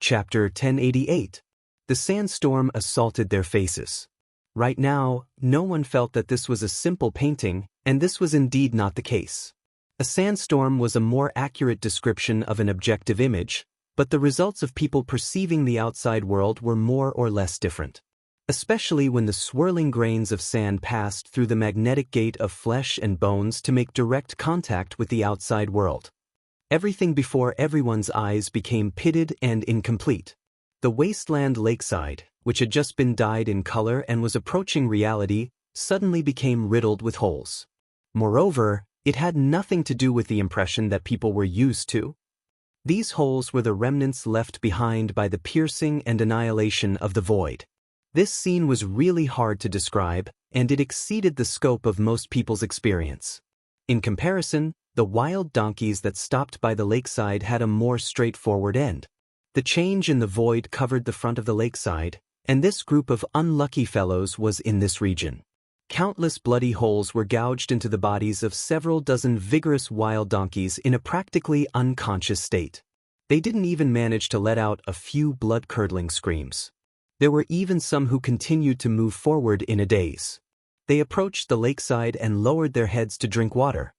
Chapter 1088. The sandstorm assaulted their faces. Right now, no one felt that this was a simple painting, and this was indeed not the case. A sandstorm was a more accurate description of an objective image, but the results of people perceiving the outside world were more or less different. Especially when the swirling grains of sand passed through the magnetic gate of flesh and bones to make direct contact with the outside world. Everything before everyone's eyes became pitted and incomplete. The wasteland lakeside, which had just been dyed in color and was approaching reality, suddenly became riddled with holes. Moreover, it had nothing to do with the impression that people were used to. These holes were the remnants left behind by the piercing and annihilation of the void. This scene was really hard to describe, and it exceeded the scope of most people's experience. In comparison, the wild donkeys that stopped by the lakeside had a more straightforward end. The change in the void covered the front of the lakeside, and this group of unlucky fellows was in this region. Countless bloody holes were gouged into the bodies of several dozen vigorous wild donkeys in a practically unconscious state. They didn't even manage to let out a few blood-curdling screams. There were even some who continued to move forward in a daze. They approached the lakeside and lowered their heads to drink water.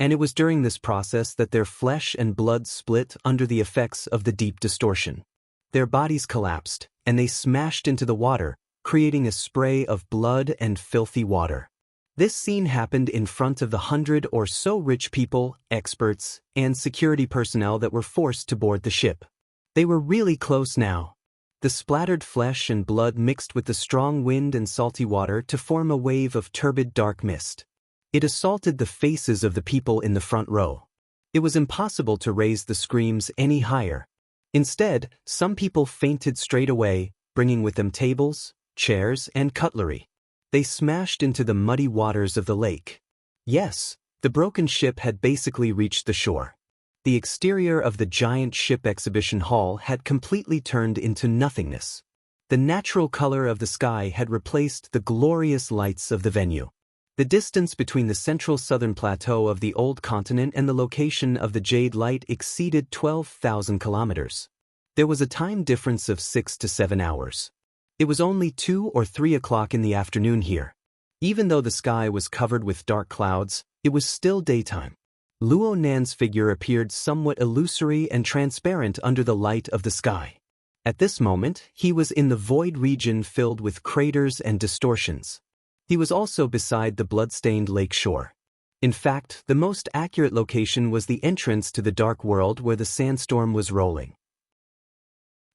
And it was during this process that their flesh and blood split under the effects of the deep distortion. Their bodies collapsed, and they smashed into the water, creating a spray of blood and filthy water. This scene happened in front of the 100 or so rich people, experts, and security personnel that were forced to board the ship. They were really close now. The splattered flesh and blood mixed with the strong wind and salty water to form a wave of turbid dark mist. It assaulted the faces of the people in the front row. It was impossible to raise the screams any higher. Instead, some people fainted straight away, bringing with them tables, chairs, and cutlery. They smashed into the muddy waters of the lake. Yes, the broken ship had basically reached the shore. The exterior of the giant ship exhibition hall had completely turned into nothingness. The natural color of the sky had replaced the glorious lights of the venue. The distance between the central southern plateau of the old continent and the location of the Jade Light exceeded 12,000 kilometers. There was a time difference of 6 to 7 hours. It was only 2 or 3 o'clock in the afternoon here. Even though the sky was covered with dark clouds, it was still daytime. Luo Nan's figure appeared somewhat illusory and transparent under the light of the sky. At this moment, he was in the void region filled with craters and distortions. He was also beside the blood-stained lake shore. In fact, the most accurate location was the entrance to the dark world where the sandstorm was rolling.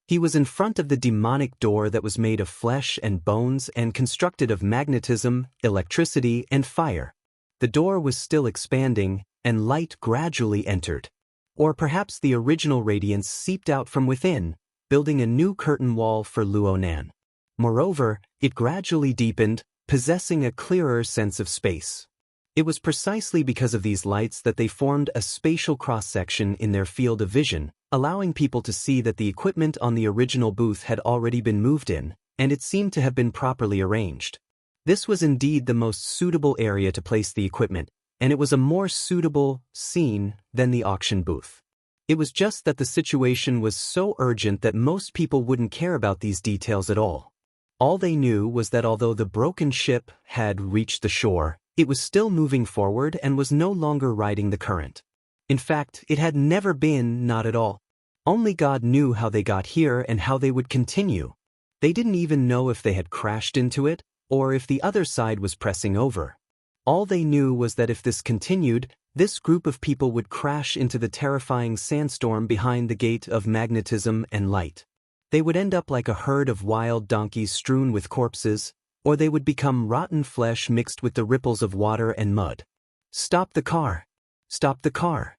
He was in front of the demonic door that was made of flesh and bones and constructed of magnetism, electricity, and fire. The door was still expanding, and light gradually entered. Or perhaps the original radiance seeped out from within, building a new curtain wall for Luo Nan. Moreover, it gradually deepened, possessing a clearer sense of space. It was precisely because of these lights that they formed a spatial cross-section in their field of vision, allowing people to see that the equipment on the original booth had already been moved in, and it seemed to have been properly arranged. This was indeed the most suitable area to place the equipment, and it was a more suitable scene than the auction booth. It was just that the situation was so urgent that most people wouldn't care about these details at all. All they knew was that although the broken ship had reached the shore, it was still moving forward and was no longer riding the current. In fact, it had never been, not at all. Only God knew how they got here and how they would continue. They didn't even know if they had crashed into it, or if the other side was pressing over. All they knew was that if this continued, this group of people would crash into the terrifying sandstorm behind the gate of magnetism and light. They would end up like a herd of wild donkeys strewn with corpses, or they would become rotten flesh mixed with the ripples of water and mud. "Stop the car! Stop the car!"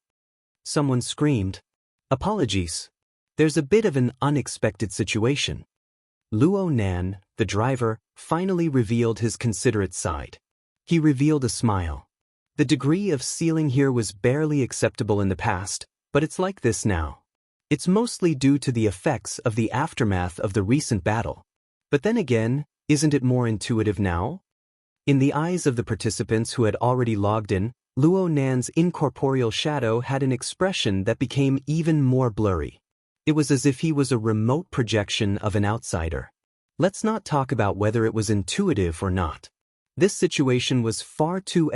Someone screamed. "Apologies. There's a bit of an unexpected situation." Luo Nan, the driver, finally revealed his considerate side. He revealed a smile. The degree of sealing here was barely acceptable in the past, but it's like this now. It's mostly due to the effects of the aftermath of the recent battle. But then again, isn't it more intuitive now? In the eyes of the participants who had already logged in, Luo Nan's incorporeal shadow had an expression that became even more blurry. It was as if he was a remote projection of an outsider. Let's not talk about whether it was intuitive or not. This situation was far too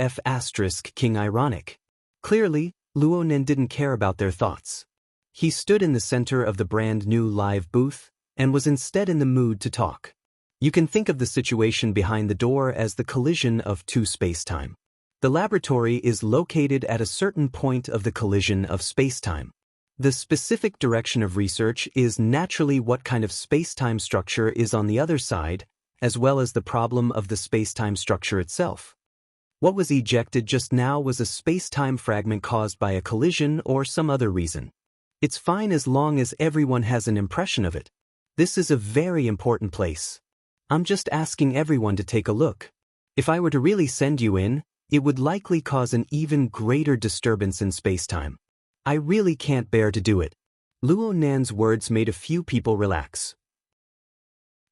King ironic. Clearly, Luo Nen didn't care about their thoughts. He stood in the center of the brand new live booth and was instead in the mood to talk. You can think of the situation behind the door as the collision of two spacetime. The laboratory is located at a certain point of the collision of spacetime. The specific direction of research is naturally what kind of spacetime structure is on the other side, as well as the problem of the spacetime structure itself. What was ejected just now was a spacetime fragment caused by a collision or some other reason. It's fine as long as everyone has an impression of it. This is a very important place. I'm just asking everyone to take a look. If I were to really send you in, it would likely cause an even greater disturbance in spacetime. I really can't bear to do it. Luo Nan's words made a few people relax.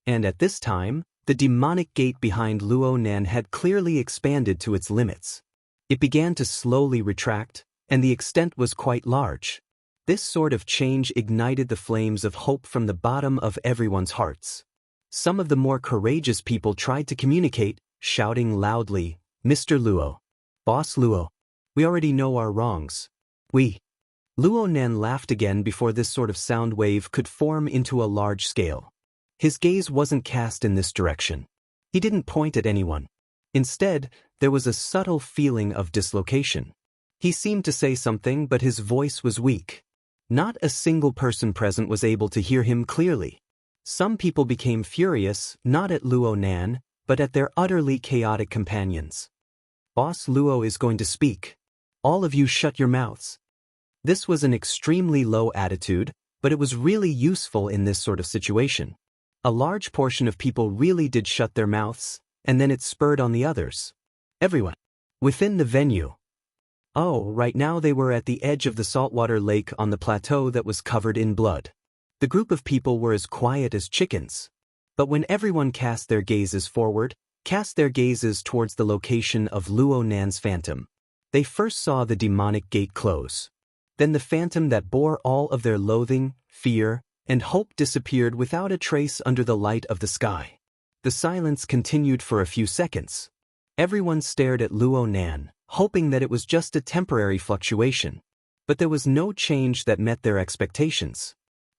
And at this time, the demonic gate behind Luo Nan had clearly expanded to its limits. It began to slowly retract, and the extent was quite large. This sort of change ignited the flames of hope from the bottom of everyone's hearts. Some of the more courageous people tried to communicate, shouting loudly, "Mr. Luo. Boss Luo. We already know our wrongs. Luo Nan laughed again before this sort of sound wave could form into a large scale. His gaze wasn't cast in this direction. He didn't point at anyone. Instead, there was a subtle feeling of dislocation. He seemed to say something, but his voice was weak. Not a single person present was able to hear him clearly. Some people became furious, not at Luo Nan, but at their utterly chaotic companions. Boss Luo is going to speak. All of you shut your mouths. This was an extremely low attitude, but it was really useful in this sort of situation. A large portion of people really did shut their mouths, and then it spurred on the others. Everyone within the venue. Oh, right now they were at the edge of the saltwater lake on the plateau that was covered in blood. The group of people were as quiet as chickens. But when everyone cast their gazes forward, cast their gazes towards the location of Luo Nan's phantom, they first saw the demonic gate close. Then the phantom that bore all of their loathing, fear, and hope disappeared without a trace under the light of the sky. The silence continued for a few seconds. Everyone stared at Luo Nan, hoping that it was just a temporary fluctuation. But there was no change that met their expectations.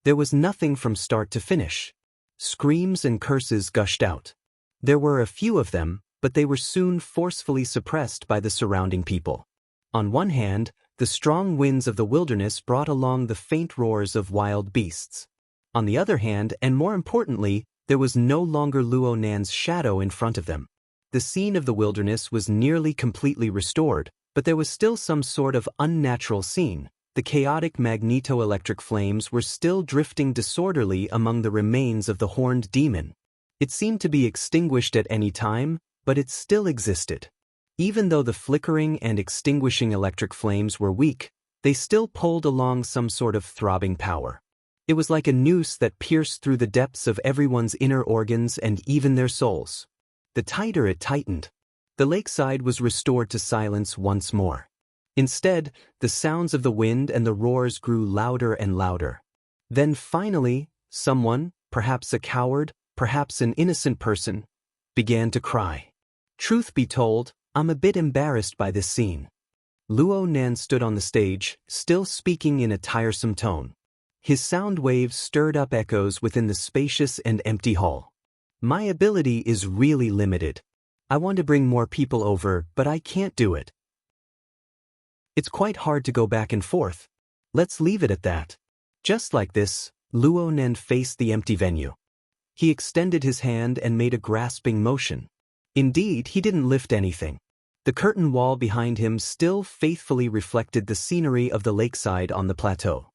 There was nothing from start to finish. Screams and curses gushed out. There were a few of them, but they were soon forcefully suppressed by the surrounding people. On one hand, the strong winds of the wilderness brought along the faint roars of wild beasts. On the other hand, and more importantly, there was no longer Luo Nan's shadow in front of them. The scene of the wilderness was nearly completely restored, but there was still some sort of unnatural scene. The chaotic magneto-electric flames were still drifting disorderly among the remains of the horned demon. It seemed to be extinguished at any time, but it still existed. Even though the flickering and extinguishing electric flames were weak, they still pulled along some sort of throbbing power. It was like a noose that pierced through the depths of everyone's inner organs and even their souls. The tighter it tightened, the lakeside was restored to silence once more. Instead, the sounds of the wind and the roars grew louder and louder. Then finally, someone, perhaps a coward, perhaps an innocent person, began to cry. Truth be told, I'm a bit embarrassed by this scene. Luo Nan stood on the stage, still speaking in a tiresome tone. His sound waves stirred up echoes within the spacious and empty hall. My ability is really limited. I want to bring more people over, but I can't do it. It's quite hard to go back and forth. Let's leave it at that. Just like this, Luo Nan faced the empty venue. He extended his hand and made a grasping motion. Indeed, he didn't lift anything. The curtain wall behind him still faithfully reflected the scenery of the lakeside on the plateau.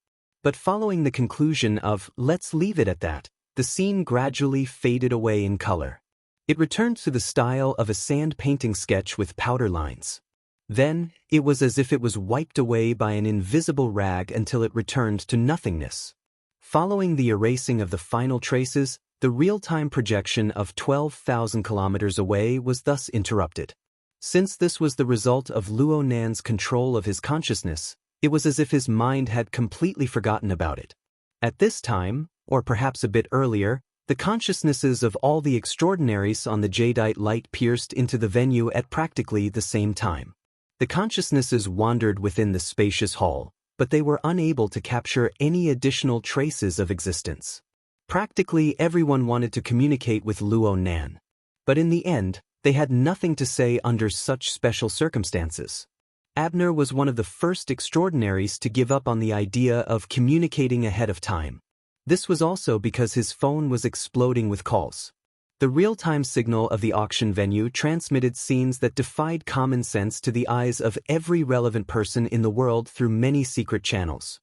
But following the conclusion of, let's leave it at that, the scene gradually faded away in color. It returned to the style of a sand painting sketch with powder lines. Then, it was as if it was wiped away by an invisible rag until it returned to nothingness. Following the erasing of the final traces, the real-time projection of 12,000 kilometers away was thus interrupted. Since this was the result of Luo Nan's control of his consciousness, it was as if his mind had completely forgotten about it. At this time, or perhaps a bit earlier, the consciousnesses of all the extraordinaries on the jadeite light pierced into the venue at practically the same time. The consciousnesses wandered within the spacious hall, but they were unable to capture any additional traces of existence. Practically everyone wanted to communicate with Luo Nan. But in the end, they had nothing to say under such special circumstances. Abner was one of the first extraordinaries to give up on the idea of communicating ahead of time. This was also because his phone was exploding with calls. The real-time signal of the auction venue transmitted scenes that defied common sense to the eyes of every relevant person in the world through many secret channels.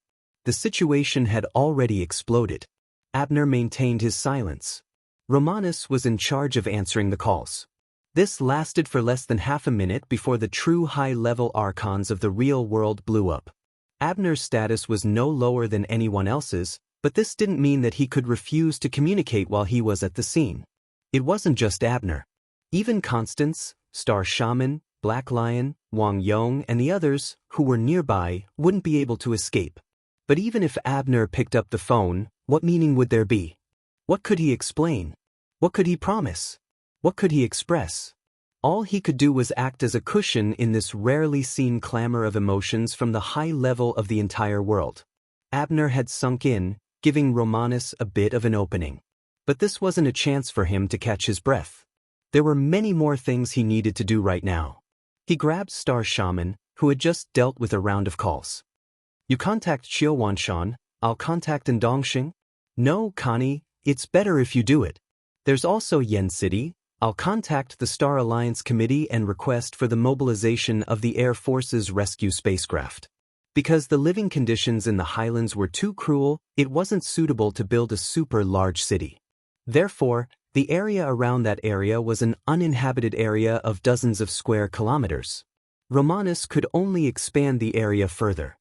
The situation had already exploded. Abner maintained his silence. Romanus was in charge of answering the calls. This lasted for less than half a minute before the true high-level archons of the real world blew up. Abner's status was no lower than anyone else's, but this didn't mean that he could refuse to communicate while he was at the scene. It wasn't just Abner. Even Constance, Star Shaman, Black Lion, Wang Yong, and the others, who were nearby, wouldn't be able to escape. But even if Abner picked up the phone, what meaning would there be? What could he explain? What could he promise? What could he express? All he could do was act as a cushion in this rarely seen clamor of emotions from the high level of the entire world. Abner had sunk in, giving Romanus a bit of an opening. But this wasn't a chance for him to catch his breath. There were many more things he needed to do right now. He grabbed Star Shaman, who had just dealt with a round of calls. You contact Xiao Wanshan, I'll contact Ndongxing. No, Connie, it's better if you do it. There's also Yen City. I'll contact the Star Alliance Committee and request for the mobilization of the Air Force's rescue spacecraft. Because the living conditions in the highlands were too cruel, it wasn't suitable to build a super large city. Therefore, the area around that area was an uninhabited area of dozens of square kilometers. Romanus could only expand the area further.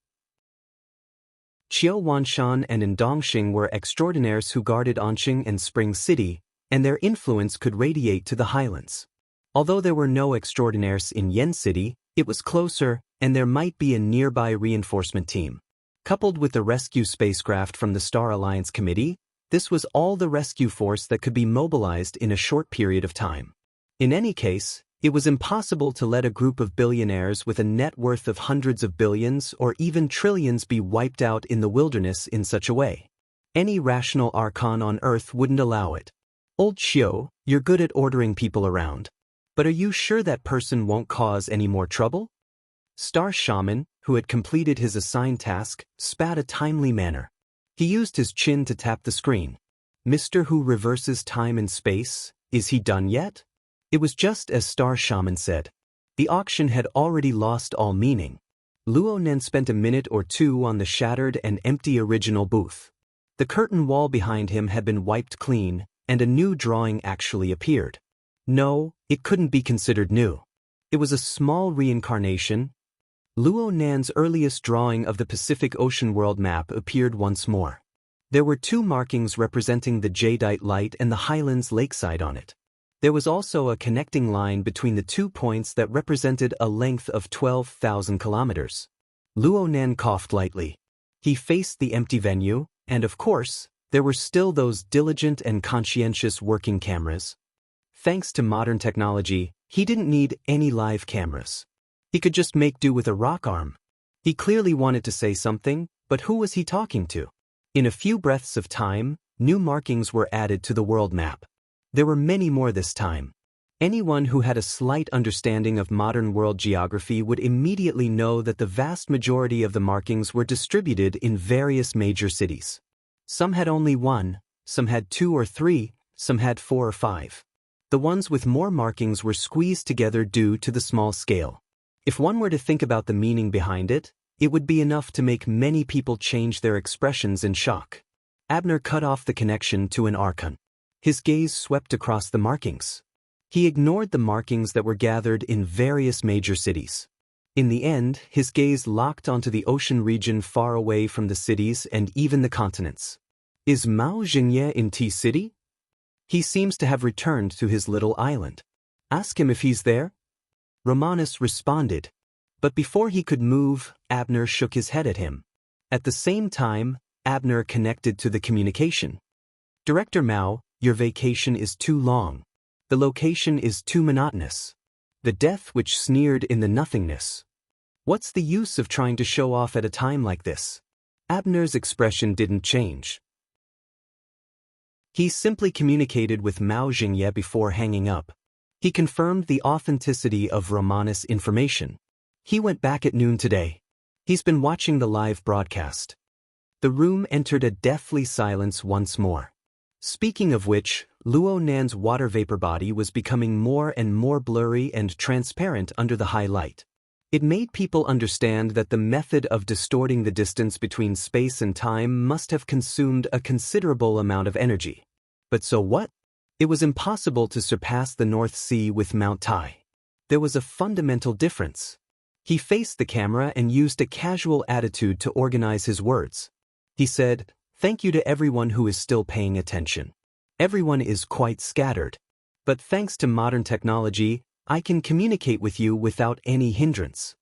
Qiu Wanshan and Ndongxing were extraordinaires who guarded Anqing and Spring City, and their influence could radiate to the highlands. Although there were no extraordinaires in Yen City, it was closer, and there might be a nearby reinforcement team. Coupled with the rescue spacecraft from the Star Alliance Committee, this was all the rescue force that could be mobilized in a short period of time. In any case, it was impossible to let a group of billionaires with a net worth of hundreds of billions or even trillions be wiped out in the wilderness in such a way. Any rational archon on Earth wouldn't allow it. Old Xiu, you're good at ordering people around. But are you sure that person won't cause any more trouble? Star Shaman, who had completed his assigned task, spat a timely manner. He used his chin to tap the screen. Mr. Who reverses time and space, is he done yet? It was just as Star Shaman said. The auction had already lost all meaning. Luo Nen spent a minute or two on the shattered and empty original booth. The curtain wall behind him had been wiped clean, and a new drawing actually appeared. No, it couldn't be considered new. It was a small reincarnation. Luo Nan's earliest drawing of the Pacific Ocean world map appeared once more. There were two markings representing the jadeite light and the highlands lakeside on it. There was also a connecting line between the 2 points that represented a length of 12,000 kilometers. Luo Nan coughed lightly. He faced the empty venue, and of course, there were still those diligent and conscientious working cameras. Thanks to modern technology, he didn't need any live cameras. He could just make do with a rock arm. He clearly wanted to say something, but who was he talking to? In a few breaths of time, new markings were added to the world map. There were many more this time. Anyone who had a slight understanding of modern world geography would immediately know that the vast majority of the markings were distributed in various major cities. Some had only one, some had 2 or 3, some had 4 or 5. The ones with more markings were squeezed together due to the small scale. If one were to think about the meaning behind it, it would be enough to make many people change their expressions in shock. Abner cut off the connection to an archon. His gaze swept across the markings. He ignored the markings that were gathered in various major cities. In the end, his gaze locked onto the ocean region far away from the cities and even the continents. Is Mao Jingye in T-City? He seems to have returned to his little island. Ask him if he's there. Romanus responded. But before he could move, Abner shook his head at him. At the same time, Abner connected to the communication. Director Mao, your vacation is too long. The location is too monotonous. The death which sneered in the nothingness. What's the use of trying to show off at a time like this? Abner's expression didn't change. He simply communicated with Mao Jingye before hanging up. He confirmed the authenticity of Romanus' information. He went back at noon today. He's been watching the live broadcast. The room entered a deathly silence once more. Speaking of which, Luo Nan's water vapor body was becoming more and more blurry and transparent under the high light. It made people understand that the method of distorting the distance between space and time must have consumed a considerable amount of energy. But so what? It was impossible to surpass the North Sea with Mount Tai. There was a fundamental difference. He faced the camera and used a casual attitude to organize his words. He said, "Thank you to everyone who is still paying attention. Everyone is quite scattered. But thanks to modern technology, I can communicate with you without any hindrance.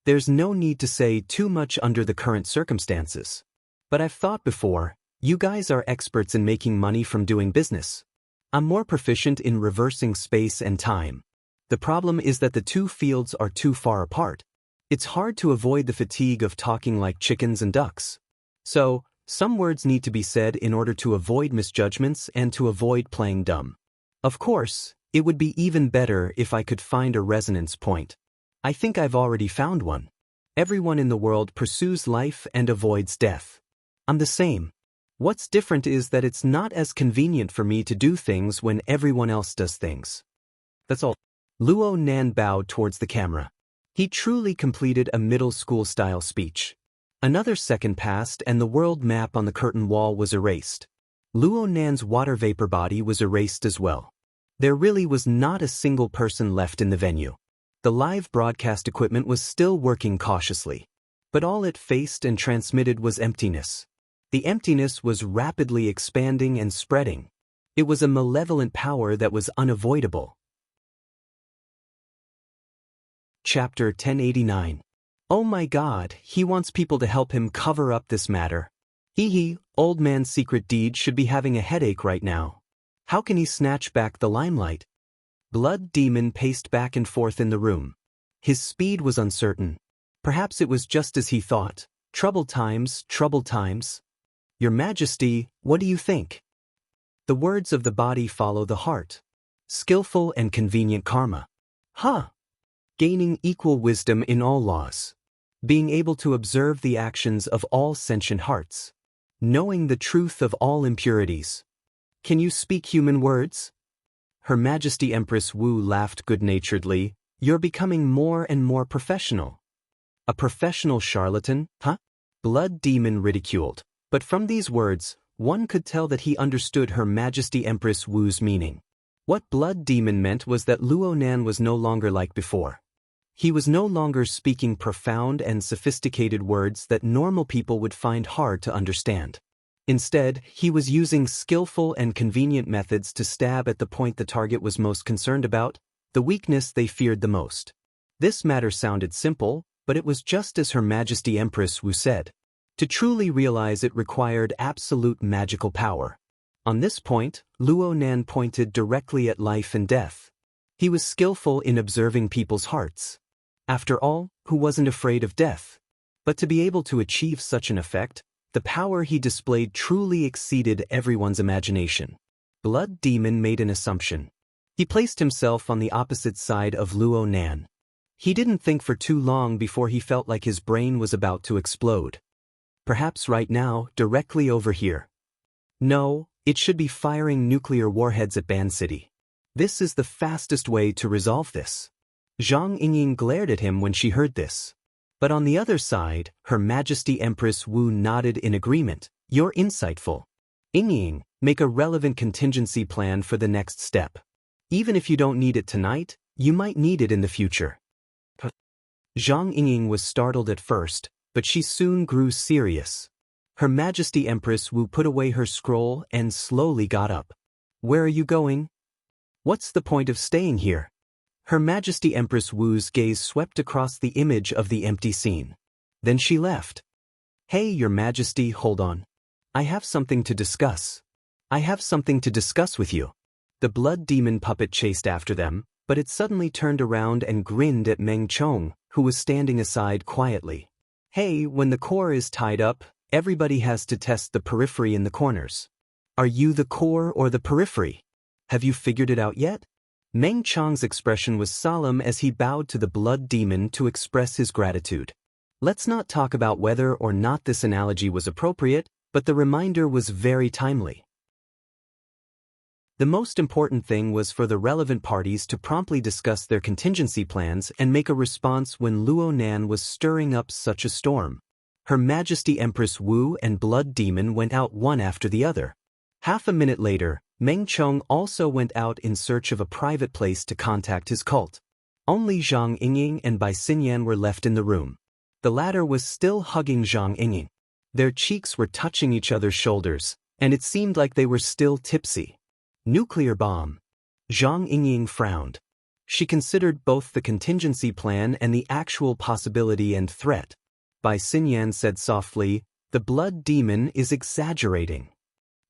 There's no need to say too much under the current circumstances. But I've thought before, you guys are experts in making money from doing business. I'm more proficient in reversing space and time. The problem is that the two fields are too far apart. It's hard to avoid the fatigue of talking like chickens and ducks. So, some words need to be said in order to avoid misjudgments and to avoid playing dumb. Of course, it would be even better if I could find a resonance point. I think I've already found one. Everyone in the world pursues life and avoids death. I'm the same. What's different is that it's not as convenient for me to do things when everyone else does things. That's all." Luo Nan bowed towards the camera. He truly completed a middle school-style speech. Another second passed and the world map on the curtain wall was erased. Luo Nan's water vapor body was erased as well. There really was not a single person left in the venue. The live broadcast equipment was still working cautiously. But all it faced and transmitted was emptiness. The emptiness was rapidly expanding and spreading. It was a malevolent power that was unavoidable. Chapter 1089. Oh my God, he wants people to help him cover up this matter. Old man's secret deed should be having a headache right now. How can he snatch back the limelight? Blood Demon paced back and forth in the room. His speed was uncertain. Perhaps it was just as he thought. Troubled times, troubled times. Your Majesty, what do you think? The words of the body follow the heart. Skillful and convenient karma. Gaining equal wisdom in all laws. Being able to observe the actions of all sentient hearts. Knowing the truth of all impurities. Can you speak human words? Her Majesty Empress Wu laughed good-naturedly. You're becoming more and more professional. A professional charlatan, huh? Blood Demon ridiculed. But from these words, one could tell that he understood Her Majesty Empress Wu's meaning. What Blood Demon meant was that Luo Nan was no longer like before. He was no longer speaking profound and sophisticated words that normal people would find hard to understand. Instead, he was using skillful and convenient methods to stab at the point the target was most concerned about, the weakness they feared the most. This matter sounded simple, but it was just as Her Majesty Empress Wu said. To truly realize it required absolute magical power. On this point, Luo Nan pointed directly at life and death. He was skillful in observing people's hearts. After all, who wasn't afraid of death? But to be able to achieve such an effect, the power he displayed truly exceeded everyone's imagination. Blood Demon made an assumption. He placed himself on the opposite side of Luo Nan. He didn't think for too long before he felt like his brain was about to explode. Perhaps right now, directly over here. No, it should be firing nuclear warheads at Ban City. This is the fastest way to resolve this. Zhang Yingying glared at him when she heard this. But on the other side, Her Majesty Empress Wu nodded in agreement. You're insightful. Yingying, make a relevant contingency plan for the next step. Even if you don't need it tonight, you might need it in the future. Zhang Yingying was startled at first, but she soon grew serious. Her Majesty Empress Wu put away her scroll and slowly got up. Where are you going? What's the point of staying here? Her Majesty Empress Wu's gaze swept across the image of the empty scene. Then she left. Hey, Your Majesty, hold on. I have something to discuss. I have something to discuss with you. The blood demon puppet chased after them, but it suddenly turned around and grinned at Meng Chong, who was standing aside quietly. Hey, when the core is tied up, everybody has to test the periphery in the corners. Are you the core or the periphery? Have you figured it out yet? Meng Chong's expression was solemn as he bowed to the blood demon to express his gratitude. Let's not talk about whether or not this analogy was appropriate, but the reminder was very timely. The most important thing was for the relevant parties to promptly discuss their contingency plans and make a response when Luo Nan was stirring up such a storm. Her Majesty Empress Wu and Blood Demon went out one after the other. Half a minute later, Meng Chong also went out in search of a private place to contact his cult. Only Zhang Yingying and Bai Xinyan were left in the room. The latter was still hugging Zhang Yingying. Their cheeks were touching each other's shoulders, and it seemed like they were still tipsy. Nuclear bomb. Zhang Yingying frowned. She considered both the contingency plan and the actual possibility and threat. Bai Xinyan said softly, "The blood demon is exaggerating."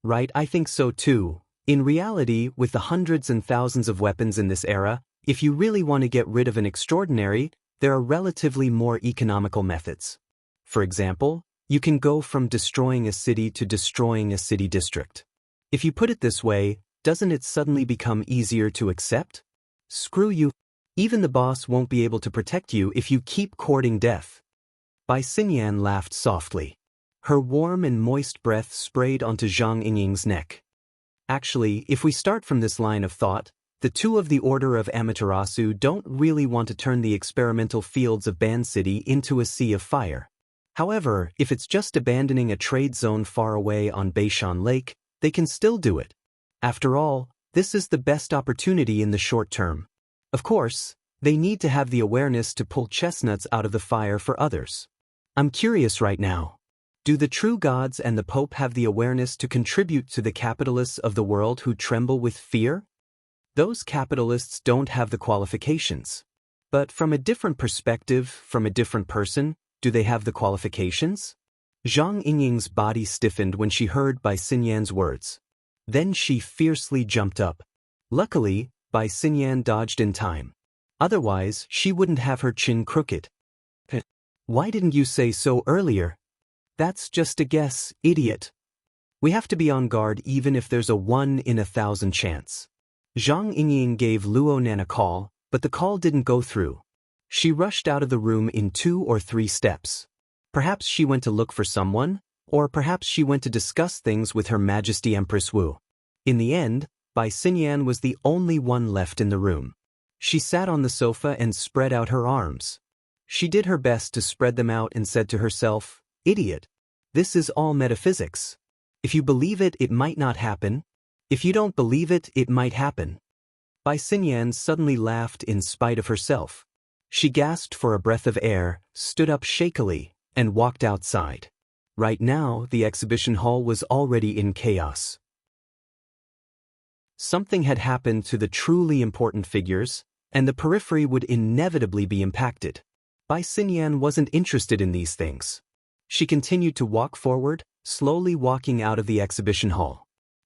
Right, I think so too. In reality, with the hundreds and thousands of weapons in this era, if you really want to get rid of an extraordinary, there are relatively more economical methods. For example, you can go from destroying a city to destroying a city district. If you put it this way, doesn't it suddenly become easier to accept? Screw you. Even the boss won't be able to protect you if you keep courting death. Bai Xinyan laughed softly. Her warm and moist breath sprayed onto Zhang Yingying's neck. Actually, if we start from this line of thought, the two of the Order of Amaterasu don't really want to turn the experimental fields of Ban City into a sea of fire. However, if it's just abandoning a trade zone far away on Beishan Lake, they can still do it. After all, this is the best opportunity in the short term. Of course, they need to have the awareness to pull chestnuts out of the fire for others. I'm curious right now. Do the true gods and the Pope have the awareness to contribute to the capitalists of the world who tremble with fear? Those capitalists don't have the qualifications. But from a different perspective, from a different person, do they have the qualifications? Zhang Yingying's body stiffened when she heard Bai Xinyan's words. Then she fiercely jumped up. Luckily, Bai Xinyan dodged in time. Otherwise, she wouldn't have her chin crooked. Why didn't you say so earlier? That's just a guess, idiot. We have to be on guard even if there's a 1 in 1,000 chance. Zhang Yingying gave Luo Nan a call, but the call didn't go through. She rushed out of the room in 2 or 3 steps. Perhaps she went to look for someone, or perhaps she went to discuss things with Her Majesty Empress Wu. In the end, Bai Xinyan was the only one left in the room. She sat on the sofa and spread out her arms. She did her best to spread them out and said to herself, "Idiot. This is all metaphysics. If you believe it, it might not happen. If you don't believe it, it might happen." Bai Xinyan suddenly laughed in spite of herself. She gasped for a breath of air, stood up shakily, and walked outside. Right now, the exhibition hall was already in chaos. Something had happened to the truly important figures, and the periphery would inevitably be impacted. Bai Xinyan wasn't interested in these things. She continued to walk forward, slowly walking out of the exhibition hall.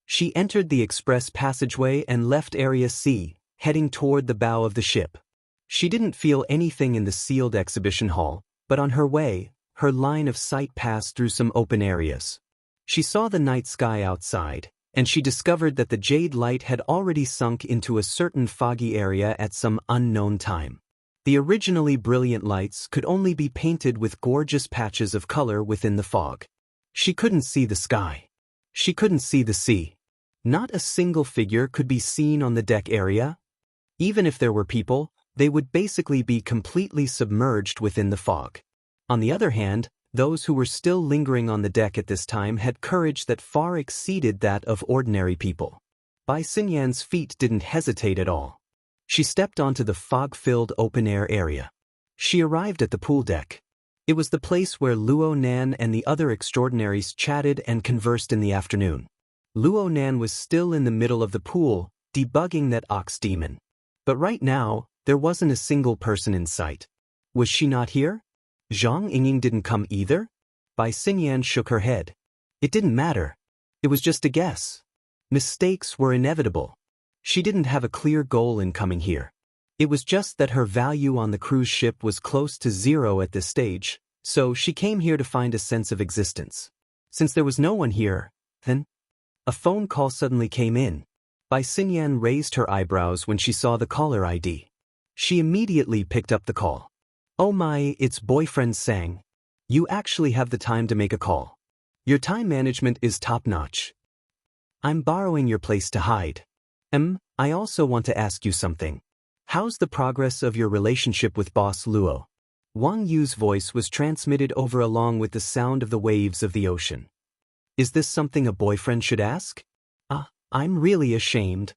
She entered the express passageway and left Area C, heading toward the bow of the ship. She didn't feel anything in the sealed exhibition hall, but on her way, her line of sight passed through some open areas. She saw the night sky outside, and she discovered that the jade light had already sunk into a certain foggy area at some unknown time. The originally brilliant lights could only be painted with gorgeous patches of color within the fog. She couldn't see the sky. She couldn't see the sea. Not a single figure could be seen on the deck area. Even if there were people, they would basically be completely submerged within the fog. On the other hand, those who were still lingering on the deck at this time had courage that far exceeded that of ordinary people. Bai Xinyan's feet didn't hesitate at all. She stepped onto the fog-filled open-air area. She arrived at the pool deck. It was the place where Luo Nan and the other extraordinaries chatted and conversed in the afternoon. Luo Nan was still in the middle of the pool, debugging that ox demon. But right now, there wasn't a single person in sight. Was she not here? Zhang Yingying didn't come either? Bai Xinyan shook her head. It didn't matter. It was just a guess. Mistakes were inevitable. She didn't have a clear goal in coming here. It was just that her value on the cruise ship was close to zero at this stage, so she came here to find a sense of existence. Since there was no one here, then a phone call suddenly came in. Bai Xinyan raised her eyebrows when she saw the caller ID. She immediately picked up the call. Oh my, it's boyfriend Sang. You actually have the time to make a call. Your time management is top-notch. I'm borrowing your place to hide. I also want to ask you something. How's the progress of your relationship with Boss Luo? Wang Yu's voice was transmitted over along with the sound of the waves of the ocean. Is this something a boyfriend should ask? I'm really ashamed.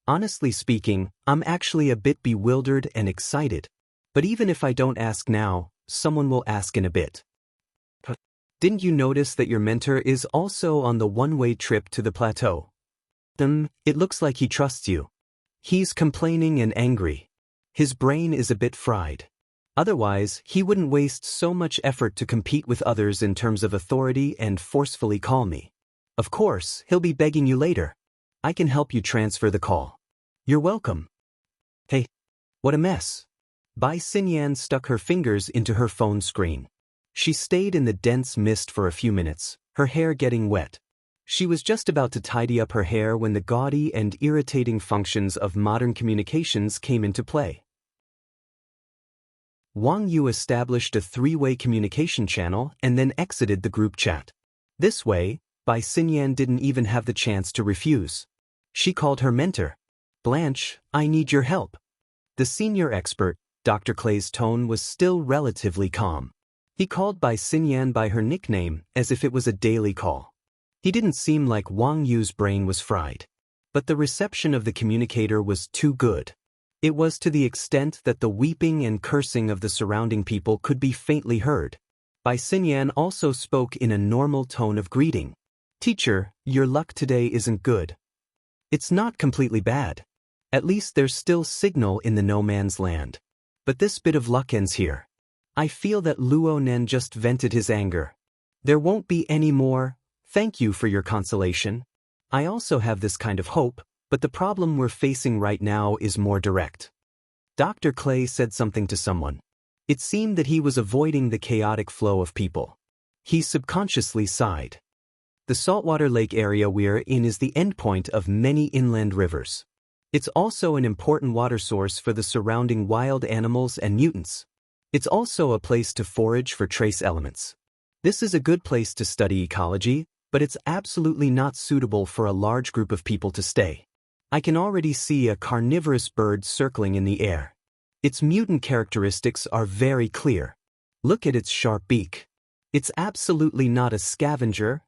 Honestly speaking, I'm actually a bit bewildered and excited. But even if I don't ask now, someone will ask in a bit. Didn't you notice that your mentor is also on the one-way trip to the plateau? It looks like he trusts you. He's complaining and angry. His brain is a bit fried. Otherwise, he wouldn't waste so much effort to compete with others in terms of authority and forcefully call me. Of course, he'll be begging you later. I can help you transfer the call. You're welcome. Hey, what a mess. Bai Xinyan stuck her fingers into her phone screen. She stayed in the dense mist for a few minutes, her hair getting wet. She was just about to tidy up her hair when the gaudy and irritating functions of modern communications came into play. Wang Yu established a three-way communication channel and then exited the group chat. This way, Bai Xinyan didn't even have the chance to refuse. She called her mentor. Blanche, I need your help. The senior expert, Dr. Clay's tone was still relatively calm. He called Bai Xinyan by her nickname as if it was a daily call. He didn't seem like Wang Yu's brain was fried. But the reception of the communicator was too good. It was to the extent that the weeping and cursing of the surrounding people could be faintly heard. Bai Xinyan also spoke in a normal tone of greeting. Teacher, your luck today isn't good. It's not completely bad. At least there's still signal in the no man's land. But this bit of luck ends here. I feel that Luo Nen just vented his anger. There won't be any more. Thank you for your consolation. I also have this kind of hope, but the problem we're facing right now is more direct. Dr. Clay said something to someone. It seemed that he was avoiding the chaotic flow of people. He subconsciously sighed. The saltwater lake area we're in is the endpoint of many inland rivers. It's also an important water source for the surrounding wild animals and mutants. It's also a place to forage for trace elements. This is a good place to study ecology, but it's absolutely not suitable for a large group of people to stay. I can already see a carnivorous bird circling in the air. Its mutant characteristics are very clear. Look at its sharp beak. It's absolutely not a scavenger.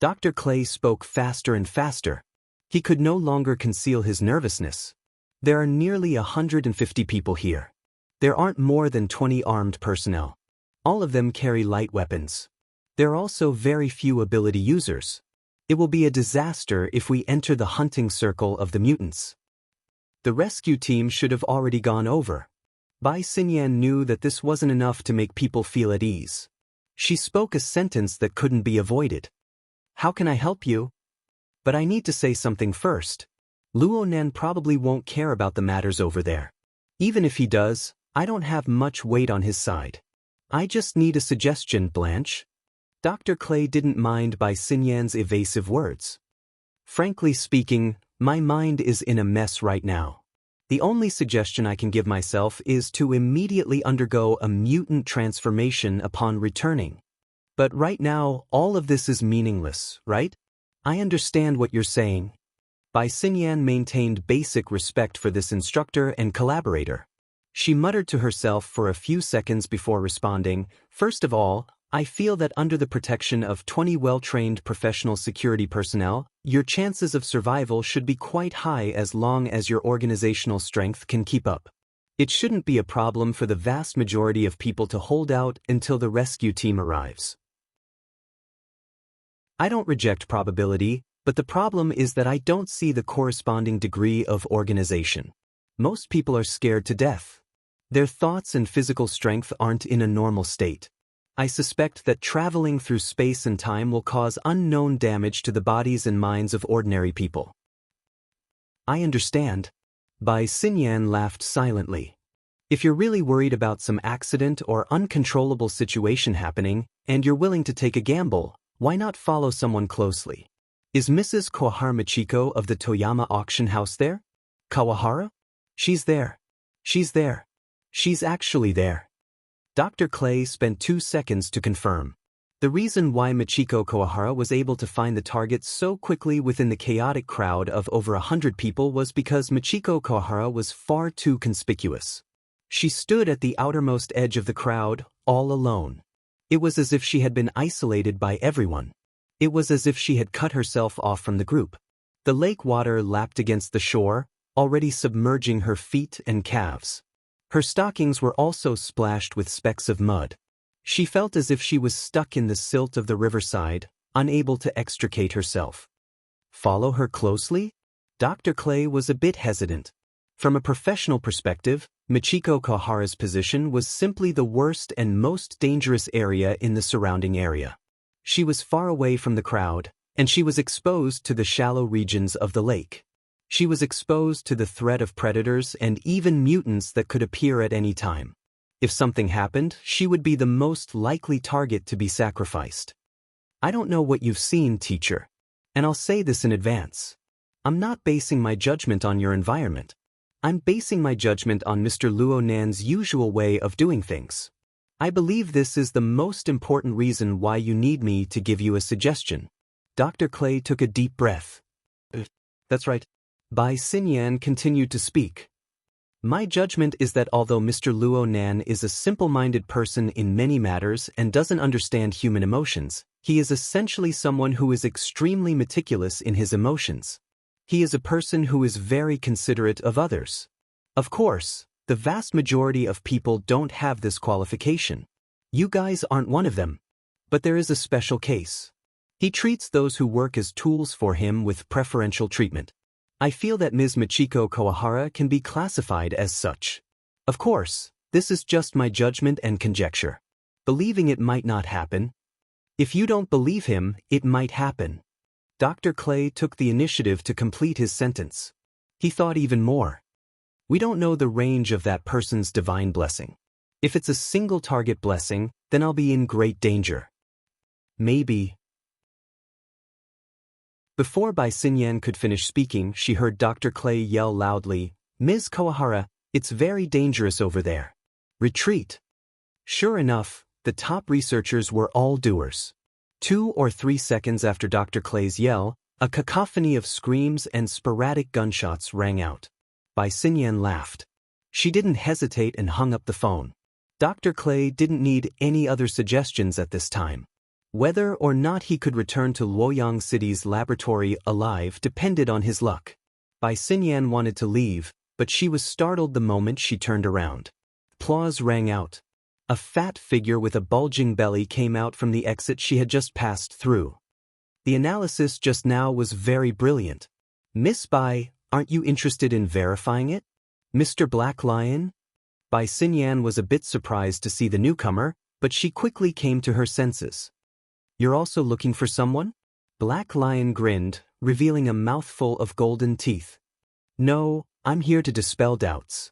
Dr. Clay spoke faster and faster. He could no longer conceal his nervousness. There are nearly 150 people here. There aren't more than 20 armed personnel. All of them carry light weapons. There are also very few ability users. It will be a disaster if we enter the hunting circle of the mutants. The rescue team should have already gone over. Bai Xinyan knew that this wasn't enough to make people feel at ease. She spoke a sentence that couldn't be avoided. How can I help you? But I need to say something first. Luo Nen probably won't care about the matters over there. Even if he does, I don't have much weight on his side. I just need a suggestion, Blanche. Dr. Clay didn't mind Bai Xinyan's evasive words. Frankly speaking, my mind is in a mess right now. The only suggestion I can give myself is to immediately undergo a mutant transformation upon returning. But right now, all of this is meaningless, right? I understand what you're saying. Bai Xinyan maintained basic respect for this instructor and collaborator. She muttered to herself for a few seconds before responding, First of all, I feel that under the protection of 20 well-trained professional security personnel, your chances of survival should be quite high as long as your organizational strength can keep up. It shouldn't be a problem for the vast majority of people to hold out until the rescue team arrives. I don't reject probability, but the problem is that I don't see the corresponding degree of organization. Most people are scared to death. Their thoughts and physical strength aren't in a normal state. I suspect that traveling through space and time will cause unknown damage to the bodies and minds of ordinary people. I understand. Bai Xinyan laughed silently. If you're really worried about some accident or uncontrollable situation happening, and you're willing to take a gamble, why not follow someone closely? Is Mrs. Kawahara Michiko of the Toyama auction house there? Kawahara? She's there. She's there. She's actually there. Dr. Clay spent 2 seconds to confirm. The reason why Michiko Kawahara was able to find the target so quickly within the chaotic crowd of over 100 people was because Michiko Kawahara was far too conspicuous. She stood at the outermost edge of the crowd, all alone. It was as if she had been isolated by everyone. It was as if she had cut herself off from the group. The lake water lapped against the shore, already submerging her feet and calves. Her stockings were also splashed with specks of mud. She felt as if she was stuck in the silt of the riverside, unable to extricate herself. Follow her closely? Dr. Clay was a bit hesitant. From a professional perspective, Michiko Kawahara's position was simply the worst and most dangerous area in the surrounding area. She was far away from the crowd, and she was exposed to the shallow regions of the lake. She was exposed to the threat of predators and even mutants that could appear at any time. If something happened, she would be the most likely target to be sacrificed. I don't know what you've seen, teacher. And I'll say this in advance. I'm not basing my judgment on your environment. I'm basing my judgment on Mr. Luo Nan's usual way of doing things. I believe this is the most important reason why you need me to give you a suggestion. Dr. Clay took a deep breath. That's right. Bai Xinyan continued to speak. My judgment is that although Mr. Luo Nan is a simple-minded person in many matters and doesn't understand human emotions, he is essentially someone who is extremely meticulous in his emotions. He is a person who is very considerate of others. Of course, the vast majority of people don't have this qualification. You guys aren't one of them. But there is a special case. He treats those who work as tools for him with preferential treatment. I feel that Ms. Michiko Kawahara can be classified as such. Of course, this is just my judgment and conjecture. Believing it might not happen. If you don't believe him, it might happen. Dr. Clay took the initiative to complete his sentence. He thought even more. We don't know the range of that person's divine blessing. If it's a single target blessing, then I'll be in great danger. Maybe. Before Bai Xinyan could finish speaking, she heard Dr. Clay yell loudly, Ms. Kawahara, it's very dangerous over there. Retreat. Sure enough, the top researchers were all doers. 2 or 3 seconds after Dr. Clay's yell, a cacophony of screams and sporadic gunshots rang out. Bai Xinyan laughed. She didn't hesitate and hung up the phone. Dr. Clay didn't need any other suggestions at this time. Whether or not he could return to Luoyang City's laboratory alive depended on his luck. Bai Xinyan wanted to leave, but she was startled the moment she turned around. Applause rang out. A fat figure with a bulging belly came out from the exit she had just passed through. The analysis just now was very brilliant. Miss Bai, aren't you interested in verifying it? Mr. Black Lion? Bai Xinyan was a bit surprised to see the newcomer, but she quickly came to her senses. You're also looking for someone? Black Lion grinned, revealing a mouthful of golden teeth. No, I'm here to dispel doubts.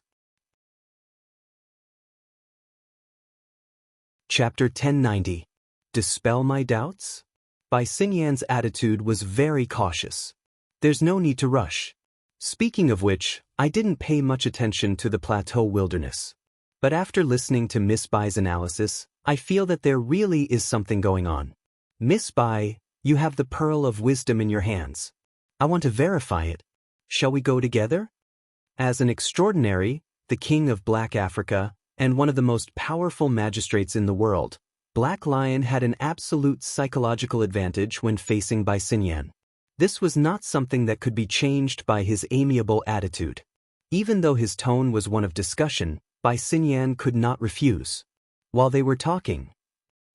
Chapter 1090. Dispel my doubts? Bai Xinyan's attitude was very cautious. There's no need to rush. Speaking of which, I didn't pay much attention to the plateau wilderness. But after listening to Miss Bai's analysis, I feel that there really is something going on. Miss Bai, you have the pearl of wisdom in your hands. I want to verify it. Shall we go together? As an extraordinary, the king of Black Africa, and one of the most powerful magistrates in the world, Black Lion had an absolute psychological advantage when facing Bai Xinyan. This was not something that could be changed by his amiable attitude. Even though his tone was one of discussion, Bai Xinyan could not refuse. While they were talking,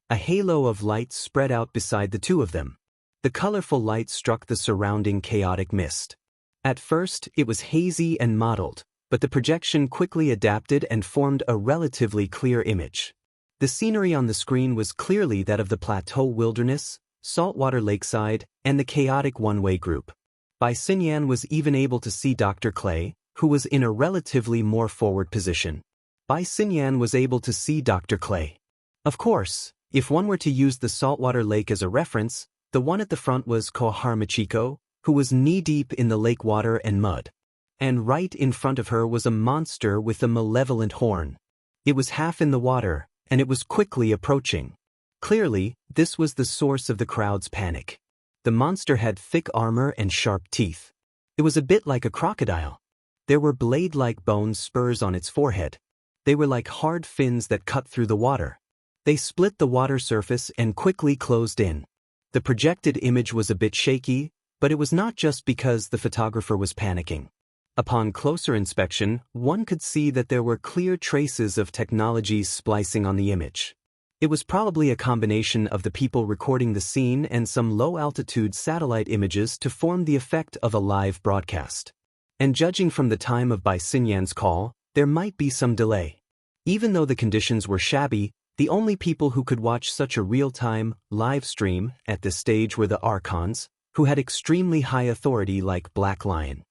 a halo of light spread out beside the two of them. The colorful light struck the surrounding chaotic mist. At first, it was hazy and mottled, but the projection quickly adapted and formed a relatively clear image. The scenery on the screen was clearly that of the plateau wilderness, saltwater lakeside, and the chaotic one-way group. Bai Xinyan was even able to see Dr. Clay, who was in a relatively more forward position. Bai Xinyan was able to see Dr. Clay. Of course, if one were to use the saltwater lake as a reference, the one at the front was Kohar Michiko, who was knee-deep in the lake water and mud. And right in front of her was a monster with a malevolent horn. It was half in the water, and it was quickly approaching. Clearly, this was the source of the crowd's panic. The monster had thick armor and sharp teeth. It was a bit like a crocodile. There were blade-like bone spurs on its forehead. They were like hard fins that cut through the water. They split the water surface and quickly closed in. The projected image was a bit shaky, but it was not just because the photographer was panicking. Upon closer inspection, one could see that there were clear traces of technology splicing on the image. It was probably a combination of the people recording the scene and some low-altitude satellite images to form the effect of a live broadcast. And judging from the time of Bai Xinyan's call, there might be some delay. Even though the conditions were shabby, the only people who could watch such a real-time, live stream at this stage were the Archons, who had extremely high authority like Black Lion.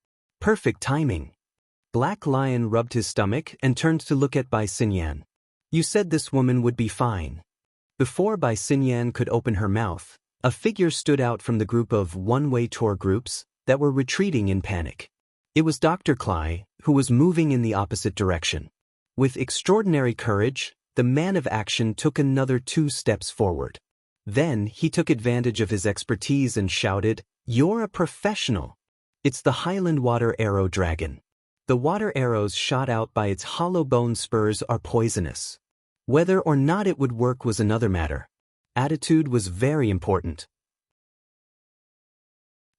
Perfect timing. Black Lion rubbed his stomach and turned to look at Bai Xinyan. You said this woman would be fine. Before Bai Xinyan could open her mouth, a figure stood out from the group of one-way tour groups that were retreating in panic. It was Dr. Clay, who was moving in the opposite direction. With extraordinary courage, the man of action took another 2 steps forward. Then he took advantage of his expertise and shouted, "You're a professional! It's the Highland Water Arrow Dragon. The water arrows shot out by its hollow bone spurs are poisonous." Whether or not it would work was another matter. Attitude was very important.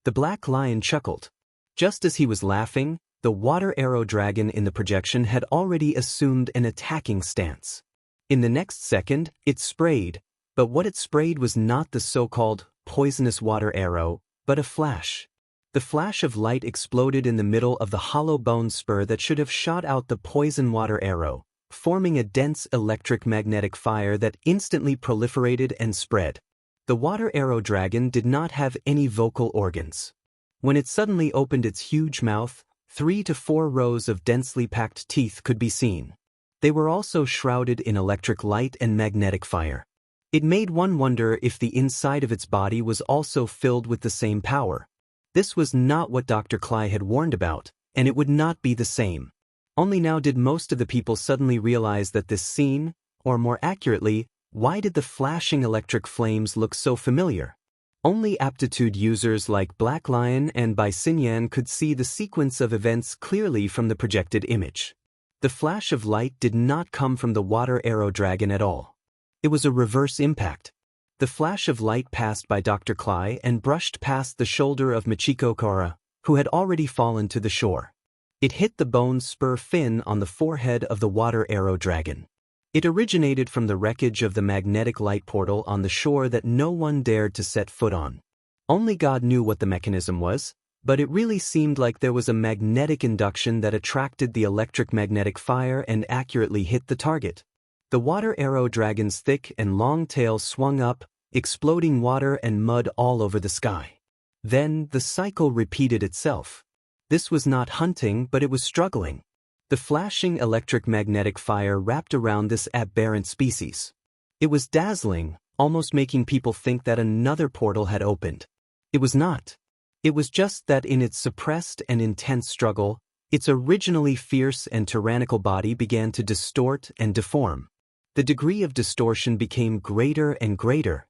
The Black Lion chuckled. Just as he was laughing, the water arrow dragon in the projection had already assumed an attacking stance. In the next second, it sprayed, but what it sprayed was not the so-called poisonous water arrow, but a flash. The flash of light exploded in the middle of the hollow bone spur that should have shot out the poison water arrow, forming a dense electric-magnetic fire that instantly proliferated and spread. The water arrow dragon did not have any vocal organs. When it suddenly opened its huge mouth, 3 to 4 rows of densely packed teeth could be seen. They were also shrouded in electric light and magnetic fire. It made one wonder if the inside of its body was also filled with the same power. This was not what Dr. Clay had warned about, and it would not be the same. Only now did most of the people suddenly realize that this scene, or more accurately, why did the flashing electric flames look so familiar? Only aptitude users like Black Lion and Bai Xinyan could see the sequence of events clearly from the projected image. The flash of light did not come from the water arrow dragon at all. It was a reverse impact. The flash of light passed by Dr. Clay and brushed past the shoulder of Michiko Kora, who had already fallen to the shore. It hit the bone spur fin on the forehead of the water arrow dragon. It originated from the wreckage of the magnetic light portal on the shore that no one dared to set foot on. Only God knew what the mechanism was, but it really seemed like there was a magnetic induction that attracted the electric-magnetic fire and accurately hit the target. The water arrow dragon's thick and long tail swung up, exploding water and mud all over the sky. Then the cycle repeated itself. This was not hunting, but it was struggling. The flashing electric-magnetic fire wrapped around this aberrant species. It was dazzling, almost making people think that another portal had opened. It was not. It was just that in its suppressed and intense struggle, its originally fierce and tyrannical body began to distort and deform. The degree of distortion became greater and greater.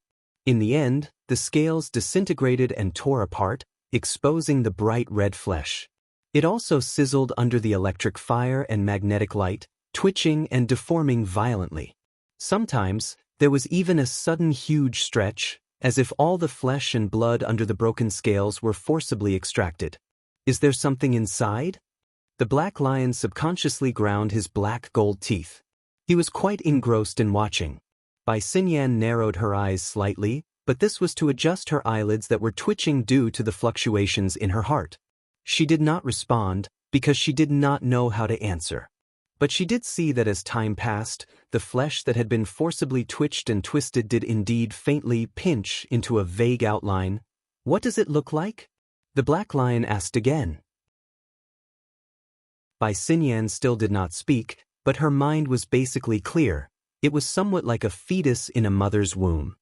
In the end, the scales disintegrated and tore apart, exposing the bright red flesh. It also sizzled under the electric fire and magnetic light, twitching and deforming violently. Sometimes, there was even a sudden huge stretch, as if all the flesh and blood under the broken scales were forcibly extracted. Is there something inside? The Black Lion subconsciously ground his black gold teeth. He was quite engrossed in watching. Bai Xinyan narrowed her eyes slightly, but this was to adjust her eyelids that were twitching due to the fluctuations in her heart. She did not respond, because she did not know how to answer. But she did see that as time passed, the flesh that had been forcibly twitched and twisted did indeed faintly pinch into a vague outline. "What does it look like?" the Black Lion asked again. Bai Xinyan still did not speak, but her mind was basically clear. It was somewhat like a fetus in a mother's womb.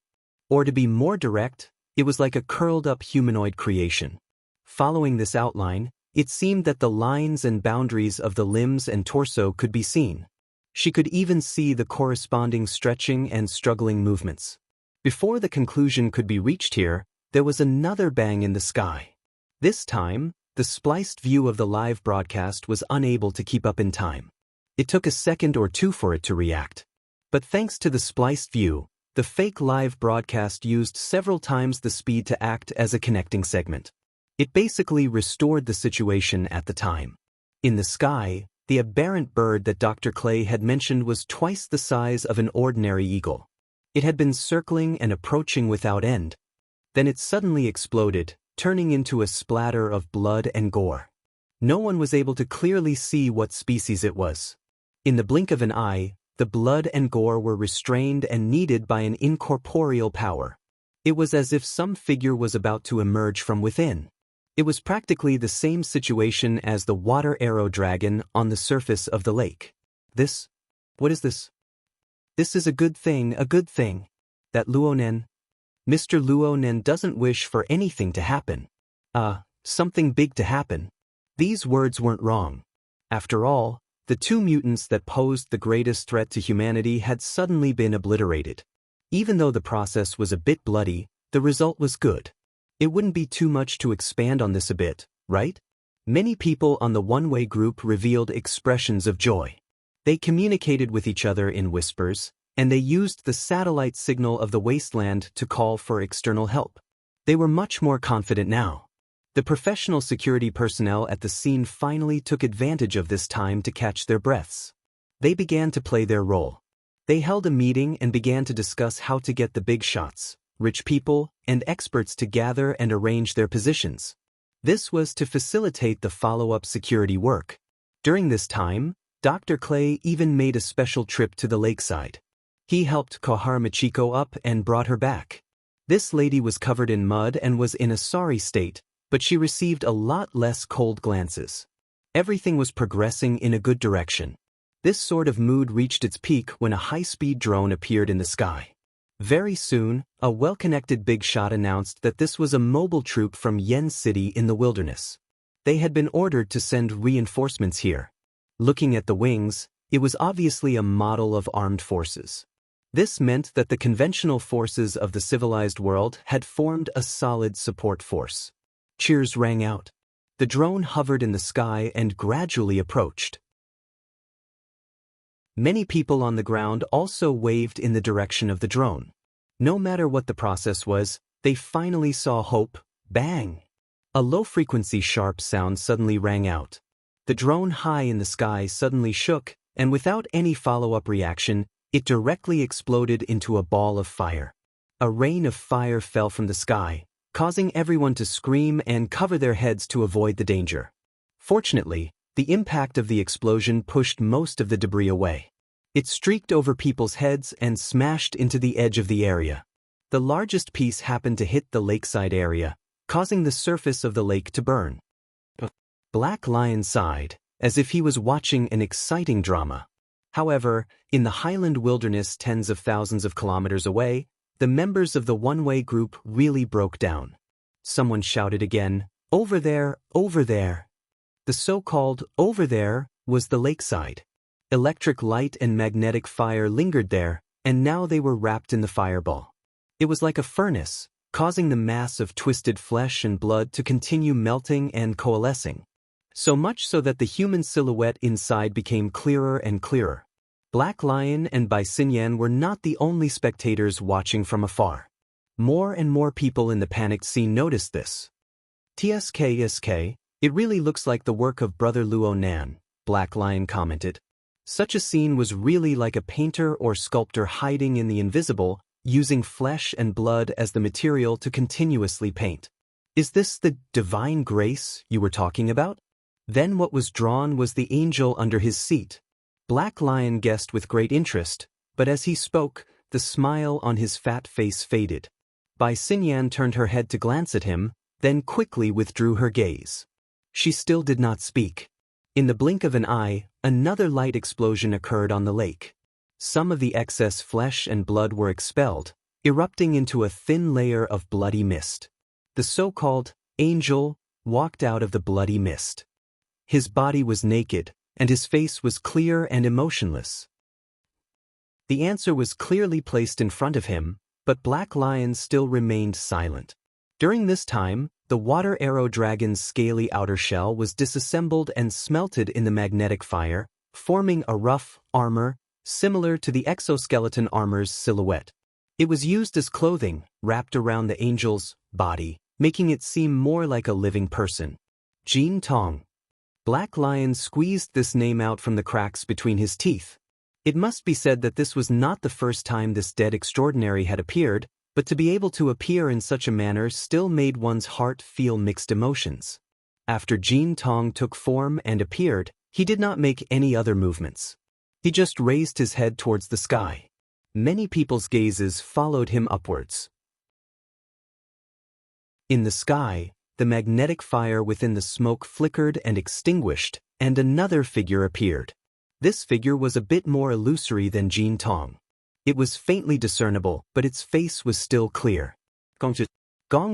Or to be more direct, it was like a curled-up humanoid creation. Following this outline, it seemed that the lines and boundaries of the limbs and torso could be seen. She could even see the corresponding stretching and struggling movements. Before the conclusion could be reached here, there was another bang in the sky. This time, the spliced view of the live broadcast was unable to keep up in time. It took a second or two for it to react. But thanks to the spliced view, the fake live broadcast used several times the speed to act as a connecting segment. It basically restored the situation at the time. In the sky, the aberrant bird that Dr. Clay had mentioned was twice the size of an ordinary eagle. It had been circling and approaching without end. Then it suddenly exploded, turning into a splatter of blood and gore. No one was able to clearly see what species it was. In the blink of an eye, the blood and gore were restrained and kneaded by an incorporeal power. It was as if some figure was about to emerge from within. It was practically the same situation as the water arrow dragon on the surface of the lake. What is this? This is a good thing. That Luonen. Mr. Luonen doesn't wish for anything to happen. Something big to happen. These words weren't wrong. After all, the two mutants that posed the greatest threat to humanity had suddenly been obliterated. Even though the process was a bit bloody, the result was good. It wouldn't be too much to expand on this a bit, right? Many people on the one-way group revealed expressions of joy. They communicated with each other in whispers, and they used the satellite signal of the wasteland to call for external help. They were much more confident now. The professional security personnel at the scene finally took advantage of this time to catch their breaths. They began to play their role. They held a meeting and began to discuss how to get the big shots, rich people, and experts to gather and arrange their positions. This was to facilitate the follow-up security work. During this time, Dr. Clay even made a special trip to the lakeside. He helped Kohar Michiko up and brought her back. This lady was covered in mud and was in a sorry state, but she received a lot less cold glances. Everything was progressing in a good direction. This sort of mood reached its peak when a high-speed drone appeared in the sky. Very soon, a well-connected big shot announced that this was a mobile troop from Yen City in the wilderness. They had been ordered to send reinforcements here. Looking at the wings, it was obviously a model of armed forces. This meant that the conventional forces of the civilized world had formed a solid support force. Cheers rang out. The drone hovered in the sky and gradually approached. Many people on the ground also waved in the direction of the drone. No matter what the process was, they finally saw hope. Bang! A low-frequency sharp sound suddenly rang out. The drone high in the sky suddenly shook, and without any follow-up reaction, it directly exploded into a ball of fire. A rain of fire fell from the sky, causing everyone to scream and cover their heads to avoid the danger. Fortunately, the impact of the explosion pushed most of the debris away. It streaked over people's heads and smashed into the edge of the area. The largest piece happened to hit the lakeside area, causing the surface of the lake to burn. Black Lion sighed, as if he was watching an exciting drama. However, in the highland wilderness tens of thousands of kilometers away, the members of the one-way group really broke down. Someone shouted again, "Over there, over there." The so-called "over there" was the lakeside. Electric light and magnetic fire lingered there, and now they were wrapped in the fireball. It was like a furnace, causing the mass of twisted flesh and blood to continue melting and coalescing. So much so that the human silhouette inside became clearer and clearer. Black Lion and Bai Xinyan were not the only spectators watching from afar. More and more people in the panicked scene noticed this. "TSK, it really looks like the work of Brother Luo Nan," Black Lion commented. Such a scene was really like a painter or sculptor hiding in the invisible, using flesh and blood as the material to continuously paint. "Is this the divine grace you were talking about?" Then what was drawn was the angel under his seat. Black Lion guessed with great interest, but as he spoke, the smile on his fat face faded. Bai Xinyan turned her head to glance at him, then quickly withdrew her gaze. She still did not speak. In the blink of an eye, another light explosion occurred on the lake. Some of the excess flesh and blood were expelled, erupting into a thin layer of bloody mist. The so-called angel walked out of the bloody mist. His body was naked, and his face was clear and emotionless. The answer was clearly placed in front of him, but Black Lion still remained silent. During this time, the water arrow dragon's scaly outer shell was disassembled and smelted in the magnetic fire, forming a rough armor similar to the exoskeleton armor's silhouette. It was used as clothing, wrapped around the angel's body, making it seem more like a living person. Jin Tong. Black Lion squeezed this name out from the cracks between his teeth. It must be said that this was not the first time this dead extraordinary had appeared, but to be able to appear in such a manner still made one's heart feel mixed emotions. After Jin Tong took form and appeared, he did not make any other movements. He just raised his head towards the sky. Many people's gazes followed him upwards. In the sky, the magnetic fire within the smoke flickered and extinguished, and another figure appeared. This figure was a bit more illusory than Jin Tong. It was faintly discernible, but its face was still clear. Gong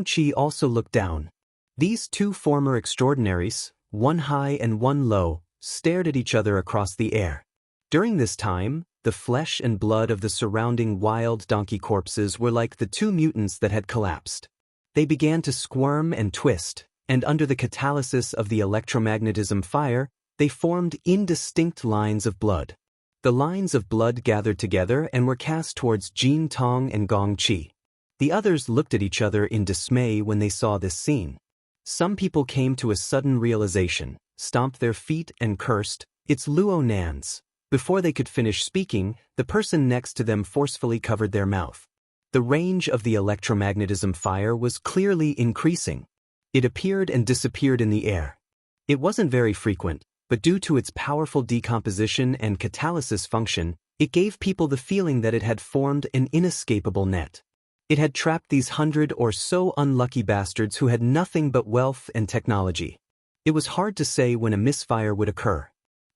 Qi also looked down. These two former extraordinaries, one high and one low, stared at each other across the air. During this time, the flesh and blood of the surrounding wild donkey corpses were like the two mutants that had collapsed. They began to squirm and twist, and under the catalysis of the electromagnetism fire, they formed indistinct lines of blood. The lines of blood gathered together and were cast towards Jin Tong and Gong Qi. The others looked at each other in dismay when they saw this scene. Some people came to a sudden realization, stomped their feet and cursed, "It's Luo Nan's." Before they could finish speaking, the person next to them forcefully covered their mouth. The range of the electromagnetism fire was clearly increasing. It appeared and disappeared in the air. It wasn't very frequent, but due to its powerful decomposition and catalysis function, it gave people the feeling that it had formed an inescapable net. It had trapped these 100 or so unlucky bastards who had nothing but wealth and technology. It was hard to say when a misfire would occur.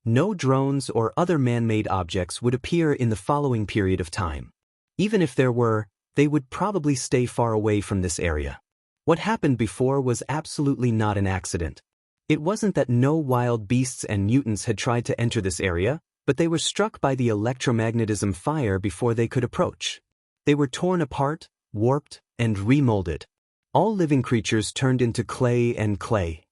No drones or other man-made objects would appear in the following period of time. Even if there were, they would probably stay far away from this area. What happened before was absolutely not an accident. It wasn't that no wild beasts and mutants had tried to enter this area, but they were struck by the electromagnetism fire before they could approach. They were torn apart, warped, and remolded. All living creatures turned into clay and clay.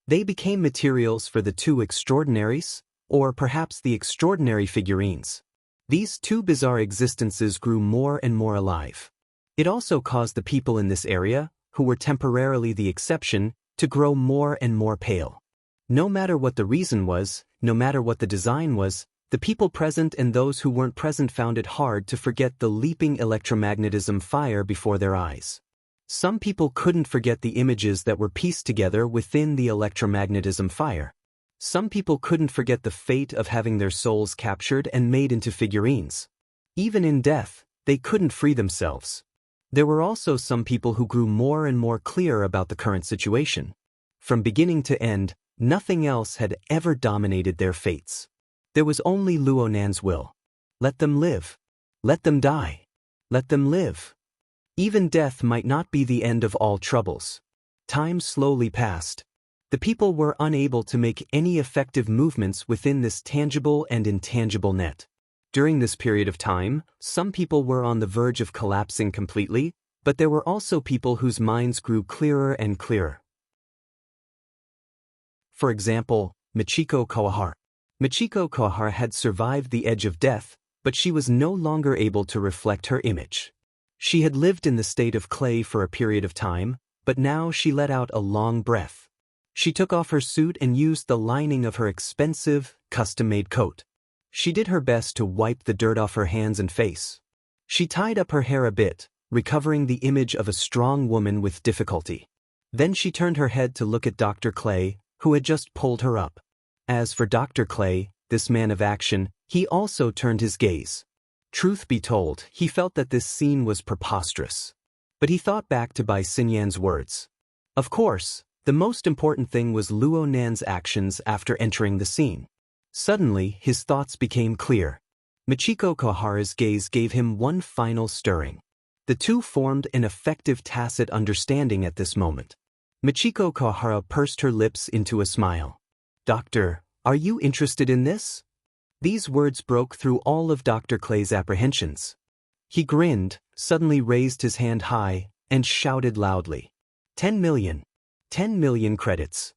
They became materials for the two extraordinaries, or perhaps the extraordinary figurines. These two bizarre existences grew more and more alive. It also caused the people in this area, who were temporarily the exception, to grow more and more pale. No matter what the reason was, no matter what the design was, the people present and those who weren't present found it hard to forget the leaping electromagnetism fire before their eyes. Some people couldn't forget the images that were pieced together within the electromagnetism fire. Some people couldn't forget the fate of having their souls captured and made into figurines. Even in death, they couldn't free themselves. There were also some people who grew more and more clear about the current situation. From beginning to end, nothing else had ever dominated their fates. There was only Luo Nan's will. Let them live. Let them die. Let them live. Even death might not be the end of all troubles. Time slowly passed. The people were unable to make any effective movements within this tangible and intangible net. During this period of time, some people were on the verge of collapsing completely, but there were also people whose minds grew clearer and clearer. For example, Michiko Kawahara. Michiko Kawahara had survived the edge of death, but she was no longer able to reflect her image. She had lived in the state of clay for a period of time, but now she let out a long breath. She took off her suit and used the lining of her expensive, custom-made coat. She did her best to wipe the dirt off her hands and face. She tied up her hair a bit, recovering the image of a strong woman with difficulty. Then she turned her head to look at Dr. Clay, who had just pulled her up. As for Dr. Clay, this man of action, he also turned his gaze. Truth be told, he felt that this scene was preposterous. But he thought back to Bai Xinyan's words. Of course, the most important thing was Luo Nan's actions after entering the scene. Suddenly, his thoughts became clear. Michiko Kohara's gaze gave him one final stirring. The two formed an effective tacit understanding at this moment. Michiko Kohara pursed her lips into a smile. "Doctor, are you interested in this?" These words broke through all of Dr. Clay's apprehensions. He grinned, suddenly raised his hand high, and shouted loudly. 10 million. 10 million credits.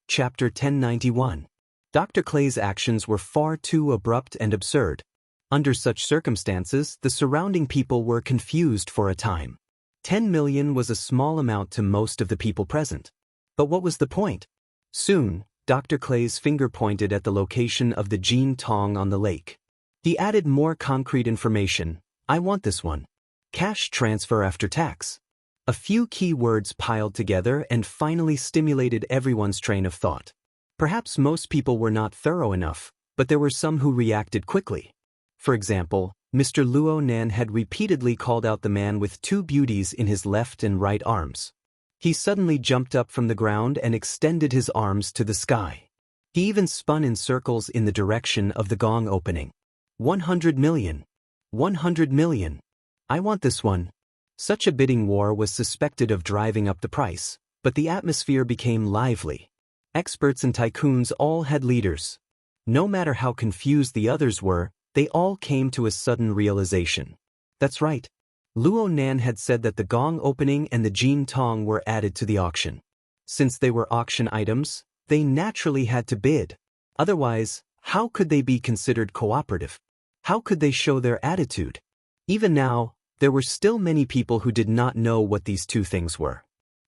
Chapter 1091. Dr. Clay's actions were far too abrupt and absurd. Under such circumstances, the surrounding people were confused for a time. 10 million was a small amount to most of the people present. But what was the point? Soon, Dr. Clay's finger pointed at the location of the Jin Tong on the lake. He added more concrete information. "I want this one. Cash transfer after tax." A few key words piled together and finally stimulated everyone's train of thought. Perhaps most people were not thorough enough, but there were some who reacted quickly. For example, Mr. Luo Nan had repeatedly called out the man with two beauties in his left and right arms. He suddenly jumped up from the ground and extended his arms to the sky. He even spun in circles in the direction of the gong opening. 100 million. 100 million. I want this one. Such a bidding war was suspected of driving up the price, but the atmosphere became lively. Experts and tycoons all had leaders. No matter how confused the others were, they all came to a sudden realization. That's right. Luo Nan had said that the gong opening and the Jin Tong were added to the auction. Since they were auction items, they naturally had to bid. Otherwise, how could they be considered cooperative? How could they show their attitude? Even now, there were still many people who did not know what these two things were.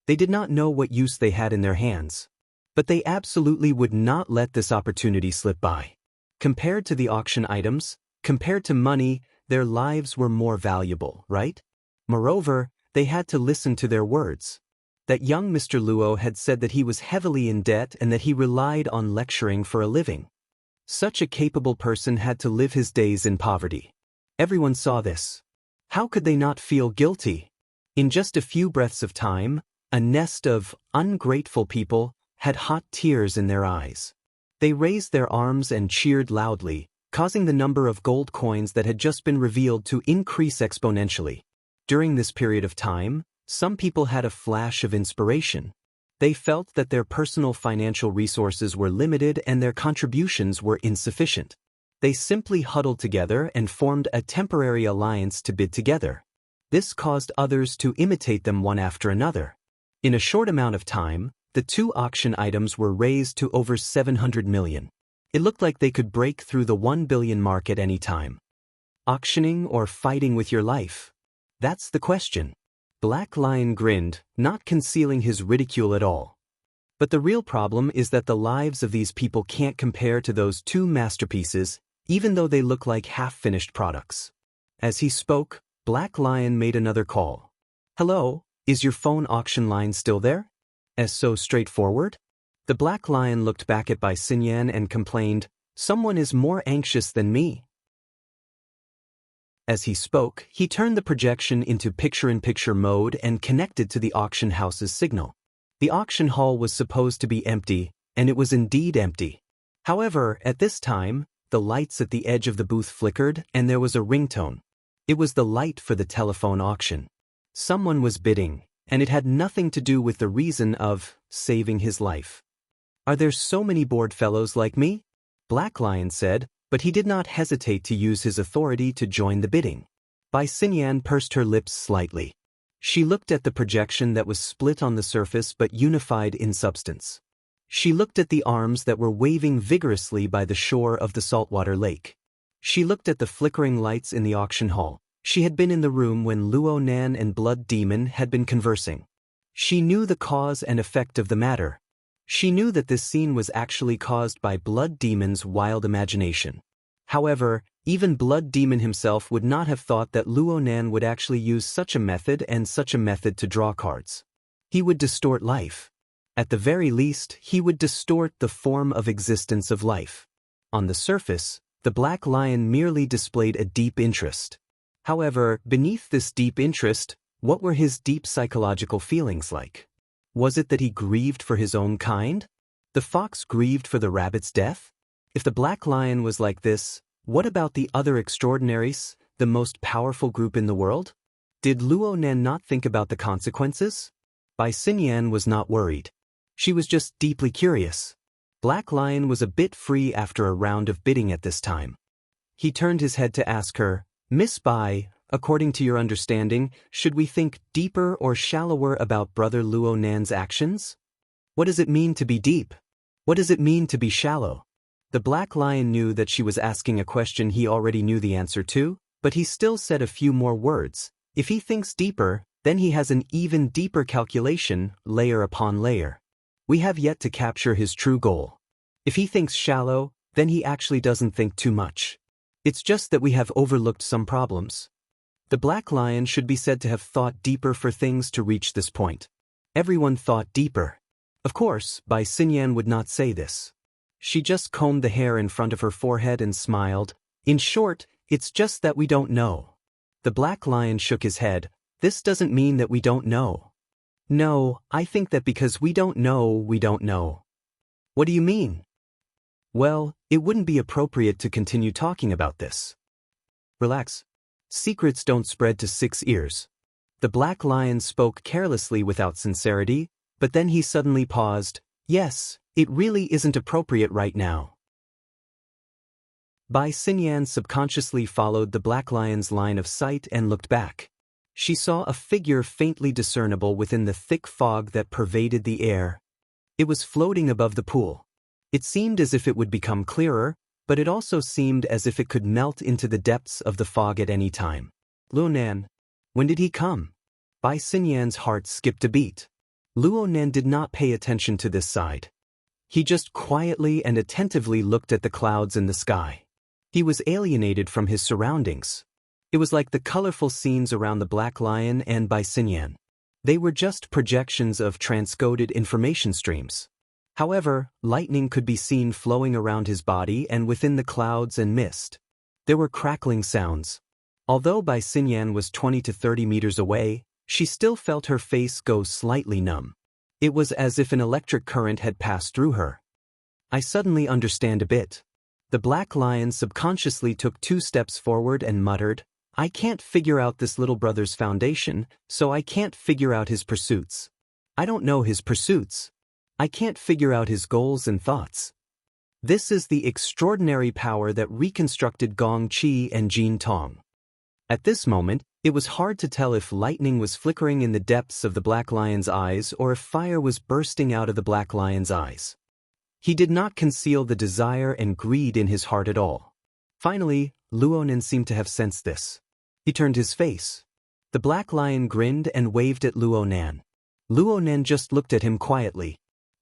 They did not know what use they had in their hands. But they absolutely would not let this opportunity slip by. Compared to the auction items, compared to money, their lives were more valuable, right? Moreover, they had to listen to their words. That young Mr. Luo had said that he was heavily in debt and that he relied on lecturing for a living. Such a capable person had to live his days in poverty. Everyone saw this. How could they not feel guilty? In just a few breaths of time, a nest of ungrateful people had hot tears in their eyes. They raised their arms and cheered loudly, causing the number of gold coins that had just been revealed to increase exponentially. During this period of time, some people had a flash of inspiration. They felt that their personal financial resources were limited and their contributions were insufficient. They simply huddled together and formed a temporary alliance to bid together. This caused others to imitate them one after another. In a short amount of time, the two auction items were raised to over 700 million. It looked like they could break through the 1 billion mark at any time. Auctioning or fighting with your life? That's the question. Black Lion grinned, not concealing his ridicule at all. But the real problem is that the lives of these people can't compare to those two masterpieces, even though they look like half-finished products. As he spoke, Black Lion made another call. "Hello, is your phone auction line still there?" As so straightforward? The Black Lion looked back at Bai Xinyan and complained, "Someone is more anxious than me." As he spoke, he turned the projection into picture-in-picture mode and connected to the auction house's signal. The auction hall was supposed to be empty, and it was indeed empty. However, at this time, the lights at the edge of the booth flickered and there was a ringtone. It was the light for the telephone auction. Someone was bidding, and it had nothing to do with the reason of saving his life. "Are there so many bored fellows like me?" Black Lion said, but he did not hesitate to use his authority to join the bidding. Bai Xinyan pursed her lips slightly. She looked at the projection that was split on the surface but unified in substance. She looked at the arms that were waving vigorously by the shore of the saltwater lake. She looked at the flickering lights in the auction hall. She had been in the room when Luo Nan and Blood Demon had been conversing. She knew the cause and effect of the matter. She knew that this scene was actually caused by Blood Demon's wild imagination. However, even Blood Demon himself would not have thought that Luo Nan would actually use such a method to draw cards. He would distort life. At the very least, he would distort the form of existence of life. On the surface, the black lion merely displayed a deep interest. However, beneath this deep interest, what were his deep psychological feelings like? Was it that he grieved for his own kind? The fox grieved for the rabbit's death? If the black lion was like this, what about the other extraordinaries, the most powerful group in the world? Did Luo Nan not think about the consequences? Bai Xinyan was not worried. She was just deeply curious. Black Lion was a bit free after a round of bidding at this time. He turned his head to ask her, "Miss Bai, according to your understanding, should we think deeper or shallower about Brother Luo Nan's actions? What does it mean to be deep? What does it mean to be shallow?" The Black Lion knew that she was asking a question he already knew the answer to, but he still said a few more words. If he thinks deeper, then he has an even deeper calculation, layer upon layer. We have yet to capture his true goal. If he thinks shallow, then he actually doesn't think too much. It's just that we have overlooked some problems. The Black Lion should be said to have thought deeper for things to reach this point. Everyone thought deeper. Of course, Bai Xinyan would not say this. She just combed the hair in front of her forehead and smiled. In short, it's just that we don't know. The Black Lion shook his head. This doesn't mean that we don't know. No, I think that because we don't know, we don't know. What do you mean? Well, it wouldn't be appropriate to continue talking about this. Relax. Secrets don't spread to 6 ears. The Black Lion spoke carelessly without sincerity, but then he suddenly paused. Yes, it really isn't appropriate right now. Bai Xinyan subconsciously followed the Black Lion's line of sight and looked back. She saw a figure faintly discernible within the thick fog that pervaded the air. It was floating above the pool. It seemed as if it would become clearer, but it also seemed as if it could melt into the depths of the fog at any time. Luo Nan. When did he come? Bai Xinyan's heart skipped a beat. Luo Nan did not pay attention to this side. He just quietly and attentively looked at the clouds in the sky. He was alienated from his surroundings. It was like the colorful scenes around the Black Lion and Bai Xinyan. They were just projections of transcoded information streams. However, lightning could be seen flowing around his body and within the clouds and mist. There were crackling sounds. Although Bai Xinyan was 20 to 30 meters away, she still felt her face go slightly numb. It was as if an electric current had passed through her. I suddenly understand a bit. The Black Lion subconsciously took 2 steps forward and muttered, I can't figure out this little brother's foundation, so I can't figure out his pursuits. I don't know his pursuits. I can't figure out his goals and thoughts. This is the extraordinary power that reconstructed Gong Qi and Jin Tong. At this moment, it was hard to tell if lightning was flickering in the depths of the Black Lion's eyes or if fire was bursting out of the Black Lion's eyes. He did not conceal the desire and greed in his heart at all. Finally, Luo Nan seemed to have sensed this. He turned his face. The Black Lion grinned and waved at Luo Nan. Luo Nan just looked at him quietly.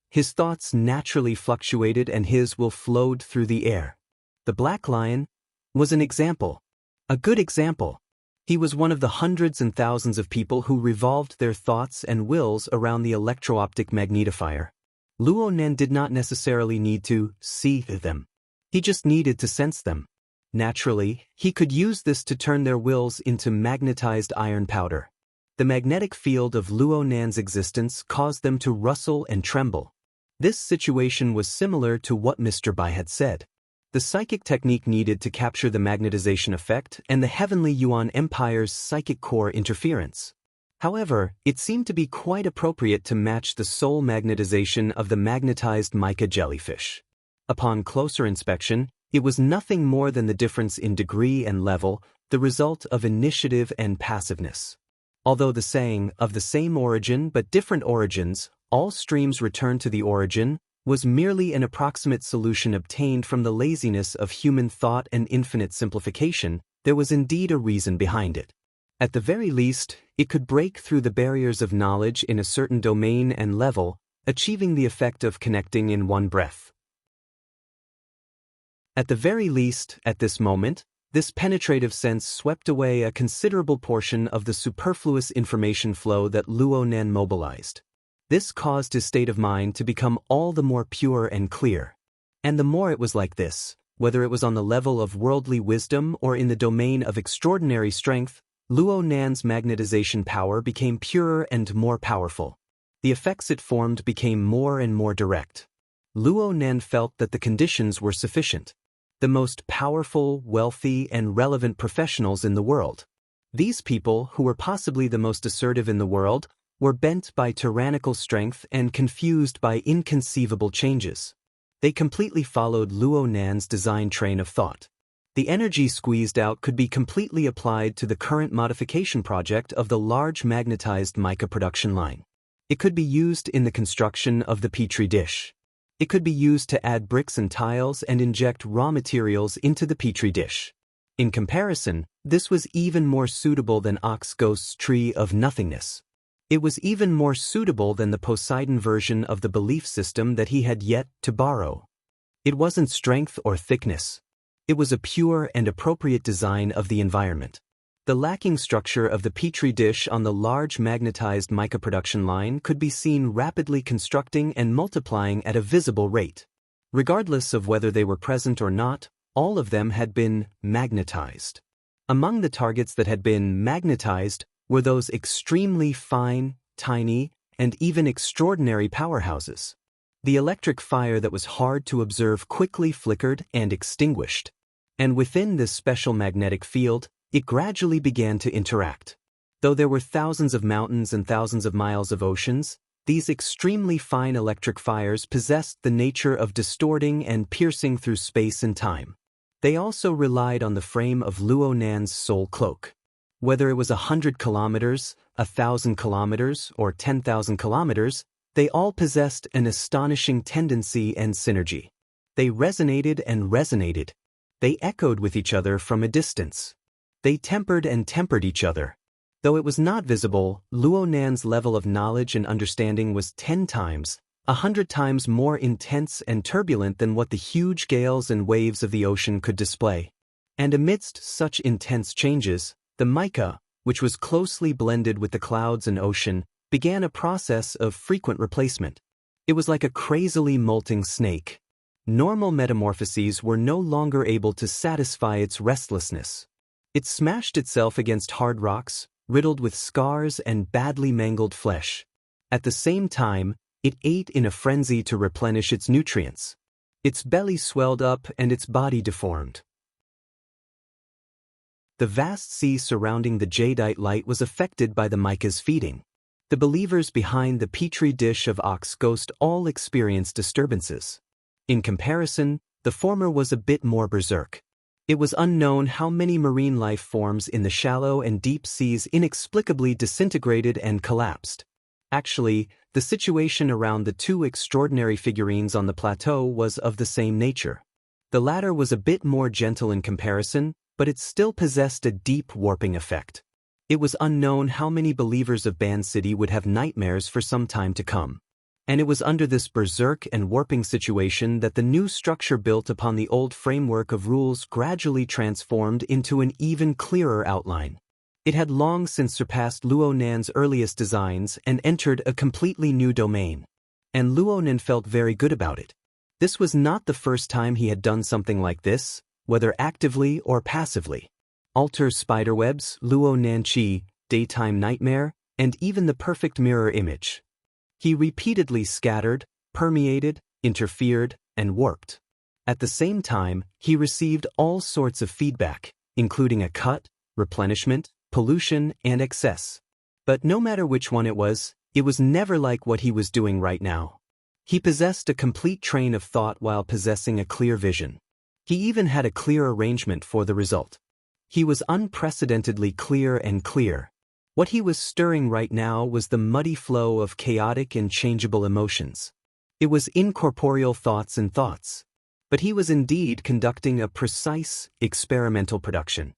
His thoughts naturally fluctuated and his will flowed through the air. The Black Lion was an example. A good example. He was one of the hundreds and thousands of people who revolved their thoughts and wills around the electro-optic magnetifier. Luo Nan did not necessarily need to see them. He just needed to sense them. Naturally, he could use this to turn their wills into magnetized iron powder. The magnetic field of Luo Nan's existence caused them to rustle and tremble. This situation was similar to what Mr. Bai had said. The psychic technique needed to capture the magnetization effect and the Heavenly Yuan Empire's psychic core interference. However, it seemed to be quite appropriate to match the soul magnetization of the magnetized mica jellyfish. Upon closer inspection, it was nothing more than the difference in degree and level, the result of initiative and passiveness. Although the saying, of the same origin but different origins, all streams return to the origin, was merely an approximate solution obtained from the laziness of human thought and infinite simplification, there was indeed a reason behind it. At the very least, it could break through the barriers of knowledge in a certain domain and level, achieving the effect of connecting in one breath. At the very least, at this moment, this penetrative sense swept away a considerable portion of the superfluous information flow that Luo Nan mobilized. This caused his state of mind to become all the more pure and clear. And the more it was like this, whether it was on the level of worldly wisdom or in the domain of extraordinary strength, Luo Nan's magnetization power became purer and more powerful. The effects it formed became more and more direct. Luo Nan felt that the conditions were sufficient. The most powerful, wealthy, and relevant professionals in the world. These people, who were possibly the most assertive in the world, were bent by tyrannical strength and confused by inconceivable changes. They completely followed Luo Nan's design train of thought. The energy squeezed out could be completely applied to the current modification project of the large magnetized mica production line. It could be used in the construction of the petri dish. It could be used to add bricks and tiles and inject raw materials into the petri dish. In comparison, this was even more suitable than Oxghost's tree of nothingness. It was even more suitable than the Poseidon version of the belief system that he had yet to borrow. It wasn't strength or thickness. It was a pure and appropriate design of the environment. The lacking structure of the petri dish on the large magnetized mica production line could be seen rapidly constructing and multiplying at a visible rate. Regardless of whether they were present or not, all of them had been magnetized. Among the targets that had been magnetized were those extremely fine, tiny, and even extraordinary powerhouses. The electric fire that was hard to observe quickly flickered and extinguished. And within this special magnetic field, it gradually began to interact. Though there were thousands of mountains and thousands of miles of oceans, these extremely fine electric fires possessed the nature of distorting and piercing through space and time. They also relied on the frame of Luo Nan's soul cloak. Whether it was 100 kilometers, 1,000 kilometers, or 10,000 kilometers, they all possessed an astonishing tendency and synergy. They resonated and resonated. They echoed with each other from a distance. They tempered and tempered each other. Though it was not visible, Luo Nan's level of knowledge and understanding was 10 times, 100 times more intense and turbulent than what the huge gales and waves of the ocean could display. And amidst such intense changes, the mica, which was closely blended with the clouds and ocean, began a process of frequent replacement. It was like a crazily molting snake. Normal metamorphoses were no longer able to satisfy its restlessness. It smashed itself against hard rocks, riddled with scars and badly mangled flesh. At the same time, it ate in a frenzy to replenish its nutrients. Its belly swelled up and its body deformed. The vast sea surrounding the jadeite light was affected by the mica's feeding. The believers behind the petri dish of Oxghost all experienced disturbances. In comparison, the former was a bit more berserk. It was unknown how many marine life forms in the shallow and deep seas inexplicably disintegrated and collapsed. Actually, the situation around the two extraordinary figurines on the plateau was of the same nature. The latter was a bit more gentle in comparison, but it still possessed a deep warping effect. It was unknown how many believers of Ban City would have nightmares for some time to come. And it was under this berserk and warping situation that the new structure built upon the old framework of rules gradually transformed into an even clearer outline. It had long since surpassed Luo Nan's earliest designs and entered a completely new domain. And Luo Nan felt very good about it. This was not the first time he had done something like this, whether actively or passively. Alter spiderwebs, Luo Nan Chi, daytime nightmare, and even the perfect mirror image. He repeatedly scattered, permeated, interfered, and warped. At the same time, he received all sorts of feedback, including a cut, replenishment, pollution, and excess. But no matter which one it was never like what he was doing right now. He possessed a complete train of thought while possessing a clear vision. He even had a clear arrangement for the result. He was unprecedentedly clear and clear. What he was stirring right now was the muddy flow of chaotic and changeable emotions. It was incorporeal thoughts and thoughts. But he was indeed conducting a precise, experimental production.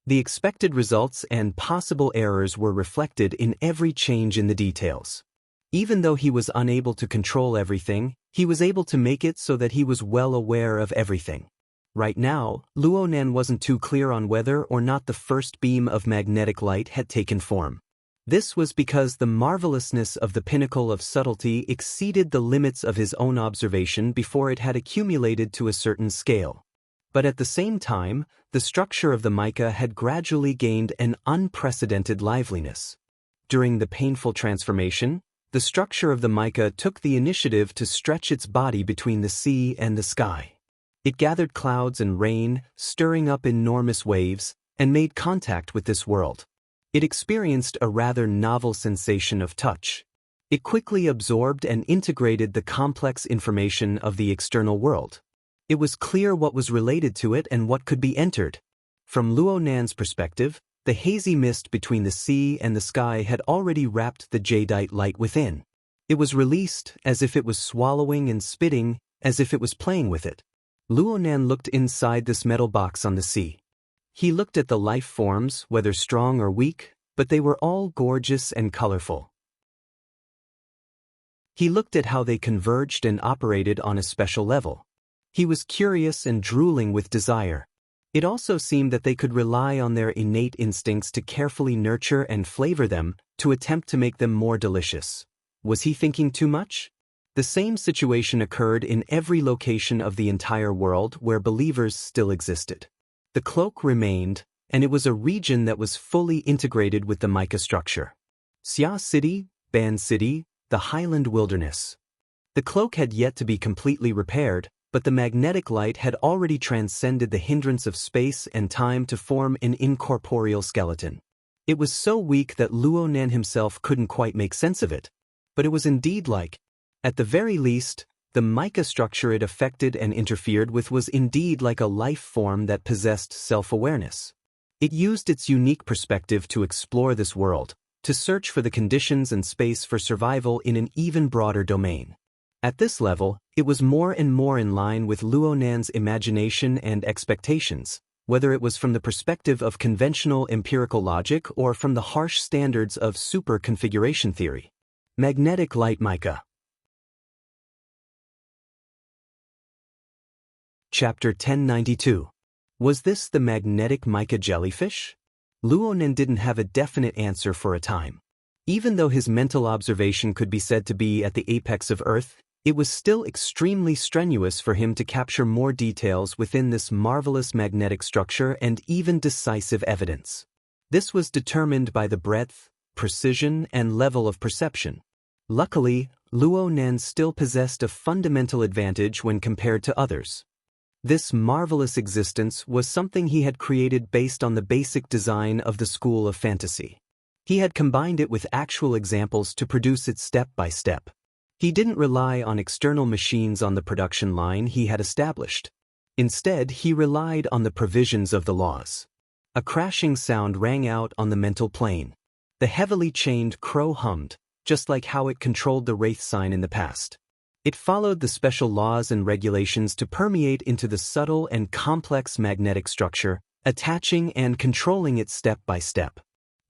The expected results and possible errors were reflected in every change in the details. Even though he was unable to control everything, he was able to make it so that he was well aware of everything. Right now, Luo Nan wasn't too clear on whether or not the first beam of magnetic light had taken form. This was because the marvelousness of the pinnacle of subtlety exceeded the limits of his own observation before it had accumulated to a certain scale. But at the same time, the structure of the mica had gradually gained an unprecedented liveliness. During the painful transformation, the structure of the mica took the initiative to stretch its body between the sea and the sky. It gathered clouds and rain, stirring up enormous waves, and made contact with this world. It experienced a rather novel sensation of touch. It quickly absorbed and integrated the complex information of the external world. It was clear what was related to it and what could be entered. From Luo Nan's perspective, the hazy mist between the sea and the sky had already wrapped the jadeite light within. It was released, as if it was swallowing and spitting, as if it was playing with it. Luo Nan looked inside this metal box on the sea. He looked at the life forms, whether strong or weak, but they were all gorgeous and colorful. He looked at how they converged and operated on a special level. He was curious and drooling with desire. It also seemed that they could rely on their innate instincts to carefully nurture and flavor them, to attempt to make them more delicious. Was he thinking too much? The same situation occurred in every location of the entire world where believers still existed. The cloak remained, and it was a region that was fully integrated with the mica structure. Xia City, Ban City, the highland wilderness. The cloak had yet to be completely repaired, but the magnetic light had already transcended the hindrance of space and time to form an incorporeal skeleton. It was so weak that Luo Nan himself couldn't quite make sense of it. But it was indeed like, at the very least, the mica structure it affected and interfered with was indeed like a life form that possessed self-awareness. It used its unique perspective to explore this world, to search for the conditions and space for survival in an even broader domain. At this level, it was more and more in line with Luo Nan's imagination and expectations, whether it was from the perspective of conventional empirical logic or from the harsh standards of super-configuration theory. Magnetic light mica. Chapter 1092. Was this the magnetic mica jellyfish? Luo Nan didn't have a definite answer for a time. Even though his mental observation could be said to be at the apex of Earth, it was still extremely strenuous for him to capture more details within this marvelous magnetic structure and even decisive evidence. This was determined by the breadth, precision, and level of perception. Luckily, Luo Nan still possessed a fundamental advantage when compared to others. This marvelous existence was something he had created based on the basic design of the school of fantasy. He had combined it with actual examples to produce it step by step. He didn't rely on external machines on the production line he had established. Instead, he relied on the provisions of the laws. A crashing sound rang out on the mental plane. The heavily chained crow hummed, just like how it controlled the wraith sign in the past. It followed the special laws and regulations to permeate into the subtle and complex magnetic structure, attaching and controlling it step by step.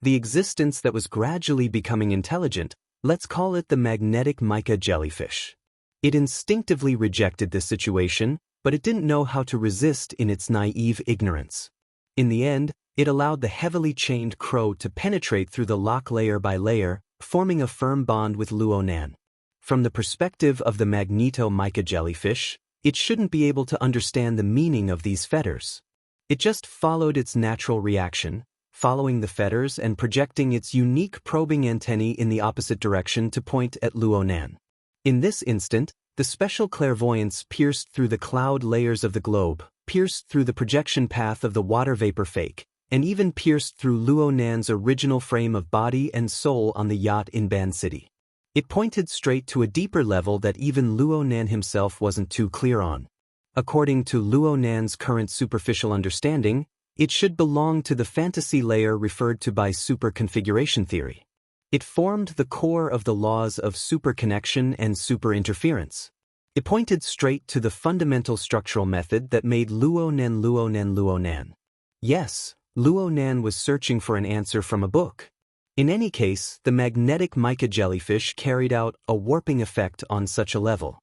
The existence that was gradually becoming intelligent, let's call it the magnetic mica jellyfish. It instinctively rejected this situation, but it didn't know how to resist in its naive ignorance. In the end, it allowed the heavily chained crow to penetrate through the lock layer by layer, forming a firm bond with Luo Nan. From the perspective of the magneto-mica jellyfish, it shouldn't be able to understand the meaning of these fetters. It just followed its natural reaction, following the fetters and projecting its unique probing antennae in the opposite direction to point at Luo Nan. In this instant, the special clairvoyance pierced through the cloud layers of the globe, pierced through the projection path of the water vapor fake, and even pierced through Luo Nan's original frame of body and soul on the yacht in Ban City. It pointed straight to a deeper level that even Luo Nan himself wasn't too clear on. According to Luo Nan's current superficial understanding, it should belong to the fantasy layer referred to by super-configuration theory. It formed the core of the laws of super-connection and super-interference. It pointed straight to the fundamental structural method that made Luo Nan Luo Nan Luo Nan. Yes, Luo Nan was searching for an answer from a book. In any case, the magnetic mica jellyfish carried out a warping effect on such a level.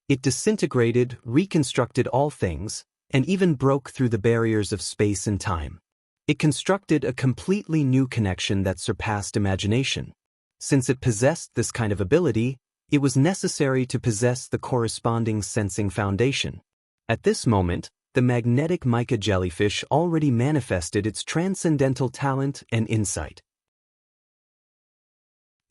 It disintegrated, reconstructed all things, and even broke through the barriers of space and time. It constructed a completely new connection that surpassed imagination. Since it possessed this kind of ability, it was necessary to possess the corresponding sensing foundation. At this moment, the magnetic mica jellyfish already manifested its transcendental talent and insight.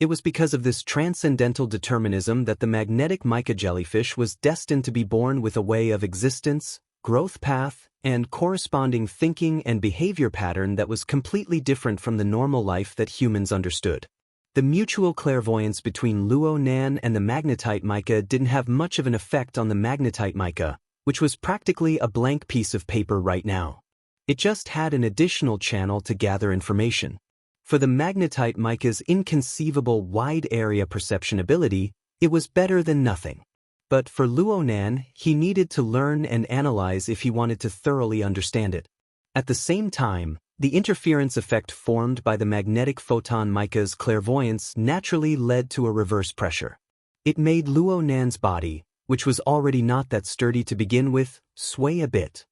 It was because of this transcendental determinism that the magnetic mica jellyfish was destined to be born with a way of existence, growth path, and corresponding thinking and behavior pattern that was completely different from the normal life that humans understood. The mutual clairvoyance between Luo Nan and the magnetite mica didn't have much of an effect on the magnetite mica, which was practically a blank piece of paper right now. It just had an additional channel to gather information. For the magnetite mica's inconceivable wide-area perception ability, it was better than nothing. But for Luo Nan, he needed to learn and analyze if he wanted to thoroughly understand it. At the same time, the interference effect formed by the magnetic photon mica's clairvoyance naturally led to a reverse pressure. It made Luo Nan's body, which was already not that sturdy to begin with, sway a bit.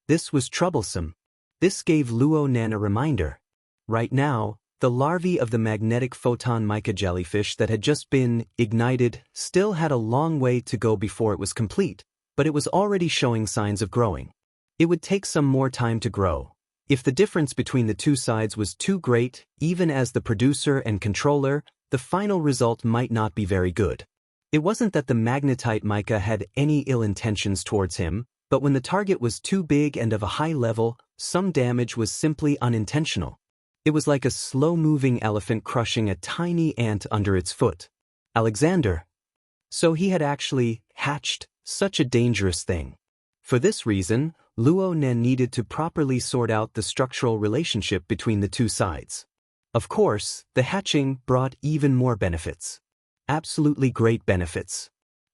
This was troublesome. This gave Luo Nan a reminder. Right now, the larvae of the magnetic photon mica jellyfish that had just been ignited still had a long way to go before it was complete, but it was already showing signs of growing. It would take some more time to grow. If the difference between the two sides was too great, even as the producer and controller, the final result might not be very good. It wasn't that the magnetite mica had any ill intentions towards him, but when the target was too big and of a high level, some damage was simply unintentional. It was like a slow-moving elephant crushing a tiny ant under its foot. Alexander. So he had actually hatched such a dangerous thing. For this reason, Luo Nan needed to properly sort out the structural relationship between the two sides. Of course, the hatching brought even more benefits. Absolutely great benefits.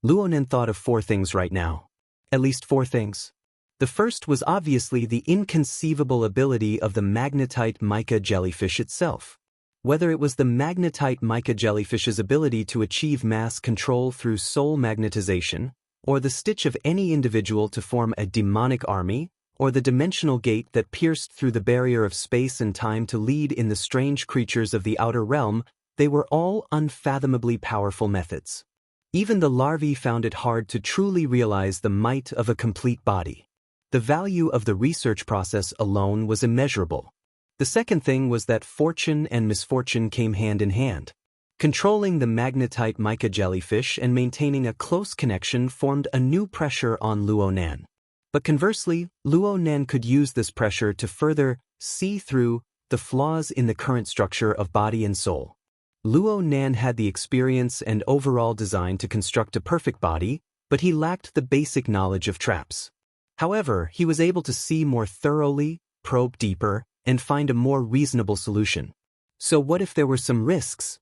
Luo Nan thought of 4 things right now. At least 4 things. The first was obviously the inconceivable ability of the magnetite mica jellyfish itself. Whether it was the magnetite mica jellyfish's ability to achieve mass control through soul magnetization, or the stitch of any individual to form a demonic army, or the dimensional gate that pierced through the barrier of space and time to lead in the strange creatures of the outer realm, they were all unfathomably powerful methods. Even the larvae found it hard to truly realize the might of a complete body. The value of the research process alone was immeasurable. The second thing was that fortune and misfortune came hand in hand. Controlling the magnetite mica jellyfish and maintaining a close connection formed a new pressure on Luo Nan. But conversely, Luo Nan could use this pressure to further see through the flaws in the current structure of body and soul. Luo Nan had the experience and overall design to construct a perfect body, but he lacked the basic knowledge of traps. However, he was able to see more thoroughly, probe deeper, and find a more reasonable solution. So what if there were some risks?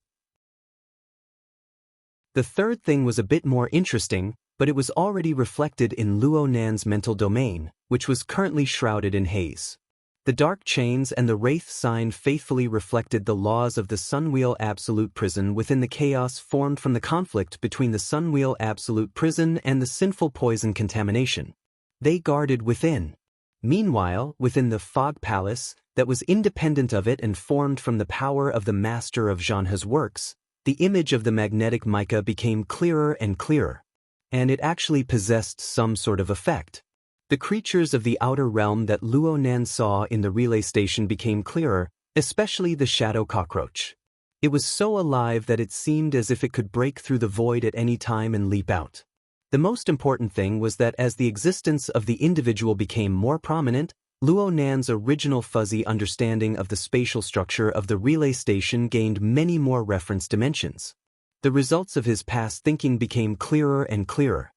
The third thing was a bit more interesting, but it was already reflected in Luo Nan's mental domain, which was currently shrouded in haze. The dark chains and the wraith sign faithfully reflected the laws of the Sunwheel Absolute Prison within the chaos formed from the conflict between the Sunwheel Absolute Prison and the sinful poison contamination. They guarded within. Meanwhile, within the Fog Palace, that was independent of it and formed from the power of the master of Zhanhe's works, the image of the magnetic mica became clearer and clearer. And it actually possessed some sort of effect. The creatures of the outer realm that Luo Nan saw in the relay station became clearer, especially the shadow cockroach. It was so alive that it seemed as if it could break through the void at any time and leap out. The most important thing was that as the existence of the individual became more prominent, Luo Nan's original fuzzy understanding of the spatial structure of the relay station gained many more reference dimensions. The results of his past thinking became clearer and clearer.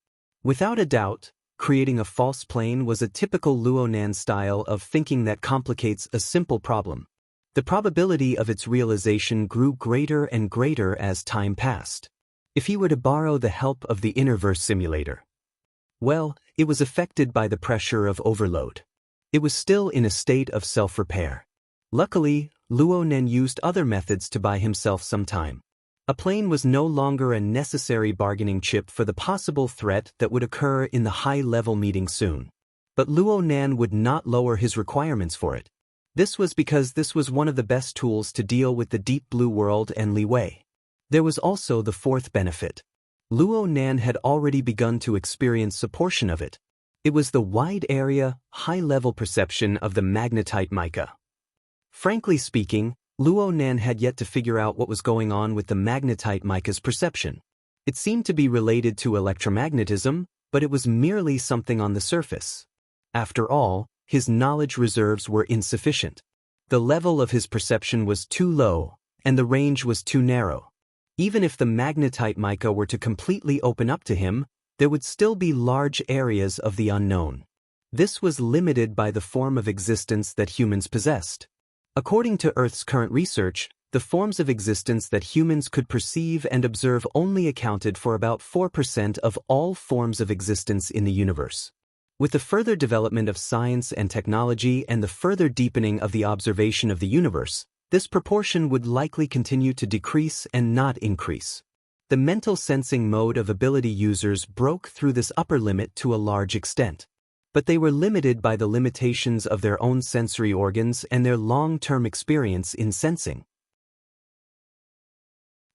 Without a doubt, creating a false plane was a typical Luo Nan style of thinking that complicates a simple problem. The probability of its realization grew greater and greater as time passed. If he were to borrow the help of the Innerverse simulator, well, it was affected by the pressure of overload. It was still in a state of self-repair. Luckily, Luo Nan used other methods to buy himself some time. A plane was no longer a necessary bargaining chip for the possible threat that would occur in the high-level meeting soon. But Luo Nan would not lower his requirements for it. This was because this was one of the best tools to deal with the deep blue world and Li Wei. There was also the fourth benefit. Luo Nan had already begun to experience a portion of it. It was the wide area, high-level perception of the magnetite mica. Frankly speaking, Luo Nan had yet to figure out what was going on with the magnetite mica's perception. It seemed to be related to electromagnetism, but it was merely something on the surface. After all, his knowledge reserves were insufficient. The level of his perception was too low, and the range was too narrow. Even if the magnetite mica were to completely open up to him, there would still be large areas of the unknown. This was limited by the form of existence that humans possessed. According to Earth's current research, the forms of existence that humans could perceive and observe only accounted for about 4% of all forms of existence in the universe. With the further development of science and technology and the further deepening of the observation of the universe, this proportion would likely continue to decrease and not increase. The mental sensing mode of ability users broke through this upper limit to a large extent. But they were limited by the limitations of their own sensory organs and their long-term experience in sensing.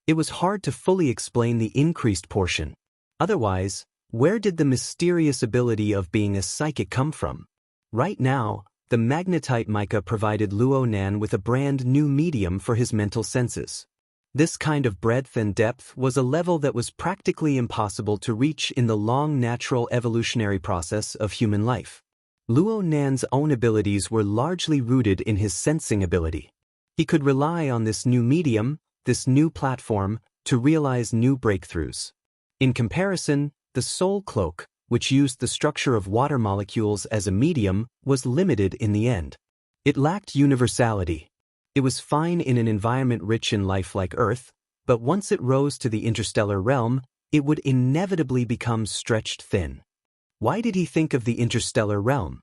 It was hard to fully explain the increased portion. Otherwise, where did the mysterious ability of being a psychic come from? Right now, the magnetite mica provided Luo Nan with a brand new medium for his mental senses. This kind of breadth and depth was a level that was practically impossible to reach in the long natural evolutionary process of human life. Luo Nan's own abilities were largely rooted in his sensing ability. He could rely on this new medium, this new platform, to realize new breakthroughs. In comparison, the soul cloak, which used the structure of water molecules as a medium, was limited in the end. It lacked universality. It was fine in an environment rich in life like Earth, but once it rose to the interstellar realm, it would inevitably become stretched thin. Why did he think of the interstellar realm?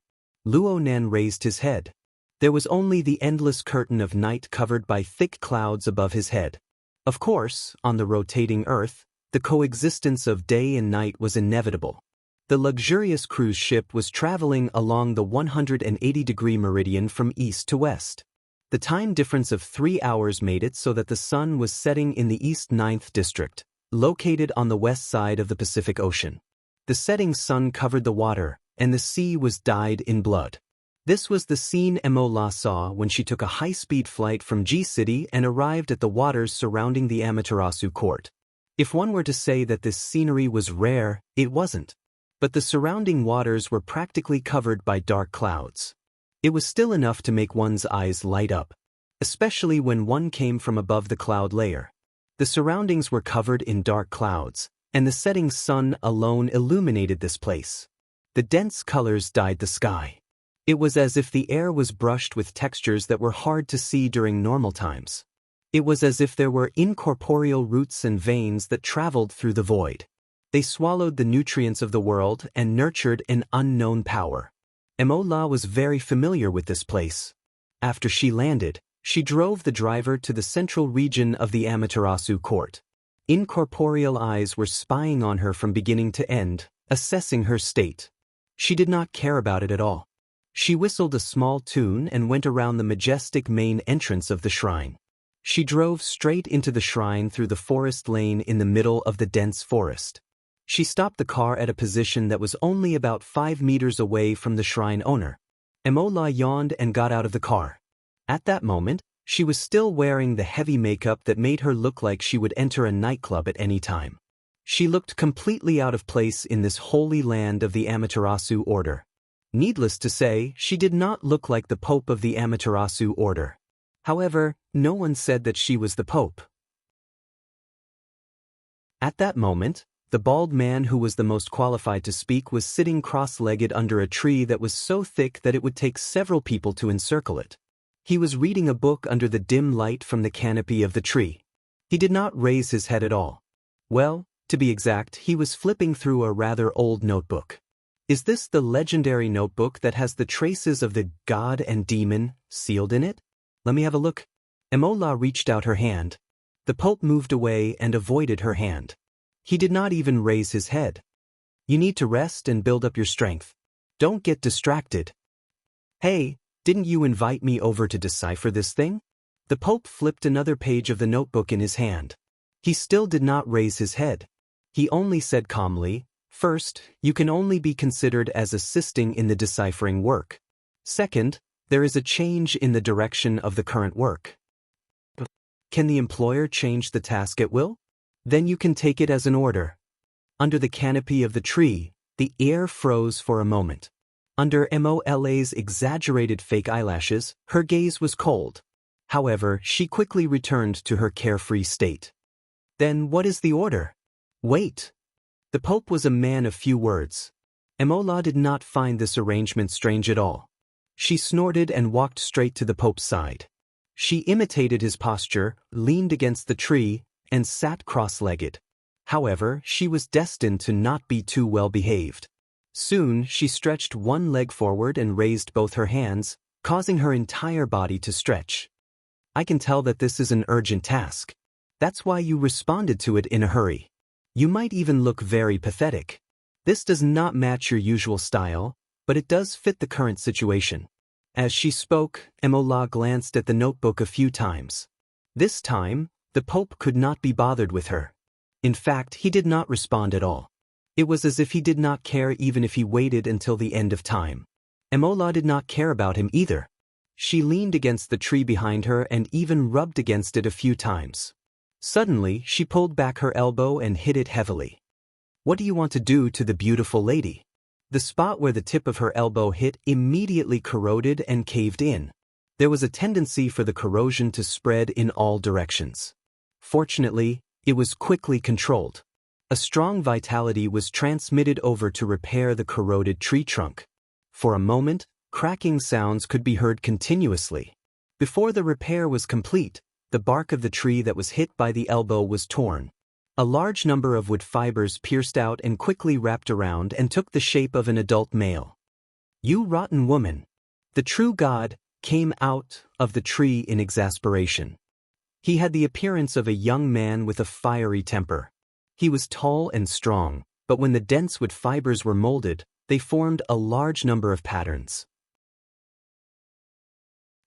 Luo Nan raised his head. There was only the endless curtain of night covered by thick clouds above his head. Of course, on the rotating Earth, the coexistence of day and night was inevitable. The luxurious cruise ship was traveling along the 180-degree meridian from east to west. The time difference of 3 hours made it so that the sun was setting in the East 9th District, located on the west side of the Pacific Ocean. The setting sun covered the water, and the sea was dyed in blood. This was the scene Emola saw when she took a high-speed flight from G-City and arrived at the waters surrounding the Amaterasu court. If one were to say that this scenery was rare, it wasn't. But the surrounding waters were practically covered by dark clouds. It was still enough to make one's eyes light up, especially when one came from above the cloud layer. The surroundings were covered in dark clouds, and the setting sun alone illuminated this place. The dense colors dyed the sky. It was as if the air was brushed with textures that were hard to see during normal times. It was as if there were incorporeal roots and veins that traveled through the void. They swallowed the nutrients of the world and nurtured an unknown power. Emola was very familiar with this place. After she landed, she drove the driver to the central region of the Amaterasu court. Incorporeal eyes were spying on her from beginning to end, assessing her state. She did not care about it at all. She whistled a small tune and went around the majestic main entrance of the shrine. She drove straight into the shrine through the forest lane in the middle of the dense forest. She stopped the car at a position that was only about 5 meters away from the shrine owner. Emola yawned and got out of the car. At that moment, she was still wearing the heavy makeup that made her look like she would enter a nightclub at any time. She looked completely out of place in this holy land of the Amaterasu order. Needless to say, she did not look like the Pope of the Amaterasu order. However, no one said that she was the Pope. At that moment, the bald man who was the most qualified to speak was sitting cross-legged under a tree that was so thick that it would take several people to encircle it. He was reading a book under the dim light from the canopy of the tree. He did not raise his head at all. Well, to be exact, he was flipping through a rather old notebook. Is this the legendary notebook that has the traces of the god and demon sealed in it? Let me have a look. Emola reached out her hand. The Pope moved away and avoided her hand. He did not even raise his head. You need to rest and build up your strength. Don't get distracted. Hey, Didn't you invite me over to decipher this thing? The Pope flipped another page of the notebook in his hand. He still did not raise his head. He only said calmly, "First, you can only be considered as assisting in the deciphering work. Second, there is a change in the direction of the current work. Can the employer change the task at will? Then you can take it as an order." Under the canopy of the tree, the air froze for a moment. Under Mola's exaggerated fake eyelashes, her gaze was cold. However, she quickly returned to her carefree state. "Then what is the order?" "Wait." The Pope was a man of few words. Mola did not find this arrangement strange at all. She snorted and walked straight to the Pope's side. She imitated his posture, leaned against the tree, and sat cross-legged. However, she was destined to not be too well behaved. Soon, she stretched one leg forward and raised both her hands, causing her entire body to stretch. "I can tell that this is an urgent task. That's why you responded to it in a hurry. You might even look very pathetic. This does not match your usual style, but it does fit the current situation." As she spoke, Mola glanced at the notebook a few times. This time, the Pope could not be bothered with her. In fact, he did not respond at all. It was as if he did not care even if he waited until the end of time. Mola did not care about him either. She leaned against the tree behind her and even rubbed against it a few times. Suddenly, she pulled back her elbow and hit it heavily. "What do you want to do to the beautiful lady?" The spot where the tip of her elbow hit immediately corroded and caved in. There was a tendency for the corrosion to spread in all directions. Fortunately, it was quickly controlled. A strong vitality was transmitted over to repair the corroded tree trunk. For a moment, cracking sounds could be heard continuously. Before the repair was complete, the bark of the tree that was hit by the elbow was torn. A large number of wood fibers pierced out and quickly wrapped around and took the shape of an adult male. "You rotten woman!" The true god came out of the tree in exasperation. He had the appearance of a young man with a fiery temper. He was tall and strong, but when the dense wood fibers were molded, they formed a large number of patterns.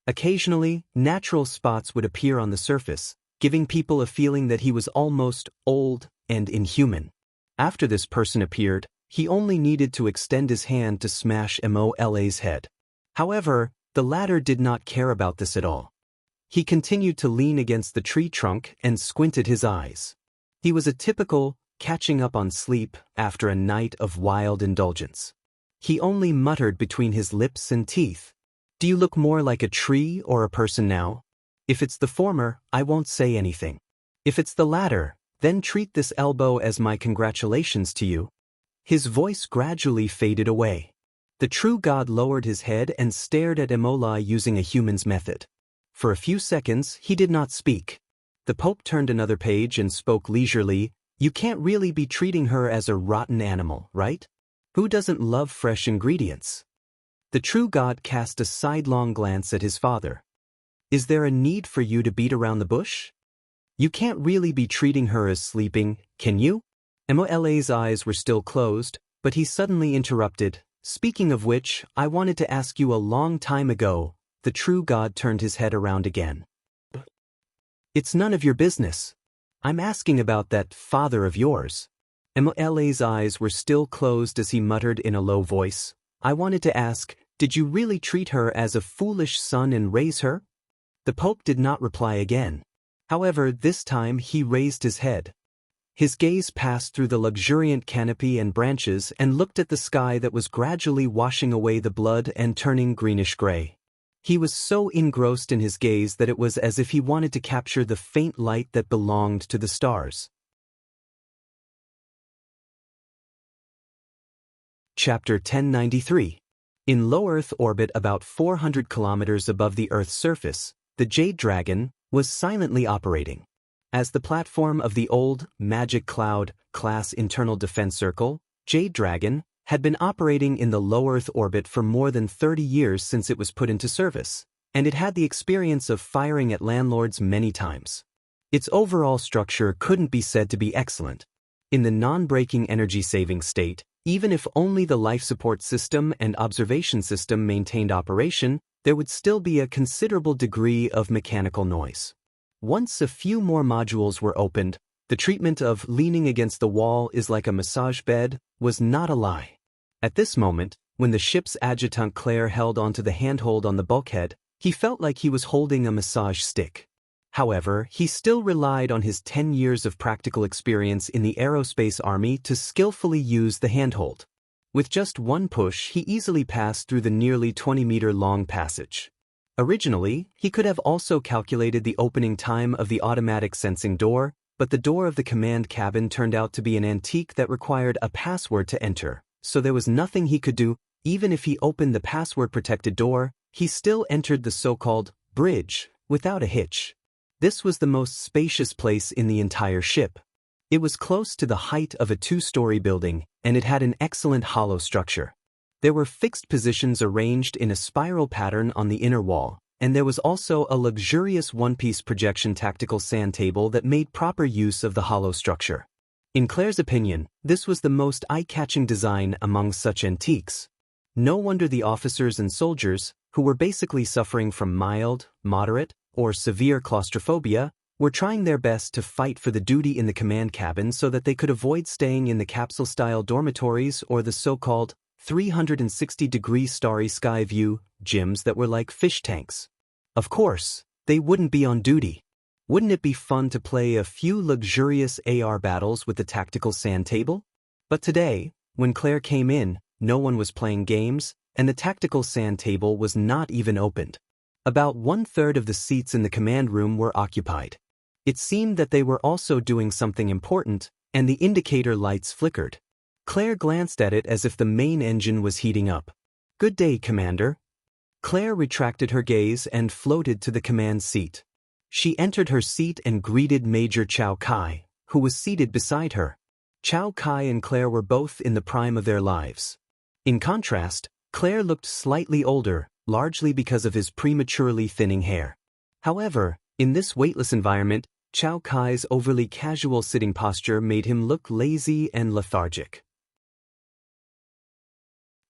Occasionally, natural spots would appear on the surface, giving people a feeling that he was almost old and inhuman. After this person appeared, he only needed to extend his hand to smash Mola's head. However, the latter did not care about this at all. He continued to lean against the tree trunk and squinted his eyes. He was a typical catching up on sleep after a night of wild indulgence. He only muttered between his lips and teeth, "Do you look more like a tree or a person now? If it's the former, I won't say anything. If it's the latter, then treat this elbow as my congratulations to you." His voice gradually faded away. The true god lowered his head and stared at Mola using a human's method. For a few seconds, he did not speak. The Pope turned another page and spoke leisurely. "You can't really be treating her as a rotten animal, right? Who doesn't love fresh ingredients?" The true god cast a sidelong glance at his father. "Is there a need for you to beat around the bush? You can't really be treating her as sleeping, can you?" Mola's eyes were still closed, but he suddenly interrupted. "Speaking of which, I wanted to ask you a long time ago." The true god turned his head around again. "It's none of your business. I'm asking about that father of yours." Mola's eyes were still closed as he muttered in a low voice. "I wanted to ask, did you really treat her as a foolish son and raise her?" The Pope did not reply again. However, this time he raised his head. His gaze passed through the luxuriant canopy and branches and looked at the sky that was gradually washing away the blood and turning greenish-gray. He was so engrossed in his gaze that it was as if he wanted to capture the faint light that belonged to the stars. Chapter 1093. In low Earth orbit about 400 kilometers above the Earth's surface, the Jade Dragon was silently operating. As the platform of the old Magic Cloud class internal defense circle, Jade Dragon had been operating in the low Earth orbit for more than 30 years since it was put into service, and it had the experience of firing at landlords many times. Its overall structure couldn't be said to be excellent. In the non-breaking energy-saving state, even if only the life support system and observation system maintained operation, there would still be a considerable degree of mechanical noise. Once a few more modules were opened, the treatment of leaning against the wall is like a massage bed was not a lie. At this moment, when the ship's adjutant Claire held onto the handhold on the bulkhead, he felt like he was holding a massage stick. However, he still relied on his 10 years of practical experience in the aerospace army to skillfully use the handhold. With just one push, he easily passed through the nearly 20-meter-long passage. Originally, he could have also calculated the opening time of the automatic sensing door, but the door of the command cabin turned out to be an antique that required a password to enter, so there was nothing he could do. Even if he opened the password-protected door, he still entered the so-called bridge without a hitch. This was the most spacious place in the entire ship. It was close to the height of a 2-story building, and it had an excellent hollow structure. There were fixed positions arranged in a spiral pattern on the inner wall, and there was also a luxurious one-piece projection tactical sand table that made proper use of the hollow structure. In Claire's opinion, this was the most eye-catching design among such antiques. No wonder the officers and soldiers, who were basically suffering from mild, moderate, or severe claustrophobia, were trying their best to fight for the duty in the command cabin so that they could avoid staying in the capsule-style dormitories or the so-called 360-degree starry sky view gyms that were like fish tanks. Of course, they wouldn't be on duty. Wouldn't it be fun to play a few luxurious AR battles with the tactical sand table? But today, when Claire came in, no one was playing games, and the tactical sand table was not even opened. About 1/3 of the seats in the command room were occupied. It seemed that they were also doing something important, and the indicator lights flickered. Claire glanced at it as if the main engine was heating up. "Good day, Commander." Claire retracted her gaze and floated to the command seat. She entered her seat and greeted Major Chow Kai, who was seated beside her. Chow Kai and Claire were both in the prime of their lives. In contrast, Claire looked slightly older, largely because of his prematurely thinning hair. However, in this weightless environment, Chow Kai's overly casual sitting posture made him look lazy and lethargic.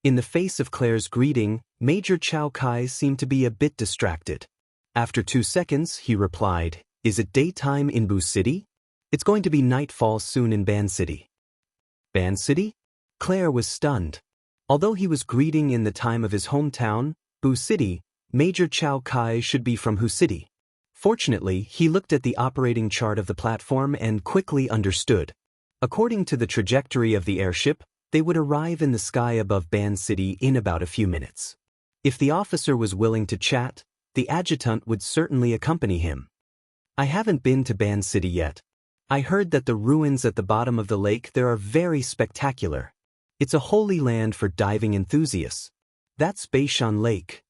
In the face of Claire's greeting, Major Chow Kai seemed to be a bit distracted. After 2 seconds, he replied, "Is it daytime in Boo City? It's going to be nightfall soon in Ban City." Ban City? Claire was stunned. Although he was greeting in the time of his hometown, Boo City, Major Chow Kai should be from Hu City. Fortunately, he looked at the operating chart of the platform and quickly understood. According to the trajectory of the airship, they would arrive in the sky above Ban City in about a few minutes. If the officer was willing to chat, the adjutant would certainly accompany him. "I haven't been to Ban City yet. I heard that the ruins at the bottom of the lake there are very spectacular. It's a holy land for diving enthusiasts. That's Beishan Lake."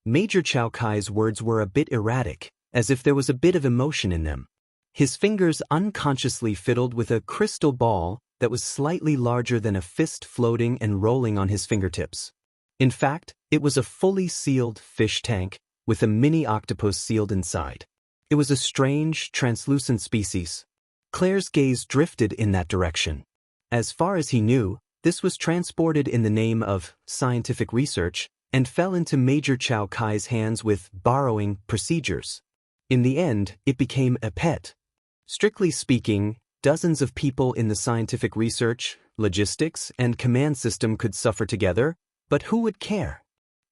Major Chow Kai's words were a bit erratic, as if there was a bit of emotion in them. His fingers unconsciously fiddled with a crystal ball that was slightly larger than a fist floating and rolling on his fingertips. In fact, it was a fully sealed fish tank with a mini octopus sealed inside. It was a strange, translucent species. Claire's gaze drifted in that direction. As far as he knew, this was transported in the name of scientific research and fell into Major Chow Kai's hands with borrowing procedures. In the end, it became a pet. Strictly speaking, dozens of people in the scientific research, logistics, and command system could suffer together, but who would care?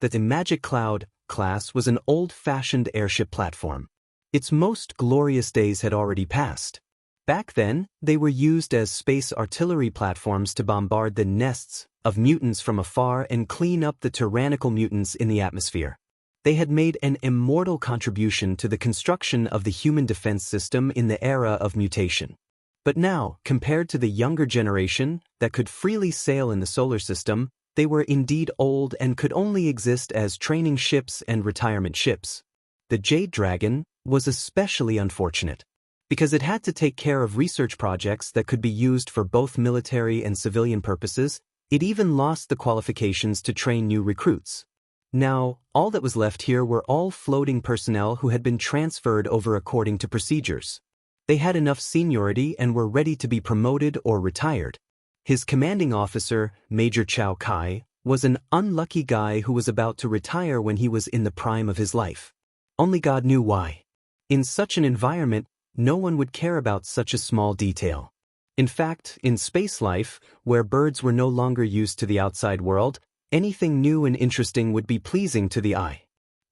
That the Magic Cloud class was an old-fashioned airship platform. Its most glorious days had already passed. Back then, they were used as space artillery platforms to bombard the nests of mutants from afar and clean up the tyrannical mutants in the atmosphere. They had made an immortal contribution to the construction of the human defense system in the era of mutation. But now, compared to the younger generation that could freely sail in the solar system, they were indeed old and could only exist as training ships and retirement ships. The Jade Dragon was especially unfortunate, because it had to take care of research projects that could be used for both military and civilian purposes. It even lost the qualifications to train new recruits. Now, all that was left here were all floating personnel who had been transferred over according to procedures. They had enough seniority and were ready to be promoted or retired. His commanding officer, Major Chow Kai, was an unlucky guy who was about to retire when he was in the prime of his life. Only God knew why. In such an environment, no one would care about such a small detail. In fact, in space life, where birds were no longer used to the outside world, anything new and interesting would be pleasing to the eye.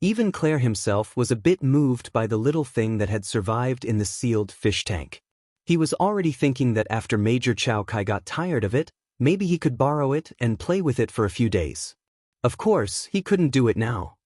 Even Claire himself was a bit moved by the little thing that had survived in the sealed fish tank. He was already thinking that after Major Chow Kai got tired of it, maybe he could borrow it and play with it for a few days. Of course, he couldn't do it now.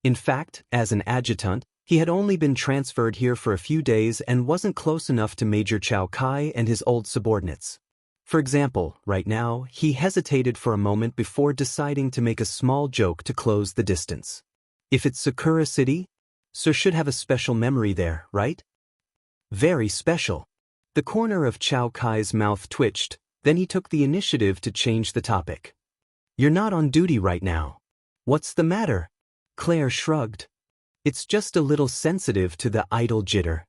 In fact, as an adjutant, he had only been transferred here for a few days and wasn't close enough to Major Chow Kai and his old subordinates. For example, right now, he hesitated for a moment before deciding to make a small joke to close the distance. If it's Sakura City, Sir should have a special memory there, right? Very special. The corner of Chow Kai's mouth twitched, then he took the initiative to change the topic. You're not on duty right now. What's the matter? Claire shrugged. It's just a little sensitive to the idle jitter.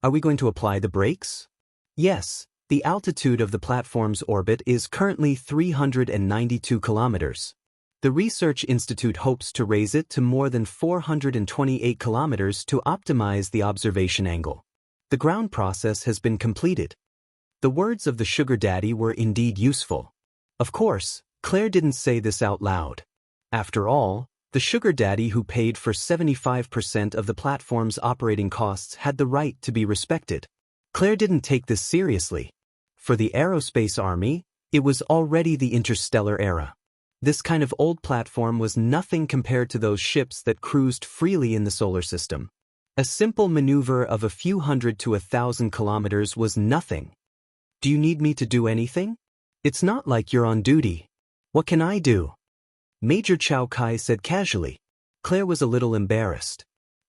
Are we going to apply the brakes? Yes. The altitude of the platform's orbit is currently 392 kilometers. The Research Institute hopes to raise it to more than 428 kilometers to optimize the observation angle. The ground process has been completed. The words of the sugar daddy were indeed useful. Of course, Claire didn't say this out loud. After all, the sugar daddy who paid for 75% of the platform's operating costs had the right to be respected. Claire didn't take this seriously. For the aerospace army, it was already the interstellar era. This kind of old platform was nothing compared to those ships that cruised freely in the solar system. A simple maneuver of a few hundred to 1,000 kilometers was nothing. Do you need me to do anything? It's not like you're on duty. What can I do? Major Chow Kai said casually. Claire was a little embarrassed.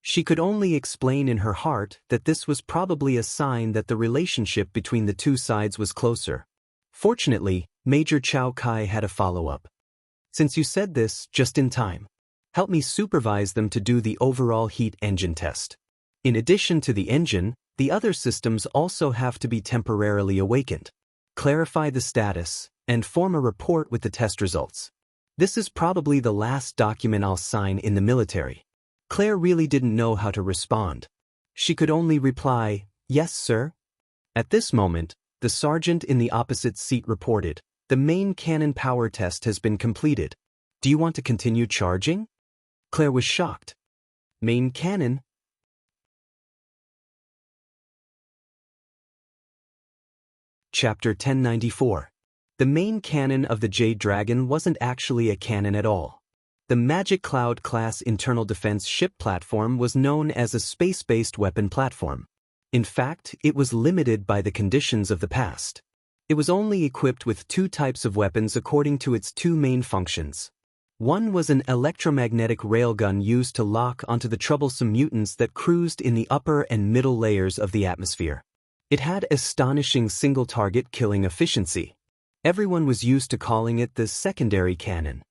She could only explain in her heart that this was probably a sign that the relationship between the two sides was closer. Fortunately, Major Chow Kai had a follow-up. Since you said this just in time, help me supervise them to do the overall heat engine test. In addition to the engine, the other systems also have to be temporarily awakened. Clarify the status, and form a report with the test results. This is probably the last document I'll sign in the military. Claire really didn't know how to respond. She could only reply, "Yes, sir." At this moment, the sergeant in the opposite seat reported, "The main cannon power test has been completed. Do you want to continue charging?" Claire was shocked. Main cannon? Chapter 1094. The main cannon of the Jade Dragon wasn't actually a cannon at all. The Magic Cloud-class internal defense ship platform was known as a space-based weapon platform. In fact, it was limited by the conditions of the past. It was only equipped with two types of weapons according to its two main functions. One was an electromagnetic railgun used to lock onto the troublesome mutants that cruised in the upper and middle layers of the atmosphere. It had astonishing single-target killing efficiency. Everyone was used to calling it the secondary cannon.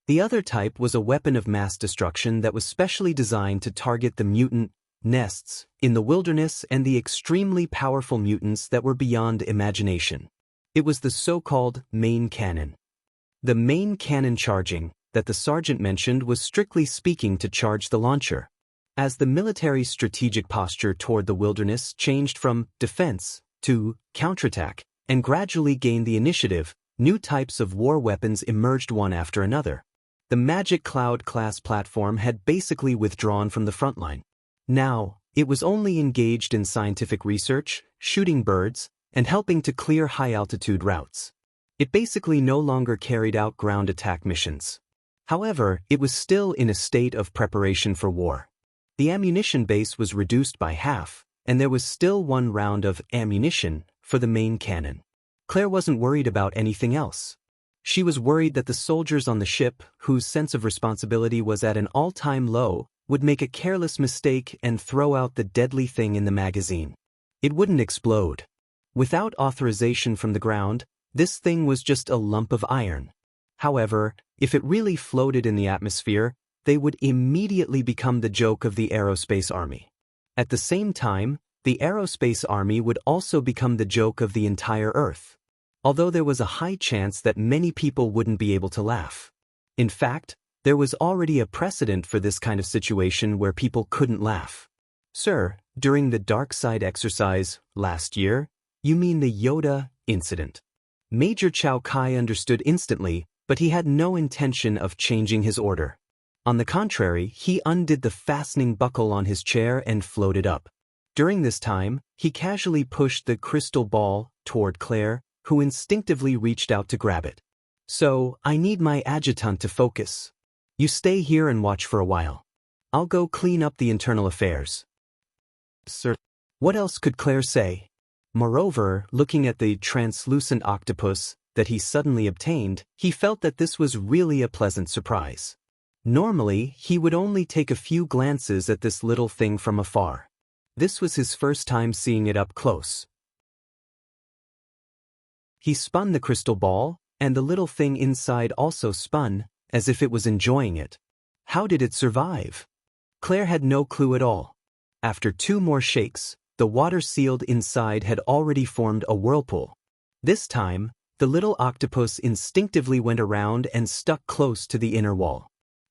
The other type was a weapon of mass destruction that was specially designed to target the mutant nests in the wilderness and the extremely powerful mutants that were beyond imagination. It was the so-called main cannon. The main cannon charging that the sergeant mentioned was strictly speaking to charge the launcher. As the military's strategic posture toward the wilderness changed from defense to counterattack and gradually gained the initiative, new types of war weapons emerged one after another. The Magic Cloud-class platform had basically withdrawn from the front line. Now, it was only engaged in scientific research, shooting birds, and helping to clear high-altitude routes. It basically no longer carried out ground attack missions. However, it was still in a state of preparation for war. The ammunition base was reduced by half, and there was still one round of ammunition for the main cannon. Claire wasn't worried about anything else. She was worried that the soldiers on the ship, whose sense of responsibility was at an all-time low, would make a careless mistake and throw out the deadly thing in the magazine. It wouldn't explode. Without authorization from the ground, this thing was just a lump of iron. However, if it really floated in the atmosphere, they would immediately become the joke of the aerospace army. At the same time, the aerospace army would also become the joke of the entire Earth. although there was a high chance that many people wouldn't be able to laugh. In fact, there was already a precedent for this kind of situation where people couldn't laugh. Sir, during the dark side exercise last year, you mean the Yoda incident? Major Chao Kai understood instantly, but he had no intention of changing his order. On the contrary, he undid the fastening buckle on his chair and floated up. During this time, he casually pushed the crystal ball toward Claire, who instinctively reached out to grab it. So, I need my adjutant to focus. You stay here and watch for a while. I'll go clean up the internal affairs. Sir. What else could Claire say? Moreover, looking at the translucent octopus that he suddenly obtained, he felt that this was really a pleasant surprise. Normally, he would only take a few glances at this little thing from afar. This was his first time seeing it up close. He spun the crystal ball, and the little thing inside also spun, as if it was enjoying it. How did it survive? Claire had no clue at all. After 2 more shakes, the water sealed inside had already formed a whirlpool. This time, the little octopus instinctively went around and stuck close to the inner wall.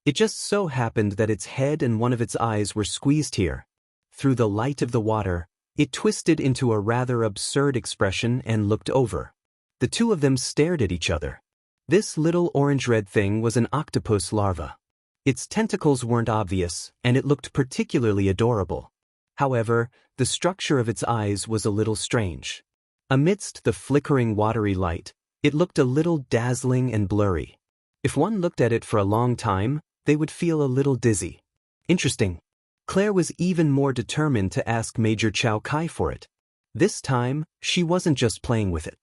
It just so happened that its head and one of its eyes were squeezed here. Through the light of the water, it twisted into a rather absurd expression and looked over. The two of them stared at each other. This little orange-red thing was an octopus larva. Its tentacles weren't obvious, and it looked particularly adorable. However, the structure of its eyes was a little strange. Amidst the flickering watery light, it looked a little dazzling and blurry. If one looked at it for a long time, they would feel a little dizzy. Interesting. Claire was even more determined to ask Major Chao Kai for it. This time, she wasn't just playing with it.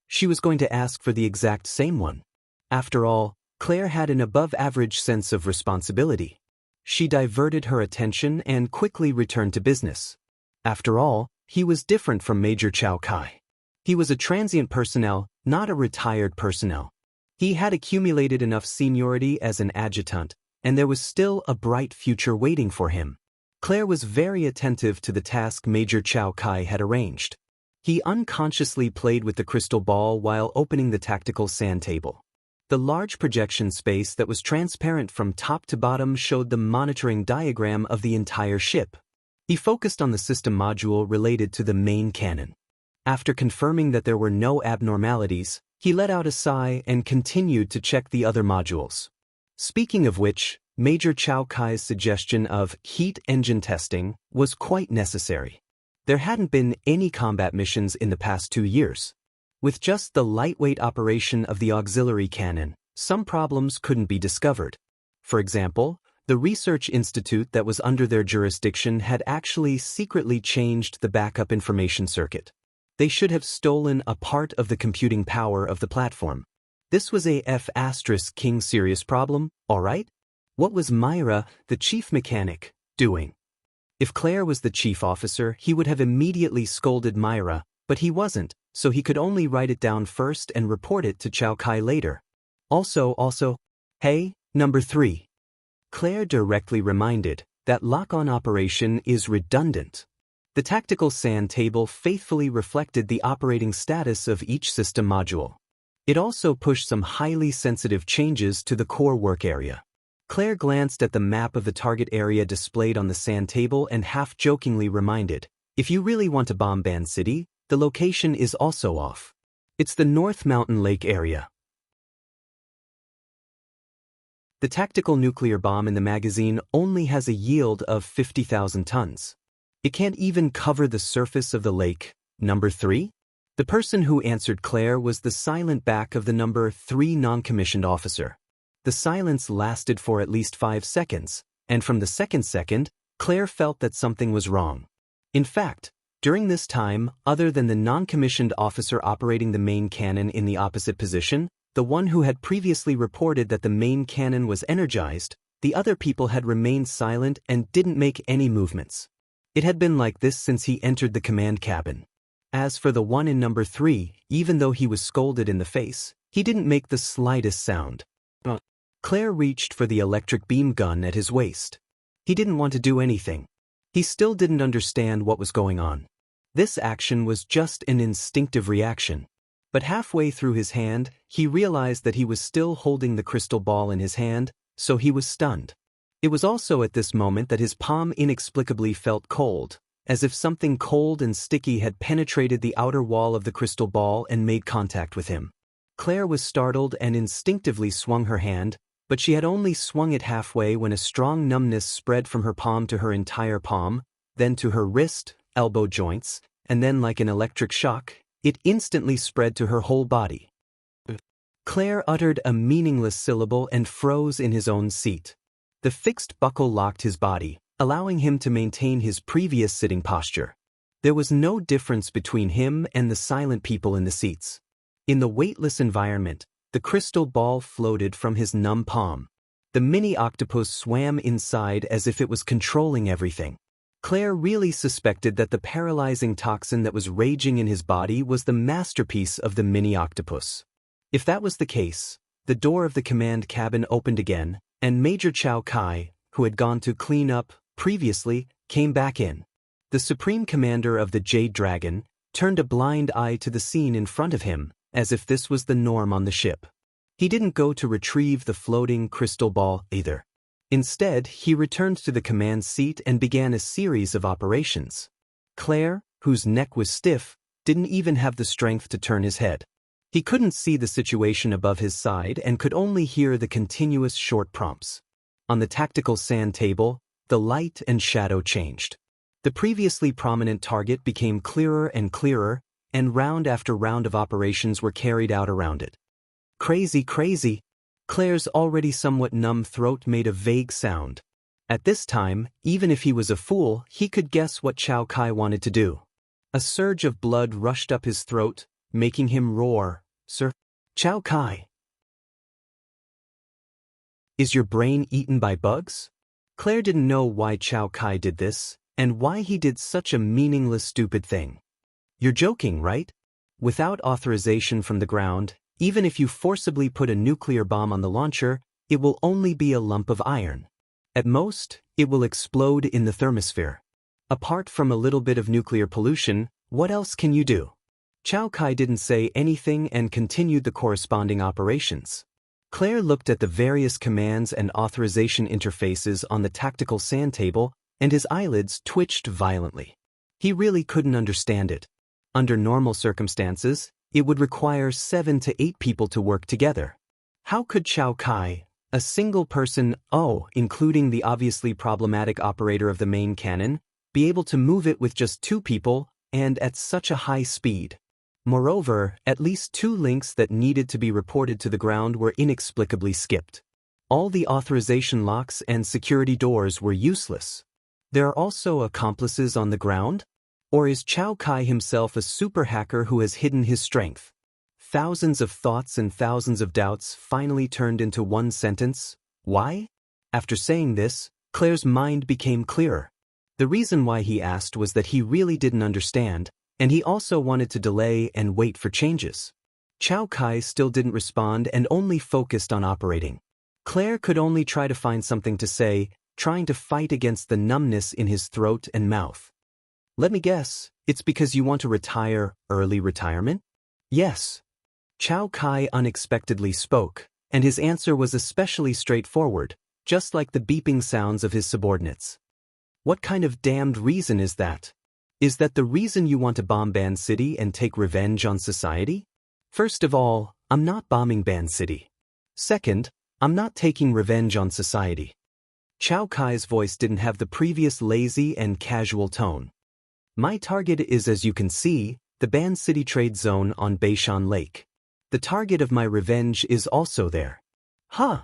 She was going to ask for the exact same one. After all, Claire had an above-average sense of responsibility. She diverted her attention and quickly returned to business. After all, he was different from Major Chao Kai. He was a transient personnel, not a retired personnel. He had accumulated enough seniority as an adjutant, and there was still a bright future waiting for him. Claire was very attentive to the task Major Chao Kai had arranged. He unconsciously played with the crystal ball while opening the tactical sand table. The large projection space that was transparent from top to bottom showed the monitoring diagram of the entire ship. He focused on the system module related to the main cannon. After confirming that there were no abnormalities, he let out a sigh and continued to check the other modules. Speaking of which, Major Chao Kai's suggestion of heat engine testing was quite necessary. There hadn't been any combat missions in the past 2 years. With just the lightweight operation of the auxiliary cannon, some problems couldn't be discovered. For example, the research institute that was under their jurisdiction had actually secretly changed the backup information circuit. They should have stolen a part of the computing power of the platform. This was a F***king serious problem, alright? What was Myra, the chief mechanic, doing? If Claire was the chief officer, he would have immediately scolded Myra, but he wasn't, so he could only write it down first and report it to Chao Kai later. Also, hey, number 3. Claire directly reminded that lock-on operation is redundant. The tactical sand table faithfully reflected the operating status of each system module. It also pushed some highly sensitive changes to the core work area. Claire glanced at the map of the target area displayed on the sand table and half-jokingly reminded, if you really want to bomb Band City, the location is also off. It's the North Mountain Lake area. The tactical nuclear bomb in the magazine only has a yield of 50,000 tons. It can't even cover the surface of the lake. Number 3? The person who answered Claire was the silent back of the number 3 non-commissioned officer. The silence lasted for at least 5 seconds, and from the second, Claire felt that something was wrong. In fact, during this time, other than the non-commissioned officer operating the main cannon in the opposite position, the one who had previously reported that the main cannon was energized, the other people had remained silent and didn't make any movements. It had been like this since he entered the command cabin. As for the one in number 3, even though he was scolded in the face, he didn't make the slightest sound. Claire reached for the electric beam gun at his waist. He didn't want to do anything. He still didn't understand what was going on. This action was just an instinctive reaction. But halfway through his hand, he realized that he was still holding the crystal ball in his hand, so he was stunned. It was also at this moment that his palm inexplicably felt cold, as if something cold and sticky had penetrated the outer wall of the crystal ball and made contact with him. Claire was startled and instinctively swung her hand, but she had only swung it halfway when a strong numbness spread from her palm to her entire palm, then to her wrist, elbow joints, and then like an electric shock, it instantly spread to her whole body. Claire uttered a meaningless syllable and froze in his own seat. The fixed buckle locked his body, allowing him to maintain his previous sitting posture. There was no difference between him and the silent people in the seats. In the weightless environment, the crystal ball floated from his numb palm. The mini octopus swam inside as if it was controlling everything. Claire really suspected that the paralyzing toxin that was raging in his body was the masterpiece of the mini octopus. If that was the case, the door of the command cabin opened again, and Major Chow Kai, who had gone to clean up previously, came back in. The Supreme Commander of the Jade Dragon turned a blind eye to the scene in front of him, as if this was the norm on the ship. He didn't go to retrieve the floating crystal ball either. Instead, he returned to the command seat and began a series of operations. Claire, whose neck was stiff, didn't even have the strength to turn his head. He couldn't see the situation above his side and could only hear the continuous short prompts. On the tactical sand table, the light and shadow changed. The previously prominent target became clearer and clearer, and round after round of operations were carried out around it. Crazy, crazy. Claire's already somewhat numb throat made a vague sound. At this time, even if he was a fool, he could guess what Chow Kai wanted to do. A surge of blood rushed up his throat, making him roar, "Sir, Chow Kai! Is your brain eaten by bugs?" Claire didn't know why Chow Kai did this, and why he did such a meaningless stupid thing. You're joking, right? Without authorization from the ground, even if you forcibly put a nuclear bomb on the launcher, it will only be a lump of iron. At most, it will explode in the thermosphere. Apart from a little bit of nuclear pollution, what else can you do? Chow Kai didn't say anything and continued the corresponding operations. Claire looked at the various commands and authorization interfaces on the tactical sand table, and his eyelids twitched violently. He really couldn't understand it. Under normal circumstances, it would require 7 to 8 people to work together. How could Chow Kai, a single person, including the obviously problematic operator of the main cannon, be able to move it with just 2 people and at such a high speed? Moreover, at least 2 links that needed to be reported to the ground were inexplicably skipped. All the authorization locks and security doors were useless. There are also accomplices on the ground? Or is Chow Kai himself a super hacker who has hidden his strength? Thousands of thoughts and thousands of doubts finally turned into one sentence: why? After saying this, Claire's mind became clearer. The reason why he asked was that he really didn't understand, and he also wanted to delay and wait for changes. Chow Kai still didn't respond and only focused on operating. Claire could only try to find something to say, trying to fight against the numbness in his throat and mouth. Let me guess, it's because you want to retire early retirement? Yes. Chow Kai unexpectedly spoke, and his answer was especially straightforward, just like the beeping sounds of his subordinates. What kind of damned reason is that? Is that the reason you want to bomb Ban City and take revenge on society? First of all, I'm not bombing Ban City. Second, I'm not taking revenge on society. Chow Kai's voice didn't have the previous lazy and casual tone. My target is, as you can see, the Ban City trade zone on Beishan Lake. The target of my revenge is also there. Huh?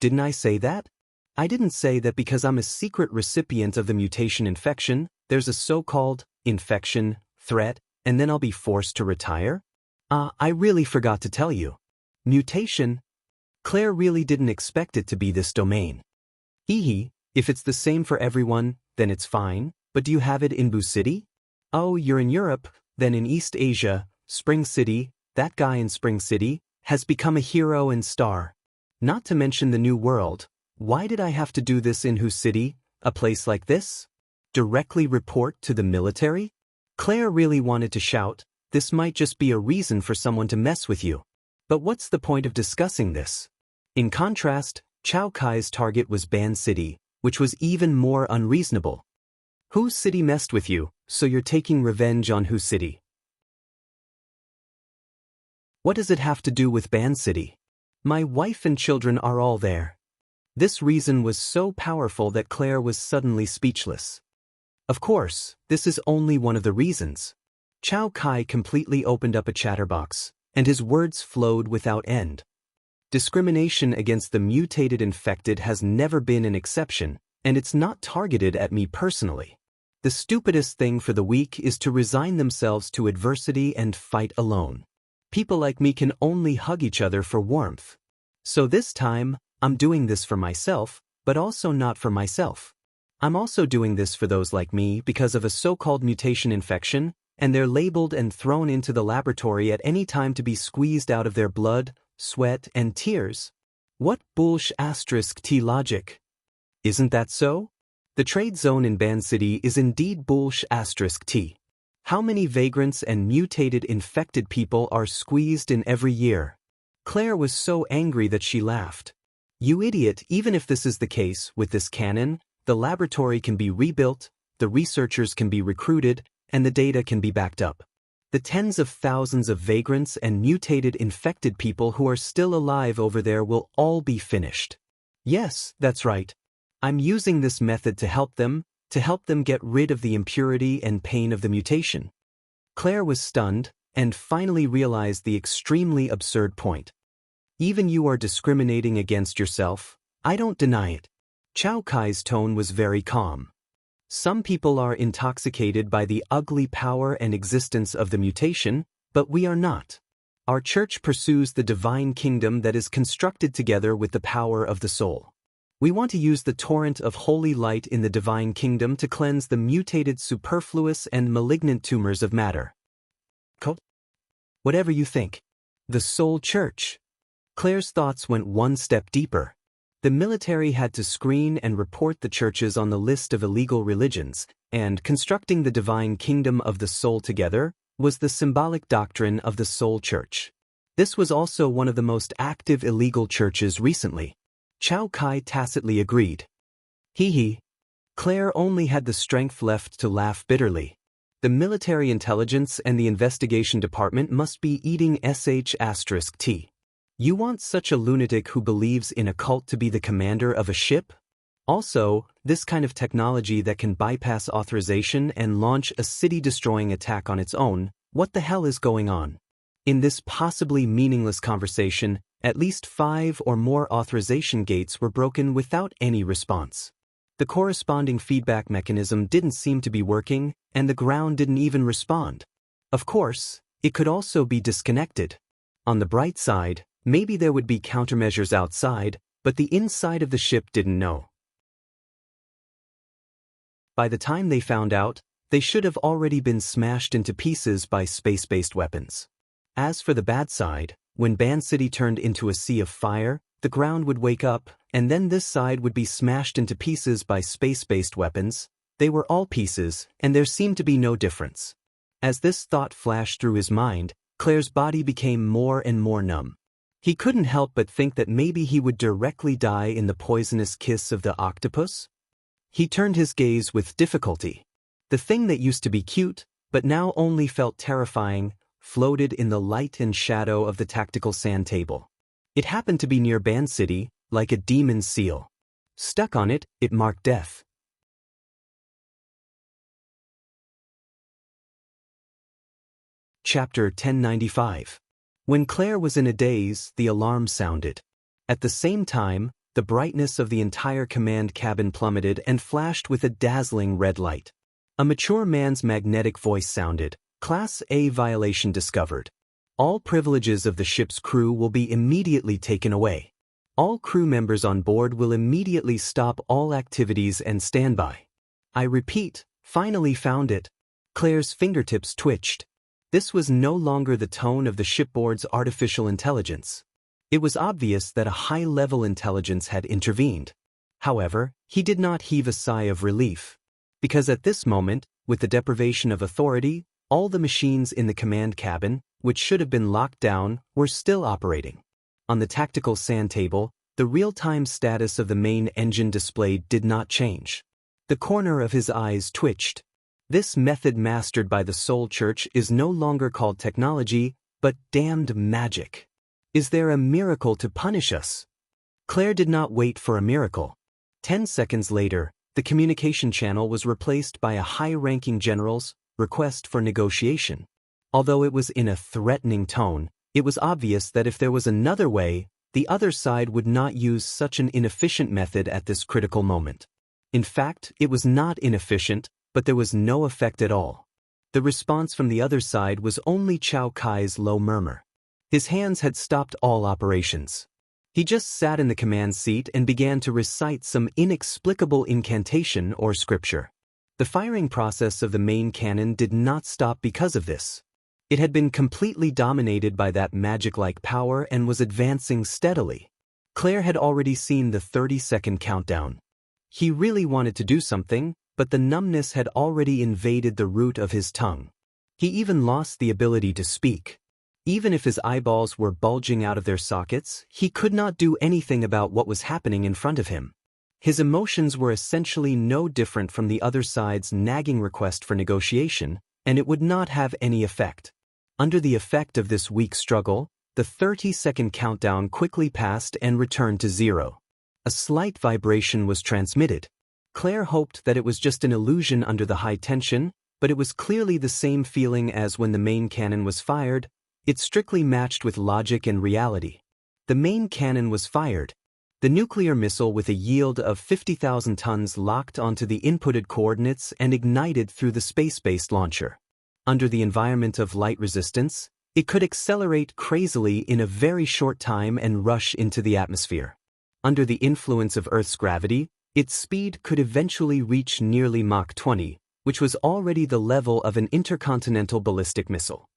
Didn't I say that? I didn't say that because I'm a secret recipient of the mutation infection, there's a so-called infection threat, and then I'll be forced to retire? I really forgot to tell you. Mutation? Claire really didn't expect it to be this domain. Hee, if it's the same for everyone, then it's fine, but do you have it in Bu City? Oh, you're in Europe, then in East Asia, Spring City, that guy in Spring City, has become a hero and star. Not to mention the New World. Why did I have to do this in Hu City, a place like this? Directly report to the military? Claire really wanted to shout, This might just be a reason for someone to mess with you. But what's the point of discussing this? In contrast, Chao Kai's target was Ban City, which was even more unreasonable. Whose city messed with you, so you're taking revenge on whose city? What does it have to do with Ban City? My wife and children are all there. This reason was so powerful that Claire was suddenly speechless. Of course, this is only one of the reasons. Chao Kai completely opened up a chatterbox, and his words flowed without end. Discrimination against the mutated infected has never been an exception, and it's not targeted at me personally. The stupidest thing for the weak is to resign themselves to adversity and fight alone. People like me can only hug each other for warmth. So this time, I'm doing this for myself, but also not for myself. I'm also doing this for those like me because of a so-called mutation infection, and they're labeled and thrown into the laboratory at any time to be squeezed out of their blood, sweat, and tears. What bullsh*t logic? Isn't that so? The trade zone in Ban City is indeed bullsh*t. How many vagrants and mutated infected people are squeezed in every year? Claire was so angry that she laughed. You idiot, even if this is the case, with this cannon, the laboratory can be rebuilt, the researchers can be recruited, and the data can be backed up. The tens of thousands of vagrants and mutated infected people who are still alive over there will all be finished. Yes, that's right. I'm using this method to help them get rid of the impurity and pain of the mutation. Claire was stunned, and finally realized the extremely absurd point. Even you are discriminating against yourself, I don't deny it. Chao Kai's tone was very calm. Some people are intoxicated by the ugly power and existence of the mutation, but we are not. Our church pursues the divine kingdom that is constructed together with the power of the soul. We want to use the torrent of holy light in the divine kingdom to cleanse the mutated superfluous and malignant tumors of matter. Whatever you think. The soul church. Claire's thoughts went one step deeper. The military had to screen and report the churches on the list of illegal religions, and constructing the divine kingdom of the soul together was the symbolic doctrine of the soul church. This was also one of the most active illegal churches recently. Chao Kai tacitly agreed. Hee. Claire only had the strength left to laugh bitterly. The military intelligence and the investigation department must be eating sh*t. You want such a lunatic who believes in a cult to be the commander of a ship? Also, this kind of technology that can bypass authorization and launch a city-destroying attack on its own, what the hell is going on? In this possibly meaningless conversation, at least 5 or more authorization gates were broken without any response. The corresponding feedback mechanism didn't seem to be working, and the ground didn't even respond. Of course, it could also be disconnected. On the bright side, maybe there would be countermeasures outside, but the inside of the ship didn't know. By the time they found out, they should have already been smashed into pieces by space-based weapons. As for the bad side, when Ban City turned into a sea of fire, the ground would wake up, and then this side would be smashed into pieces by space-based weapons. They were all pieces, and there seemed to be no difference. As this thought flashed through his mind, Claire's body became more and more numb. He couldn't help but think that maybe he would directly die in the poisonous kiss of the octopus. He turned his gaze with difficulty. The thing that used to be cute, but now only felt terrifying, floated in the light and shadow of the tactical sand table. It happened to be near Ban City, like a demon seal. Stuck on it, it marked death. Chapter 1095. When Claire was in a daze, the alarm sounded. At the same time, the brightness of the entire command cabin plummeted and flashed with a dazzling red light. A mature man's magnetic voice sounded. Class A violation discovered. All privileges of the ship's crew will be immediately taken away. All crew members on board will immediately stop all activities and stand by. I repeat, finally found it. Claire's fingertips twitched. This was no longer the tone of the shipboard's artificial intelligence. It was obvious that a high-level intelligence had intervened. However, he did not heave a sigh of relief. Because at this moment, with the deprivation of authority, All the machines in the command cabin, which should have been locked down, were still operating. On the tactical sand table, the real-time status of the main engine displayed did not change. The corner of his eyes twitched. This method mastered by the Soul Church is no longer called technology, but damned magic. Is there a miracle to punish us? Claire did not wait for a miracle. 10 seconds later, the communication channel was replaced by a high-ranking general's request for negotiation. Although it was in a threatening tone, it was obvious that if there was another way, the other side would not use such an inefficient method at this critical moment. In fact, it was not inefficient, but there was no effect at all. The response from the other side was only Chao Kai's low murmur. His hands had stopped all operations. He just sat in the command seat and began to recite some inexplicable incantation or scripture. The firing process of the main cannon did not stop because of this. It had been completely dominated by that magic-like power and was advancing steadily. Claire had already seen the 30-second countdown. He really wanted to do something, but the numbness had already invaded the root of his tongue. He even lost the ability to speak. Even if his eyeballs were bulging out of their sockets, he could not do anything about what was happening in front of him. His emotions were essentially no different from the other side's nagging request for negotiation, and it would not have any effect. Under the effect of this weak struggle, the 30-second countdown quickly passed and returned to 0. A slight vibration was transmitted. Claire hoped that it was just an illusion under the high tension, but it was clearly the same feeling as when the main cannon was fired. It strictly matched with logic and reality. The main cannon was fired. The nuclear missile with a yield of 50,000 tons locked onto the inputted coordinates and ignited through the space-based launcher. Under the environment of light resistance, it could accelerate crazily in a very short time and rush into the atmosphere. Under the influence of Earth's gravity, its speed could eventually reach nearly Mach 20, which was already the level of an intercontinental ballistic missile.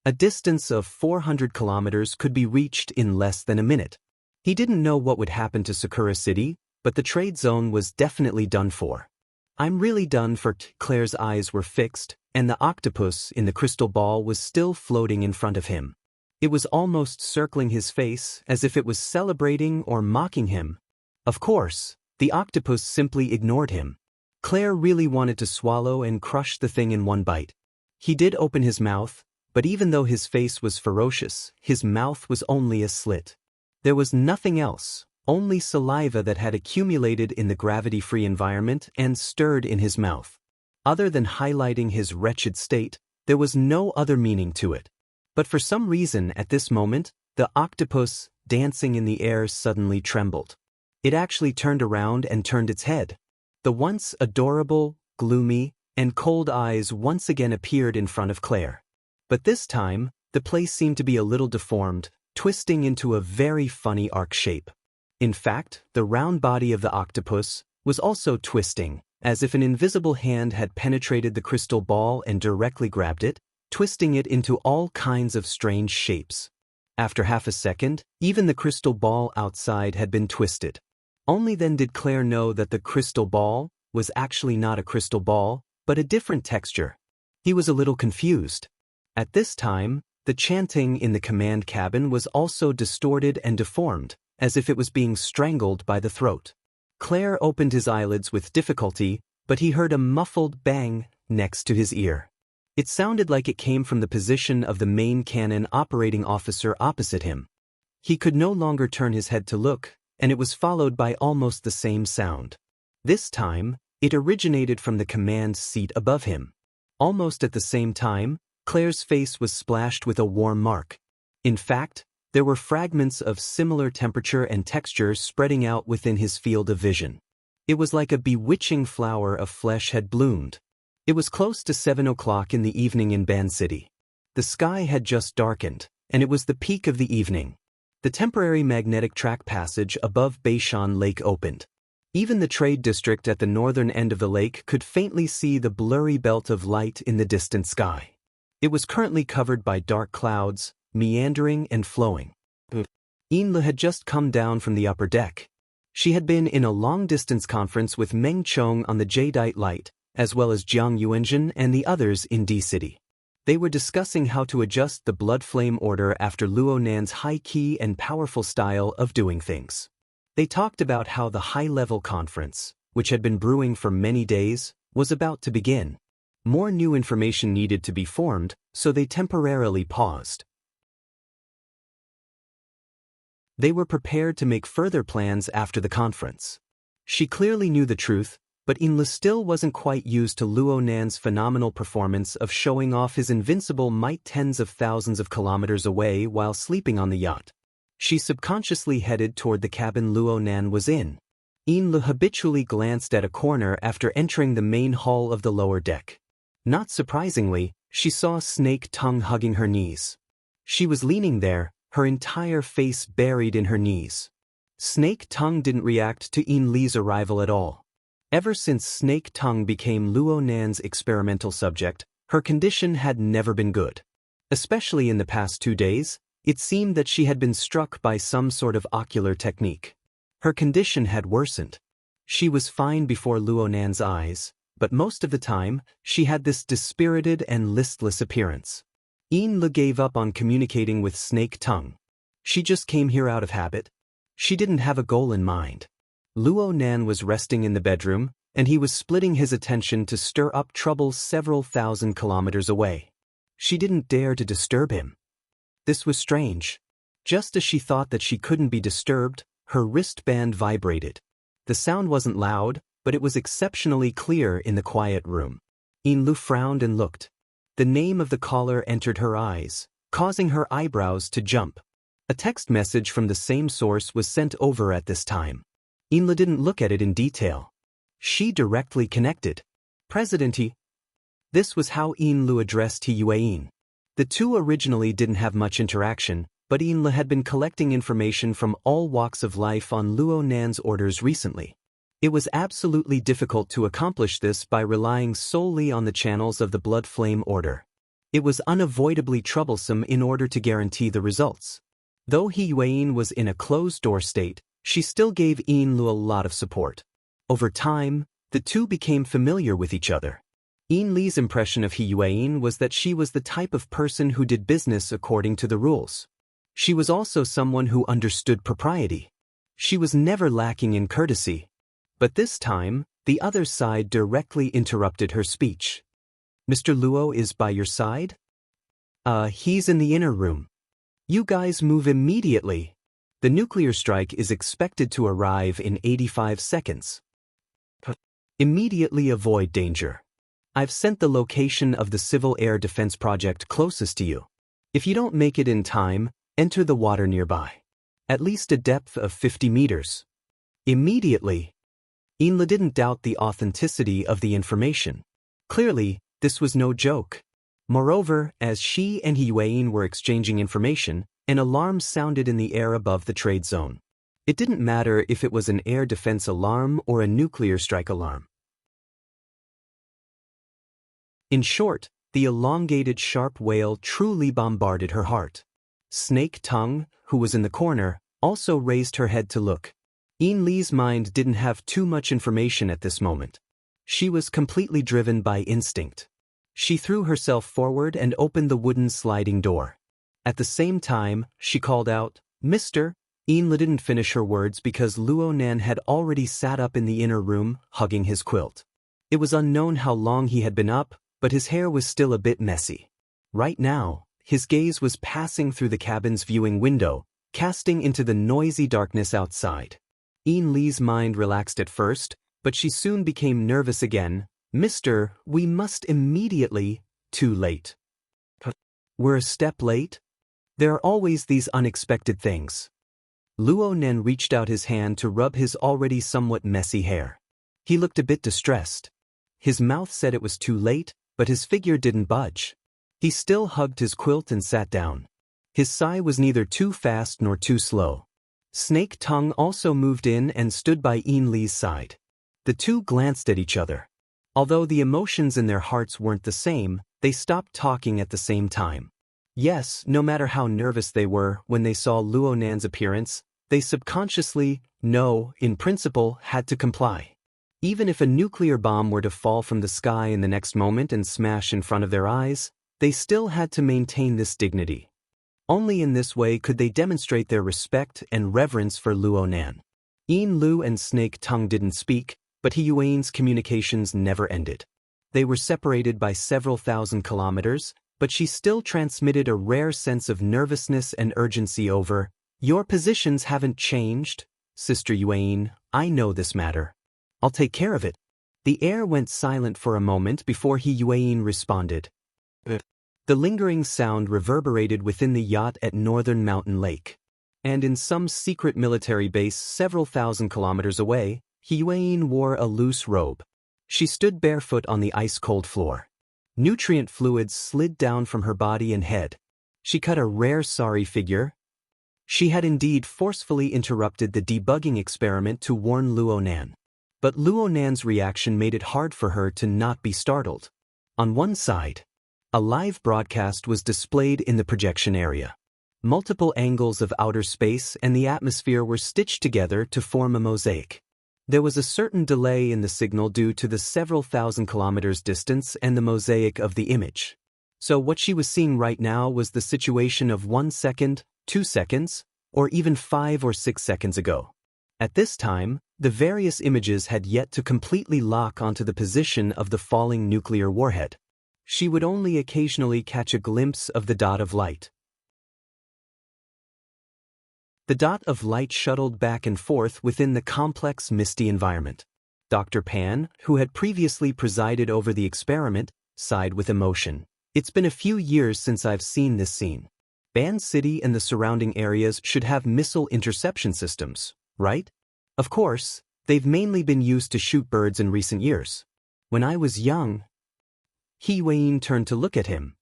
A distance of 400 kilometers could be reached in less than a minute. He didn't know what would happen to Sakura City, but the trade zone was definitely done for. I'm really done for. Claire's eyes were fixed, and the octopus in the crystal ball was still floating in front of him. It was almost circling his face as if it was celebrating or mocking him. Of course, the octopus simply ignored him. Claire really wanted to swallow and crush the thing in one bite. He did open his mouth, but even though his face was ferocious, his mouth was only a slit. There was nothing else, only saliva that had accumulated in the gravity-free environment and stirred in his mouth. Other than highlighting his wretched state, there was no other meaning to it. But for some reason at this moment, the octopus, dancing in the air, suddenly trembled. It actually turned around and turned its head. The once adorable, gloomy, and cold eyes once again appeared in front of Claire. But this time, the place seemed to be a little deformed, twisting into a very funny arc shape. In fact, the round body of the octopus was also twisting, as if an invisible hand had penetrated the crystal ball and directly grabbed it, twisting it into all kinds of strange shapes. After half a second, even the crystal ball outside had been twisted. Only then did Claire know that the crystal ball was actually not a crystal ball, but a different texture. He was a little confused. At this time, the chanting in the command cabin was also distorted and deformed, as if it was being strangled by the throat. Claire opened his eyelids with difficulty, but he heard a muffled bang next to his ear. It sounded like it came from the position of the main cannon operating officer opposite him. He could no longer turn his head to look, and it was followed by almost the same sound. This time, it originated from the command seat above him. Almost at the same time, Claire's face was splashed with a warm mark. In fact, there were fragments of similar temperature and texture spreading out within his field of vision. It was like a bewitching flower of flesh had bloomed. It was close to 7 o'clock in the evening in Ban City. The sky had just darkened, and it was the peak of the evening. The temporary magnetic track passage above Beishan Lake opened. Even the trade district at the northern end of the lake could faintly see the blurry belt of light in the distant sky. It was currently covered by dark clouds, meandering and flowing. Inle had just come down from the upper deck. She had been in a long-distance conference with Meng Chong on the Jadeite Light, as well as Jiang Yuanzhen and the others in D-City. They were discussing how to adjust the Blood Flame Order after Luo Nan's high-key and powerful style of doing things. They talked about how the high-level conference, which had been brewing for many days, was about to begin. More new information needed to be formed, so they temporarily paused. They were prepared to make further plans after the conference. She clearly knew the truth, but Inla still wasn't quite used to Luo Nan's phenomenal performance of showing off his invincible might tens of thousands of kilometers away while sleeping on the yacht. She subconsciously headed toward the cabin Luo Nan was in. Inla habitually glanced at a corner after entering the main hall of the lower deck. Not surprisingly, she saw Snake Tongue hugging her knees. She was leaning there, her entire face buried in her knees. Snake Tongue didn't react to Inli's arrival at all. Ever since Snake Tongue became Luo Nan's experimental subject, her condition had never been good. Especially in the past 2 days, it seemed that she had been struck by some sort of ocular technique. Her condition had worsened. She was fine before Luo Nan's eyes, but most of the time, she had this dispirited and listless appearance. Inla gave up on communicating with Snake Tongue. She just came here out of habit. She didn't have a goal in mind. Luo Nan was resting in the bedroom, and he was splitting his attention to stir up trouble several thousand kilometers away. She didn't dare to disturb him. This was strange. Just as she thought that she couldn't be disturbed, her wristband vibrated. The sound wasn't loud, but it was exceptionally clear in the quiet room. Inlu frowned and looked. The name of the caller entered her eyes, causing her eyebrows to jump. A text message from the same source was sent over at this time. Inla didn't look at it in detail. She directly connected. President He. This was how Inlu addressed He Yueyin. The two originally didn't have much interaction, but Inla had been collecting information from all walks of life on Luo Nan's orders recently. It was absolutely difficult to accomplish this by relying solely on the channels of the Blood Flame Order. It was unavoidably troublesome in order to guarantee the results. Though He Yueyin was in a closed-door state, she still gave Inlu a lot of support. Over time, the two became familiar with each other. Inli's impression of He Yueyin was that she was the type of person who did business according to the rules. She was also someone who understood propriety. She was never lacking in courtesy. But this time, the other side directly interrupted her speech. Mr. Luo is by your side? He's in the inner room. You guys move immediately. The nuclear strike is expected to arrive in 85 seconds. Immediately avoid danger. I've sent the location of the Civil Air Defense Project closest to you. If you don't make it in time, enter the water nearby. At least a depth of 50 meters. Immediately. Inla didn't doubt the authenticity of the information. Clearly, this was no joke. Moreover, as she and He Yueyin were exchanging information, an alarm sounded in the air above the trade zone. It didn't matter if it was an air defense alarm or a nuclear strike alarm. In short, the elongated sharp wail truly bombarded her heart. Snake Tongue, who was in the corner, also raised her head to look. Inli's mind didn't have too much information at this moment. She was completely driven by instinct. She threw herself forward and opened the wooden sliding door. At the same time, she called out, "Mr." Inla didn't finish her words because Luo Nan had already sat up in the inner room, hugging his quilt. It was unknown how long he had been up, but his hair was still a bit messy. Right now, his gaze was passing through the cabin's viewing window, casting into the noisy darkness outside. Inli's mind relaxed at first, but she soon became nervous again. "Mr., we must immediately..." Too late. We're a step late? There are always these unexpected things. Luo Nan reached out his hand to rub his already somewhat messy hair. He looked a bit distressed. His mouth said it was too late, but his figure didn't budge. He still hugged his quilt and sat down. His sigh was neither too fast nor too slow. Snake Tongue also moved in and stood by Inli's side. The two glanced at each other. Although the emotions in their hearts weren't the same, they stopped talking at the same time. Yes, no matter how nervous they were when they saw Luo Nan's appearance, they subconsciously, no, in principle, had to comply. Even if a nuclear bomb were to fall from the sky in the next moment and smash in front of their eyes, they still had to maintain this dignity. Only in this way could they demonstrate their respect and reverence for Luo Nan. Yin Lu and Snake Tongue didn't speak, but He Yuan's communications never ended. They were separated by several thousand kilometers, but she still transmitted a rare sense of nervousness and urgency over, "Your positions haven't changed, Sister Yuan, I know this matter. I'll take care of it." The air went silent for a moment before He Yuan responded. The lingering sound reverberated within the yacht at Northern Mountain Lake. And in some secret military base several thousand kilometers away, He Yuan wore a loose robe. She stood barefoot on the ice-cold floor. Nutrient fluids slid down from her body and head. She cut a rare sorry figure. She had indeed forcefully interrupted the debugging experiment to warn Luo Nan. But Luo Nan's reaction made it hard for her to not be startled. On one side, a live broadcast was displayed in the projection area. Multiple angles of outer space and the atmosphere were stitched together to form a mosaic. There was a certain delay in the signal due to the several thousand kilometers distance and the mosaic of the image. So what she was seeing right now was the situation of 1 second, 2 seconds, or even 5 or 6 seconds ago. At this time, the various images had yet to completely lock onto the position of the falling nuclear warhead. She would only occasionally catch a glimpse of the dot of light. The dot of light shuttled back and forth within the complex misty environment. Dr. Pan, who had previously presided over the experiment, sighed with emotion. "It's been a few years since I've seen this scene. Ban City and the surrounding areas should have missile interception systems, right? Of course, they've mainly been used to shoot birds in recent years. When I was young..." He Wayne turned to look at him.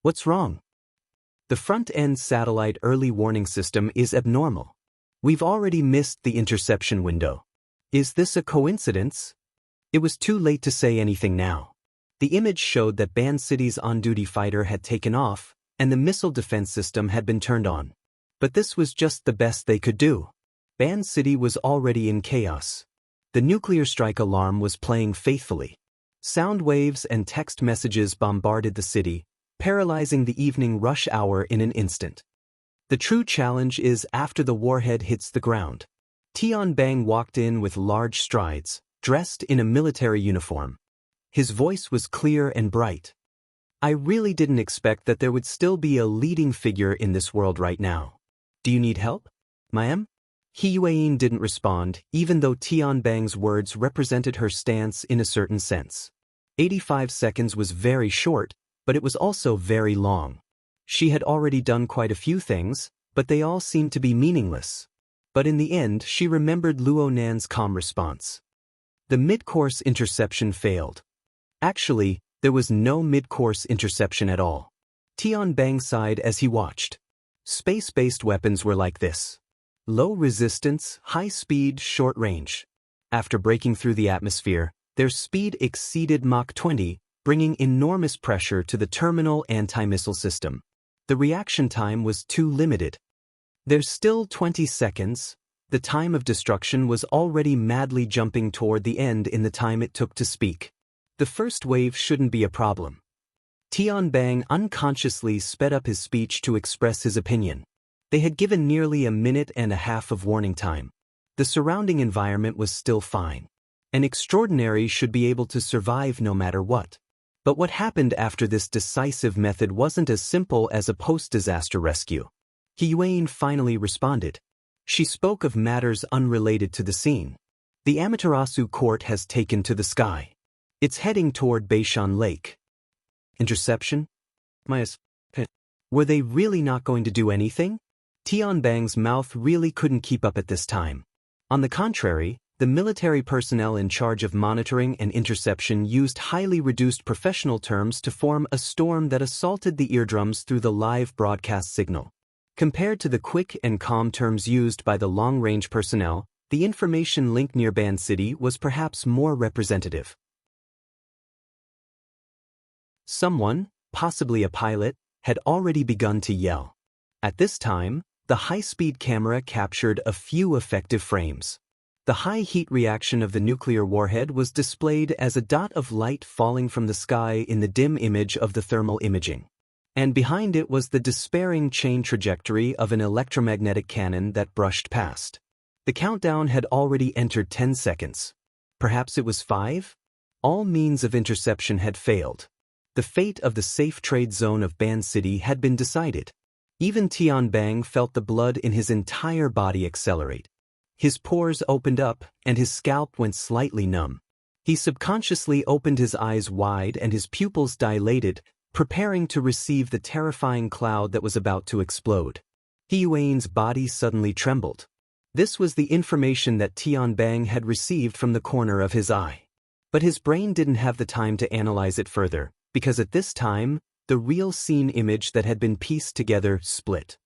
"What's wrong?" "The front-end satellite early warning system is abnormal. We've already missed the interception window. Is this a coincidence?" It was too late to say anything now. The image showed that Ban City's on-duty fighter had taken off, and the missile defense system had been turned on. But this was just the best they could do. Ban City was already in chaos. The nuclear strike alarm was playing faithfully. Sound waves and text messages bombarded the city, paralyzing the evening rush hour in an instant. The true challenge is after the warhead hits the ground. Tian Bang walked in with large strides, dressed in a military uniform. His voice was clear and bright. "I really didn't expect that there would still be a leading figure in this world right now. Do you need help, ma'am?" He Yuan didn't respond, even though Tian Bang's words represented her stance in a certain sense. 85 seconds was very short, but it was also very long. She had already done quite a few things, but they all seemed to be meaningless. But in the end, she remembered Luo Nan's calm response. The mid-course interception failed. Actually, there was no mid-course interception at all. Tian Bang sighed as he watched. Space-based weapons were like this. Low resistance, high speed, short range. After breaking through the atmosphere, their speed exceeded Mach 20, bringing enormous pressure to the terminal anti-missile system. The reaction time was too limited. There's still 20 seconds. The time of destruction was already madly jumping toward the end in the time it took to speak. The first wave shouldn't be a problem. Tian Bang unconsciously sped up his speech to express his opinion. They had given nearly a minute and a half of warning time. The surrounding environment was still fine. An extraordinary should be able to survive no matter what. But what happened after this decisive method wasn't as simple as a post-disaster rescue. He Yuan finally responded. She spoke of matters unrelated to the scene. The Amaterasu court has taken to the sky. It's heading toward Beishan Lake. Interception? Were they really not going to do anything? Tian Bang's mouth really couldn't keep up at this time. On the contrary, the military personnel in charge of monitoring and interception used highly reduced professional terms to form a storm that assaulted the eardrums through the live broadcast signal. Compared to the quick and calm terms used by the long-range personnel, the information link near Ban City was perhaps more representative. Someone, possibly a pilot, had already begun to yell. At this time, the high-speed camera captured a few effective frames. The high heat reaction of the nuclear warhead was displayed as a dot of light falling from the sky in the dim image of the thermal imaging. And behind it was the despairing chain trajectory of an electromagnetic cannon that brushed past. The countdown had already entered 10 seconds. Perhaps it was 5? All means of interception had failed. The fate of the safe trade zone of Ban City had been decided. Even Tian Bang felt the blood in his entire body accelerate. His pores opened up, and his scalp went slightly numb. He subconsciously opened his eyes wide and his pupils dilated, preparing to receive the terrifying cloud that was about to explode. He Yuan's body suddenly trembled. This was the information that Tian Bang had received from the corner of his eye. But his brain didn't have the time to analyze it further, because at this time, the real scene image that had been pieced together split.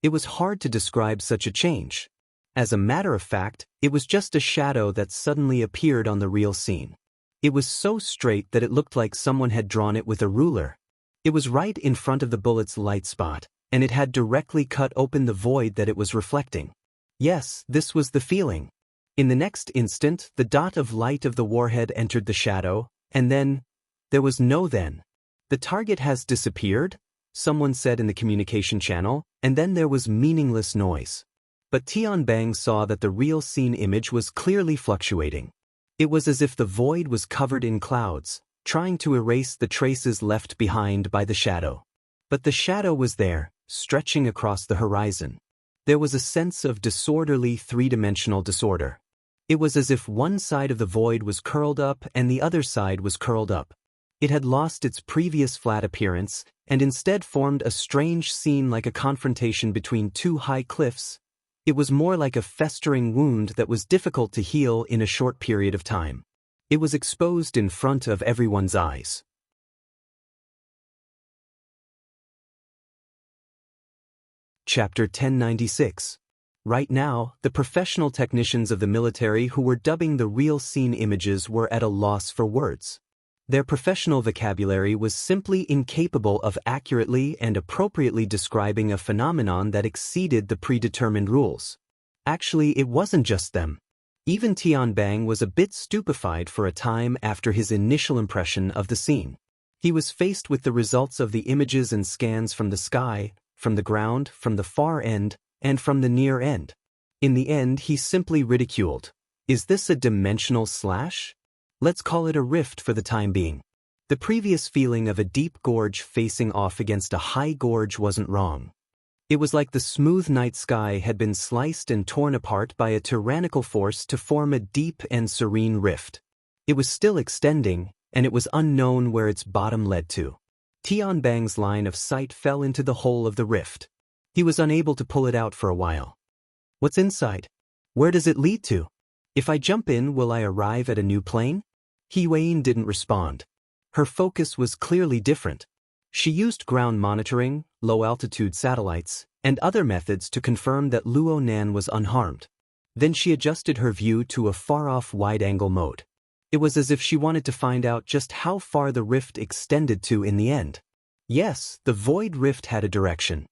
It was hard to describe such a change. As a matter of fact, it was just a shadow that suddenly appeared on the real scene. It was so straight that it looked like someone had drawn it with a ruler. It was right in front of the bullet's light spot, and it had directly cut open the void that it was reflecting. Yes, this was the feeling. In the next instant, the dot of light of the warhead entered the shadow, and then, there was no then. The target has disappeared, someone said in the communication channel, and then there was meaningless noise. But Tian Bang saw that the real scene image was clearly fluctuating. It was as if the void was covered in clouds, trying to erase the traces left behind by the shadow. But the shadow was there, stretching across the horizon. There was a sense of disorderly three-dimensional disorder. It was as if one side of the void was curled up and the other side was curled up. It had lost its previous flat appearance and instead formed a strange scene like a confrontation between two high cliffs. It was more like a festering wound that was difficult to heal in a short period of time. It was exposed in front of everyone's eyes. Chapter 1096. Right now, the professional technicians of the military who were dubbing the real scene images were at a loss for words. Their professional vocabulary was simply incapable of accurately and appropriately describing a phenomenon that exceeded the predetermined rules. Actually, it wasn't just them. Even Tian Bang was a bit stupefied for a time after his initial impression of the scene. He was faced with the results of the images and scans from the sky, from the ground, from the far end, and from the near end. In the end, he simply ridiculed. Is this a dimensional slash? Let's call it a rift for the time being. The previous feeling of a deep gorge facing off against a high gorge wasn't wrong. It was like the smooth night sky had been sliced and torn apart by a tyrannical force to form a deep and serene rift. It was still extending, and it was unknown where its bottom led to. Tian Bang's line of sight fell into the hole of the rift. He was unable to pull it out for a while. What's inside? Where does it lead to? If I jump in, will I arrive at a new plane? He Yuan didn't respond. Her focus was clearly different. She used ground monitoring, low-altitude satellites, and other methods to confirm that Luo Nan was unharmed. Then she adjusted her view to a far-off wide-angle mode. It was as if she wanted to find out just how far the rift extended to in the end. Yes, the void rift had a direction.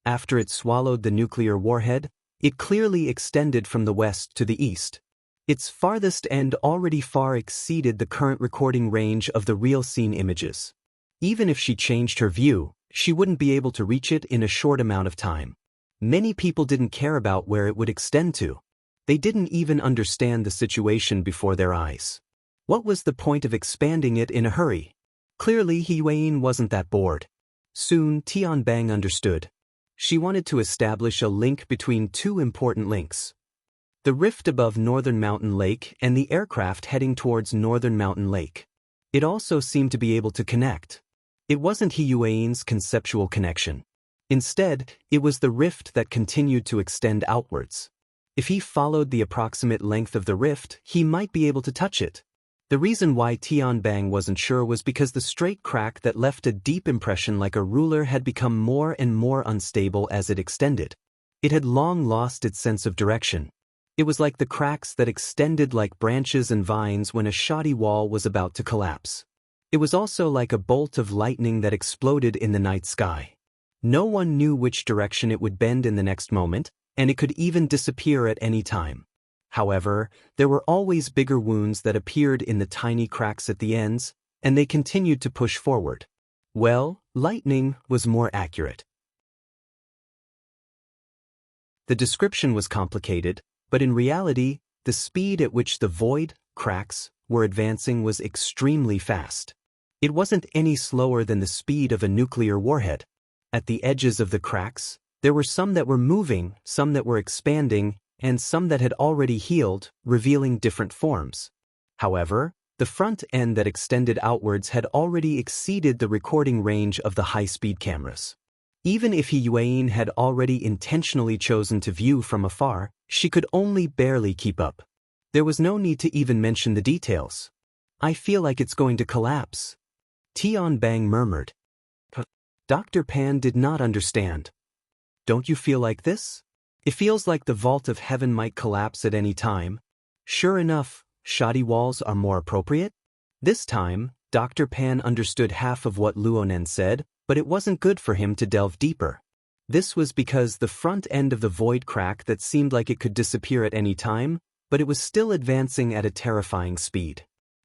After it swallowed the nuclear warhead, it clearly extended from the west to the east. Its farthest end already far exceeded the current recording range of the real scene images. Even if she changed her view, she wouldn't be able to reach it in a short amount of time. Many people didn't care about where it would extend to. They didn't even understand the situation before their eyes. What was the point of expanding it in a hurry? Clearly, He Yuan wasn't that bored. Soon, Tian Bang understood. She wanted to establish a link between two important links. The rift above Northern Mountain Lake and the aircraft heading towards Northern Mountain Lake. It also seemed to be able to connect. It wasn't He Yuan's conceptual connection. Instead, it was the rift that continued to extend outwards. If he followed the approximate length of the rift, he might be able to touch it. The reason why Tian Bang wasn't sure was because the straight crack that left a deep impression like a ruler had become more and more unstable as it extended. It had long lost its sense of direction. It was like the cracks that extended like branches and vines when a shoddy wall was about to collapse. It was also like a bolt of lightning that exploded in the night sky. No one knew which direction it would bend in the next moment, and it could even disappear at any time. However, there were always bigger wounds that appeared in the tiny cracks at the ends, and they continued to push forward. Well, lightning was more accurate. The description was complicated, but in reality, the speed at which the void cracks were advancing was extremely fast. It wasn't any slower than the speed of a nuclear warhead. At the edges of the cracks, there were some that were moving, some that were expanding, and some that had already healed, revealing different forms. However, the front end that extended outwards had already exceeded the recording range of the high-speed cameras. Even if Yuan had already intentionally chosen to view from afar, she could only barely keep up. There was no need to even mention the details. "I feel like it's going to collapse," Tian Bang murmured. Dr. Pan did not understand. "Don't you feel like this? It feels like the vault of heaven might collapse at any time." Sure enough, shoddy walls are more appropriate. This time, Dr. Pan understood half of what Luonen said, but it wasn't good for him to delve deeper. This was because the front end of the void crack that seemed like it could disappear at any time, but it was still advancing at a terrifying speed.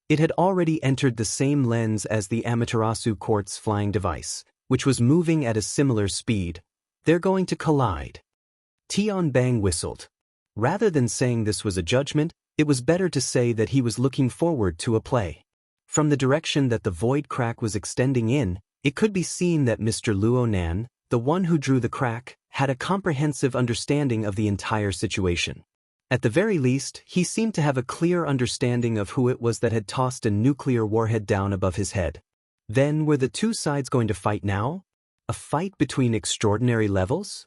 It had already entered the same lens as the Amaterasu quartz flying device, which was moving at a similar speed. "They're going to collide." Tian Bang whistled. Rather than saying this was a judgment, it was better to say that he was looking forward to a play. From the direction that the void crack was extending in, it could be seen that Mr. Luonan, the one who drew the crack, had a comprehensive understanding of the entire situation. At the very least, he seemed to have a clear understanding of who it was that had tossed a nuclear warhead down above his head. Then were the two sides going to fight now? A fight between extraordinary levels?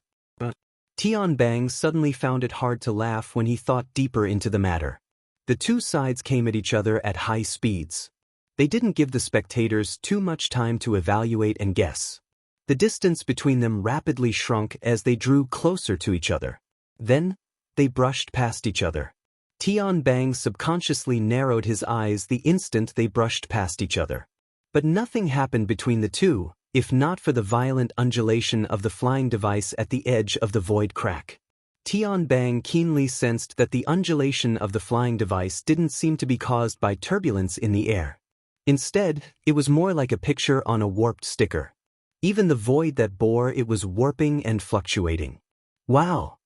Tian Bang suddenly found it hard to laugh when he thought deeper into the matter. The two sides came at each other at high speeds. They didn't give the spectators too much time to evaluate and guess. The distance between them rapidly shrunk as they drew closer to each other. Then, they brushed past each other. Tian Bang subconsciously narrowed his eyes the instant they brushed past each other. But nothing happened between the two, if not for the violent undulation of the flying device at the edge of the void crack. Tian Bang keenly sensed that the undulation of the flying device didn't seem to be caused by turbulence in the air. Instead, it was more like a picture on a warped sticker. Even the void that bore it was warping and fluctuating. "Wow!"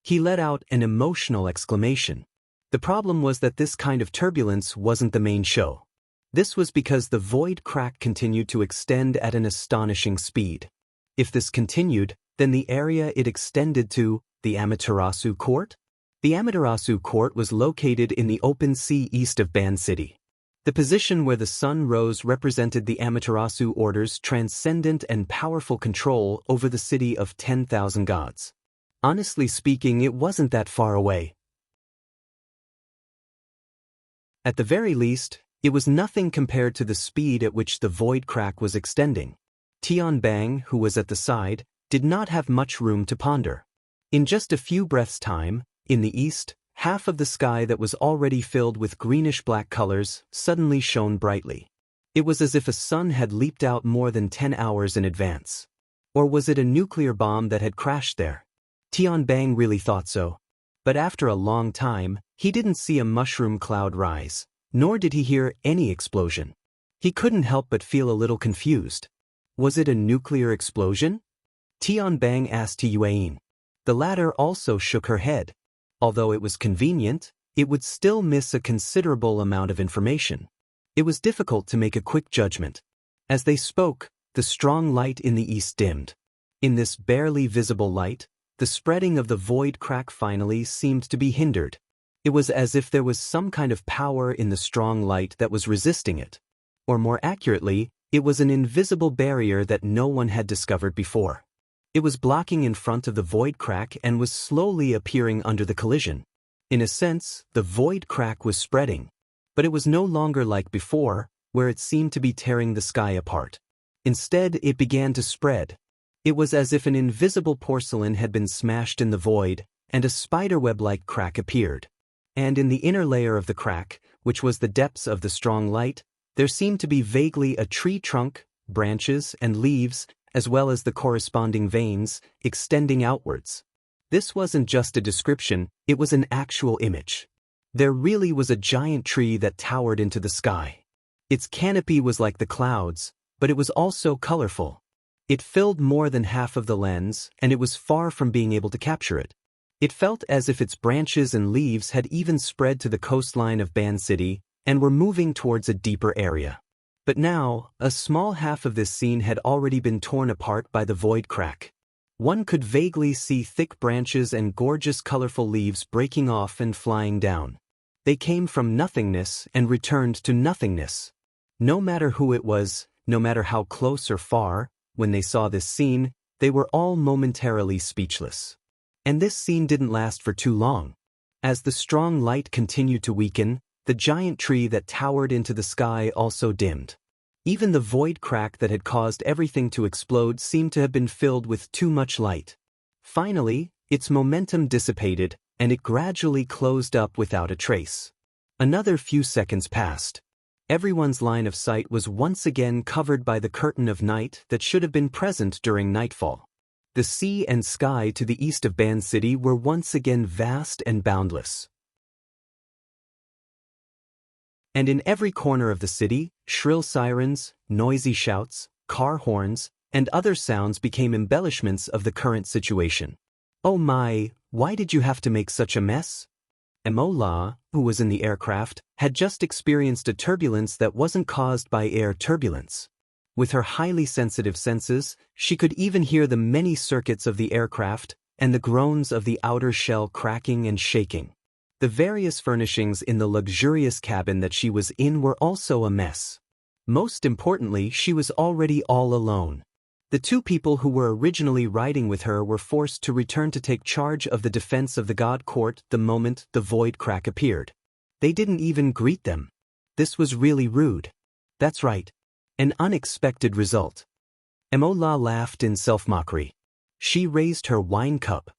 He let out an emotional exclamation. The problem was that this kind of turbulence wasn't the main show. This was because the void crack continued to extend at an astonishing speed. If this continued, then the area it extended to, the Amaterasu Court? The Amaterasu Court was located in the open sea east of Ban City. The position where the sun rose represented the Amaterasu Order's transcendent and powerful control over the city of 10,000 gods. Honestly speaking, it wasn't that far away. At the very least, it was nothing compared to the speed at which the void crack was extending. Tian Bang, who was at the side, did not have much room to ponder. In just a few breaths' time, in the east, half of the sky that was already filled with greenish-black colors suddenly shone brightly. It was as if a sun had leaped out more than 10 hours in advance. Or was it a nuclear bomb that had crashed there? Tian Bang really thought so. But after a long time, he didn't see a mushroom cloud rise. Nor did he hear any explosion. He couldn't help but feel a little confused. Was it a nuclear explosion? Tian Bang asked Yuan. The latter also shook her head. Although it was convenient, it would still miss a considerable amount of information. It was difficult to make a quick judgment. As they spoke, the strong light in the east dimmed. In this barely visible light, the spreading of the void crack finally seemed to be hindered. It was as if there was some kind of power in the strong light that was resisting it. Or more accurately, it was an invisible barrier that no one had discovered before. It was blocking in front of the void crack and was slowly appearing under the collision. In a sense, the void crack was spreading. But it was no longer like before, where it seemed to be tearing the sky apart. Instead, it began to spread. It was as if an invisible porcelain had been smashed in the void, and a spiderweb-like crack appeared. And in the inner layer of the crack, which was the depths of the strong light, there seemed to be vaguely a tree trunk, branches, and leaves, as well as the corresponding veins, extending outwards. This wasn't just a description, it was an actual image. There really was a giant tree that towered into the sky. Its canopy was like the clouds, but it was also colorful. It filled more than half of the lens, and it was far from being able to capture it. It felt as if its branches and leaves had even spread to the coastline of Ban City and were moving towards a deeper area. But now, a small half of this scene had already been torn apart by the void crack. One could vaguely see thick branches and gorgeous colorful leaves breaking off and flying down. They came from nothingness and returned to nothingness. No matter who it was, no matter how close or far, when they saw this scene, they were all momentarily speechless. And this scene didn't last for too long. As the strong light continued to weaken, the giant tree that towered into the sky also dimmed. Even the void crack that had caused everything to explode seemed to have been filled with too much light. Finally, its momentum dissipated, and it gradually closed up without a trace. Another few seconds passed. Everyone's line of sight was once again covered by the curtain of night that should have been present during nightfall. The sea and sky to the east of Ban City were once again vast and boundless. And in every corner of the city, shrill sirens, noisy shouts, car horns, and other sounds became embellishments of the current situation. Oh my, why did you have to make such a mess? Emola, who was in the aircraft, had just experienced a turbulence that wasn't caused by air turbulence. With her highly sensitive senses, she could even hear the many circuits of the aircraft and the groans of the outer shell cracking and shaking. The various furnishings in the luxurious cabin that she was in were also a mess. Most importantly, she was already all alone. The two people who were originally riding with her were forced to return to take charge of the defense of the God Court the moment the void crack appeared. They didn't even greet them. This was really rude. That's right. An unexpected result. Emola laughed in self-mockery. She raised her wine cup.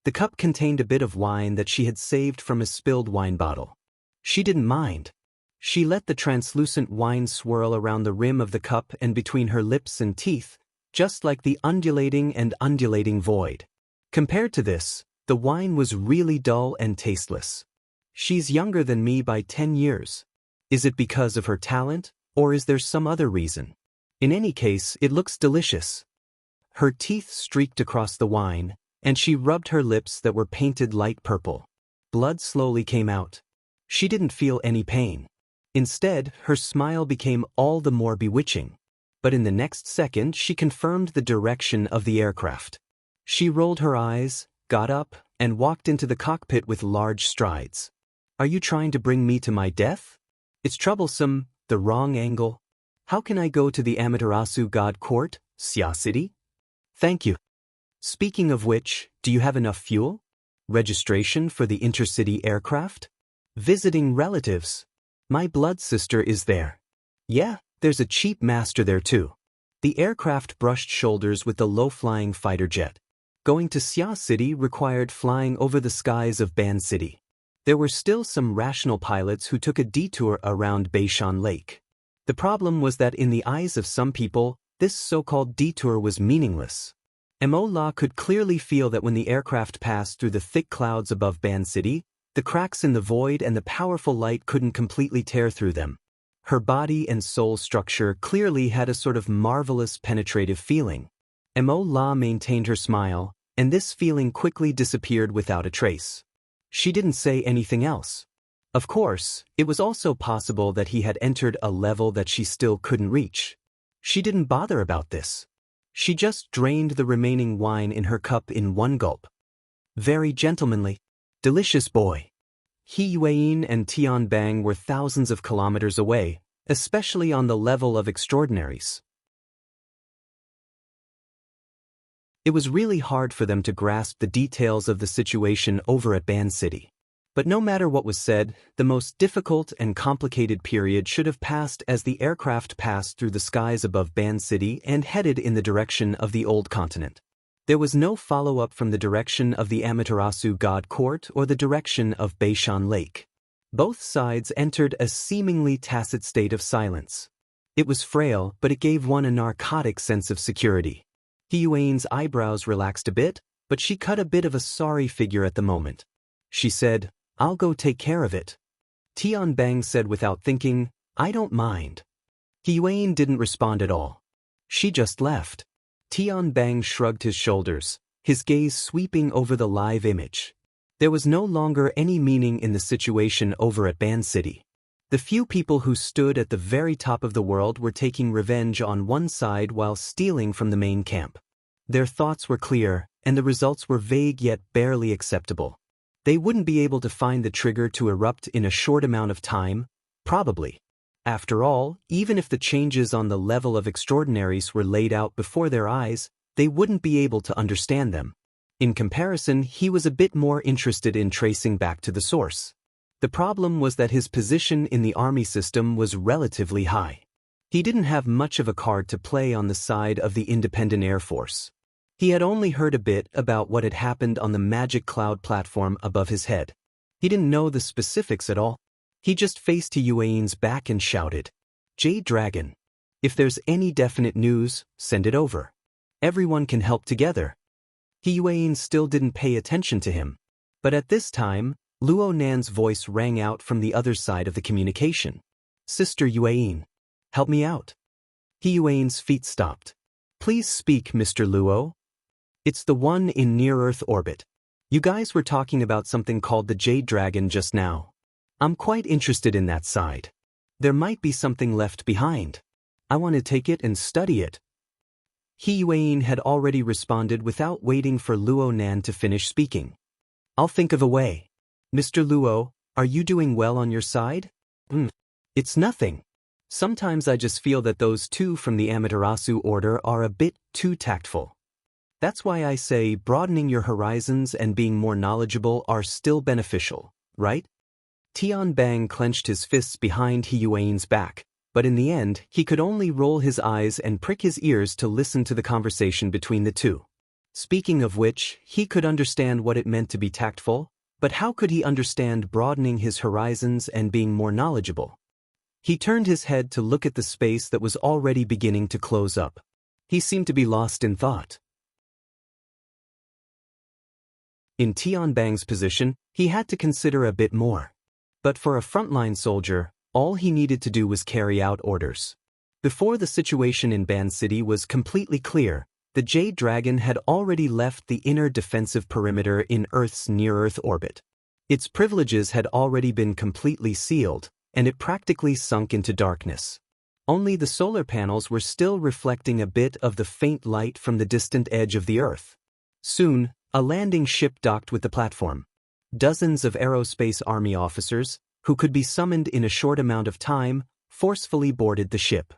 The cup contained a bit of wine that she had saved from a spilled wine bottle. She didn't mind. She let the translucent wine swirl around the rim of the cup and between her lips and teeth, just like the undulating void. Compared to this, the wine was really dull and tasteless. She's younger than me by 10 years. Is it because of her talent, or is there some other reason? In any case, it looks delicious. Her teeth streaked across the wine, and she rubbed her lips that were painted light purple. Blood slowly came out. She didn't feel any pain. Instead, her smile became all the more bewitching. But in the next second, she confirmed the direction of the aircraft. She rolled her eyes, got up, and walked into the cockpit with large strides. Are you trying to bring me to my death? It's troublesome, the wrong angle. How can I go to the Amaterasu God Court, Xia City? Thank you. Speaking of which, do you have enough fuel? Registration for the intercity aircraft? Visiting relatives. My blood sister is there. Yeah, there's a cheap master there too. The aircraft brushed shoulders with the low-flying fighter jet. Going to Xia City required flying over the skies of Ban City. There were still some rational pilots who took a detour around Beishan Lake. The problem was that in the eyes of some people, this so-called detour was meaningless. Emola could clearly feel that when the aircraft passed through the thick clouds above Ban City, the cracks in the void and the powerful light couldn't completely tear through them. Her body and soul structure clearly had a sort of marvelous penetrative feeling. Emola maintained her smile, and this feeling quickly disappeared without a trace. She didn't say anything else. Of course, it was also possible that he had entered a level that she still couldn't reach. She didn't bother about this. She just drained the remaining wine in her cup in one gulp. Very gentlemanly. Delicious boy. He Yuan and Tian Bang were thousands of kilometers away, especially on the level of extraordinaries. It was really hard for them to grasp the details of the situation over at Ban City. But no matter what was said, the most difficult and complicated period should have passed as the aircraft passed through the skies above Ban City and headed in the direction of the old continent. There was no follow-up from the direction of the Amaterasu God Court or the direction of Beishan Lake. Both sides entered a seemingly tacit state of silence. It was frail, but it gave one a narcotic sense of security. Yuan's eyebrows relaxed a bit, but she cut a bit of a sorry figure at the moment. She said, I'll go take care of it, Tianbang said without thinking, "I don't mind." Hiyuan didn't respond at all. She just left. Tianbang shrugged his shoulders, his gaze sweeping over the live image. There was no longer any meaning in the situation over at Ban City. The few people who stood at the very top of the world were taking revenge on one side while stealing from the main camp. Their thoughts were clear, and the results were vague yet barely acceptable. They wouldn't be able to find the trigger to erupt in a short amount of time, probably. After all, even if the changes on the level of extraordinaries were laid out before their eyes, they wouldn't be able to understand them. In comparison, he was a bit more interested in tracing back to the source. The problem was that his position in the army system was relatively high. He didn't have much of a card to play on the side of the independent Air Force. He had only heard a bit about what had happened on the magic cloud platform above his head. He didn't know the specifics at all. He just faced Yuan's back and shouted, "Jade Dragon. If there's any definite news, send it over. Everyone can help together." Yuan still didn't pay attention to him. But at this time, Luo Nan's voice rang out from the other side of the communication. "Sister Yuan, help me out." Yuan's feet stopped. "Please speak, Mr. Luo." "It's the one in near-Earth orbit. You guys were talking about something called the Jade Dragon just now. I'm quite interested in that side. There might be something left behind. I want to take it and study it." Yuan had already responded without waiting for Luo Nan to finish speaking. "I'll think of a way. Mr. Luo, are you doing well on your side?" It's nothing. Sometimes I just feel that those two from the Amaterasu order are a bit too tactful. That's why I say broadening your horizons and being more knowledgeable are still beneficial, right?" Tianbang clenched his fists behind Yuan's back, but in the end, he could only roll his eyes and prick his ears to listen to the conversation between the two. Speaking of which, he could understand what it meant to be tactful, but how could he understand broadening his horizons and being more knowledgeable? He turned his head to look at the space that was already beginning to close up. He seemed to be lost in thought. In Tianbang's position, he had to consider a bit more. But for a frontline soldier, all he needed to do was carry out orders. Before the situation in Ban City was completely clear, the Jade Dragon had already left the inner defensive perimeter in Earth's near-Earth orbit. Its privileges had already been completely sealed, and it practically sunk into darkness. Only the solar panels were still reflecting a bit of the faint light from the distant edge of the Earth. Soon, a landing ship docked with the platform. Dozens of aerospace army officers, who could be summoned in a short amount of time, forcefully boarded the ship.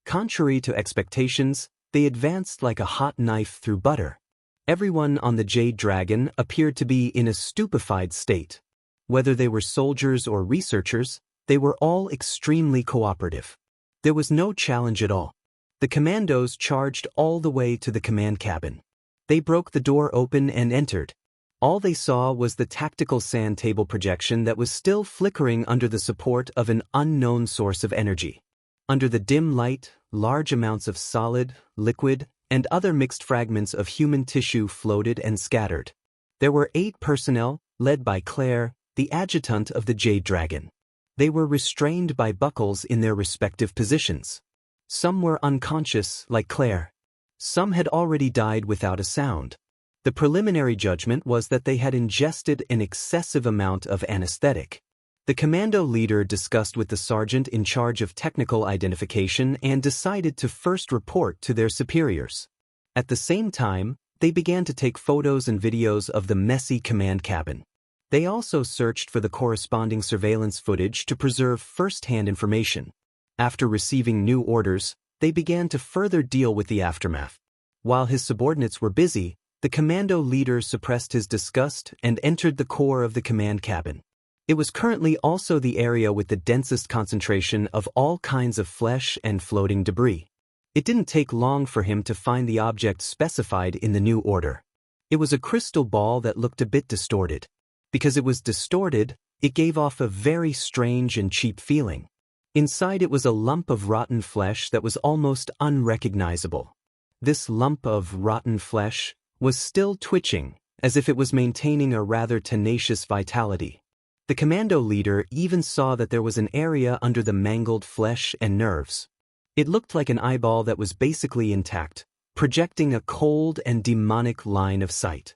Contrary to expectations, they advanced like a hot knife through butter. Everyone on the Jade Dragon appeared to be in a stupefied state. Whether they were soldiers or researchers, they were all extremely cooperative. There was no challenge at all. The commandos charged all the way to the command cabin. They broke the door open and entered. All they saw was the tactical sand table projection that was still flickering under the support of an unknown source of energy. Under the dim light, large amounts of solid, liquid, and other mixed fragments of human tissue floated and scattered. There were 8 personnel, led by Claire, the adjutant of the Jade Dragon. They were restrained by buckles in their respective positions. Some were unconscious, like Claire. Some had already died without a sound. The preliminary judgment was that they had ingested an excessive amount of anesthetic. The commando leader discussed with the sergeant in charge of technical identification and decided to first report to their superiors. At the same time, they began to take photos and videos of the messy command cabin. They also searched for the corresponding surveillance footage to preserve first-hand information. After receiving new orders, they began to further deal with the aftermath. While his subordinates were busy, the commando leader suppressed his disgust and entered the core of the command cabin. It was currently also the area with the densest concentration of all kinds of flesh and floating debris. It didn't take long for him to find the object specified in the new order. It was a crystal ball that looked a bit distorted. Because it was distorted, it gave off a very strange and cheap feeling. Inside it was a lump of rotten flesh that was almost unrecognizable. This lump of rotten flesh was still twitching, as if it was maintaining a rather tenacious vitality. The commando leader even saw that there was an area under the mangled flesh and nerves. It looked like an eyeball that was basically intact, projecting a cold and demonic line of sight.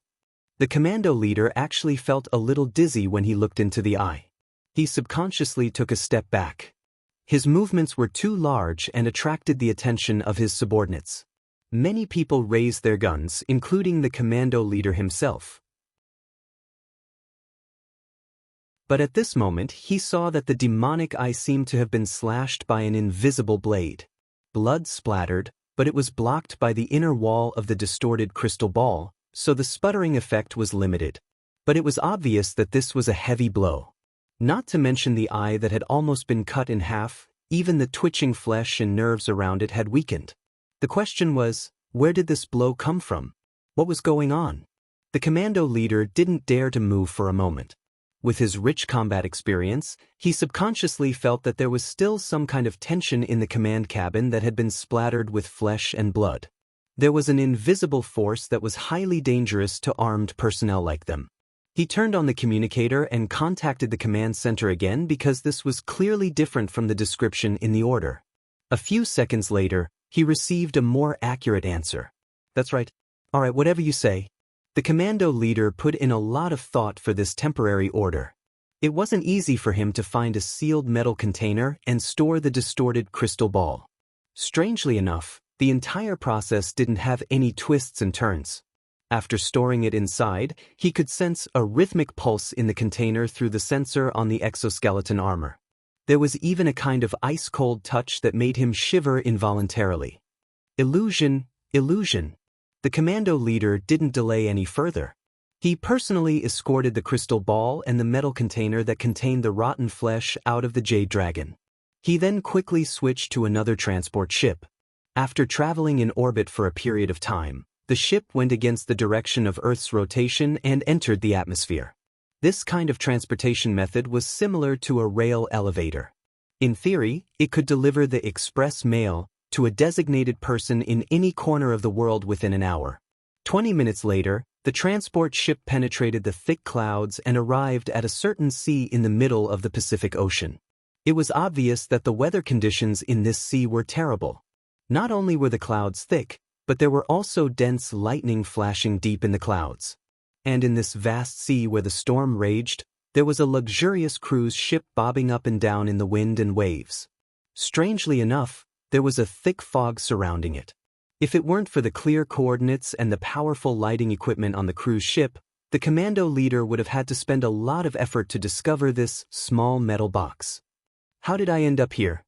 The commando leader actually felt a little dizzy when he looked into the eye. He subconsciously took a step back. His movements were too large and attracted the attention of his subordinates. Many people raised their guns, including the commando leader himself. But at this moment, he saw that the demonic eye seemed to have been slashed by an invisible blade. Blood splattered, but it was blocked by the inner wall of the distorted crystal ball, so the sputtering effect was limited. But it was obvious that this was a heavy blow. Not to mention the eye that had almost been cut in half, even the twitching flesh and nerves around it had weakened. The question was, where did this blow come from? What was going on? The commando leader didn't dare to move for a moment. With his rich combat experience, he subconsciously felt that there was still some kind of tension in the command cabin that had been splattered with flesh and blood. There was an invisible force that was highly dangerous to armed personnel like them. He turned on the communicator and contacted the command center again because this was clearly different from the description in the order. A few seconds later, he received a more accurate answer. "That's right. All right, whatever you say." The commando leader put in a lot of thought for this temporary order. It wasn't easy for him to find a sealed metal container and store the distorted crystal ball. Strangely enough, the entire process didn't have any twists and turns. After storing it inside, he could sense a rhythmic pulse in the container through the sensor on the exoskeleton armor. There was even a kind of ice-cold touch that made him shiver involuntarily. Illusion, illusion. The commando leader didn't delay any further. He personally escorted the crystal ball and the metal container that contained the rotten flesh out of the Jade Dragon. He then quickly switched to another transport ship. After traveling in orbit for a period of time, the ship went against the direction of Earth's rotation and entered the atmosphere. This kind of transportation method was similar to a rail elevator. In theory, it could deliver the express mail to a designated person in any corner of the world within an hour. 20 minutes later, the transport ship penetrated the thick clouds and arrived at a certain sea in the middle of the Pacific Ocean. It was obvious that the weather conditions in this sea were terrible. Not only were the clouds thick, but there were also dense lightning flashing deep in the clouds. And in this vast sea where the storm raged, there was a luxurious cruise ship bobbing up and down in the wind and waves. Strangely enough, there was a thick fog surrounding it. If it weren't for the clear coordinates and the powerful lighting equipment on the cruise ship, the commando leader would have had to spend a lot of effort to discover this small metal box. How did I end up here?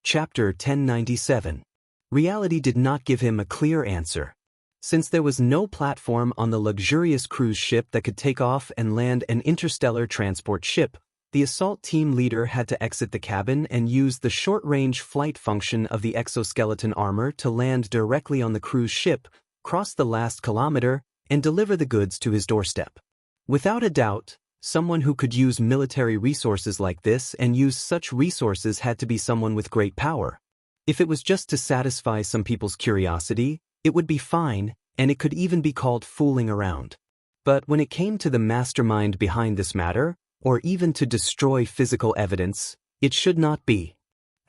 Chapter 1097. Reality did not give him a clear answer. Since there was no platform on the luxurious cruise ship that could take off and land an interstellar transport ship, the assault team leader had to exit the cabin and use the short-range flight function of the exoskeleton armor to land directly on the cruise ship, cross the last kilometer, and deliver the goods to his doorstep. Without a doubt, someone who could use military resources like this and use such resources had to be someone with great power. If it was just to satisfy some people's curiosity, it would be fine, and it could even be called fooling around. But when it came to the mastermind behind this matter, or even to destroy physical evidence, it should not be.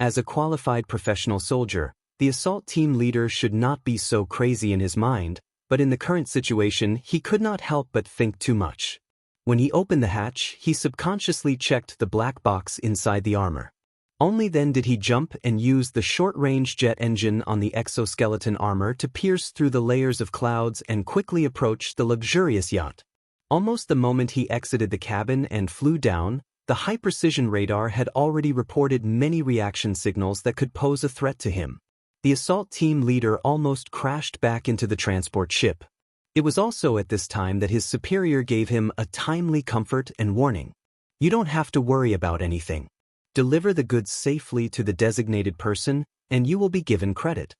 As a qualified professional soldier, the assault team leader should not be so crazy in his mind, but in the current situation he could not help but think too much. When he opened the hatch, he subconsciously checked the black box inside the armor. Only then did he jump and use the short-range jet engine on the exoskeleton armor to pierce through the layers of clouds and quickly approach the luxurious yacht. Almost the moment he exited the cabin and flew down, the high-precision radar had already reported many reaction signals that could pose a threat to him. The assault team leader almost crashed back into the transport ship. It was also at this time that his superior gave him a timely comfort and warning. "You don't have to worry about anything. Deliver the goods safely to the designated person, and you will be given credit."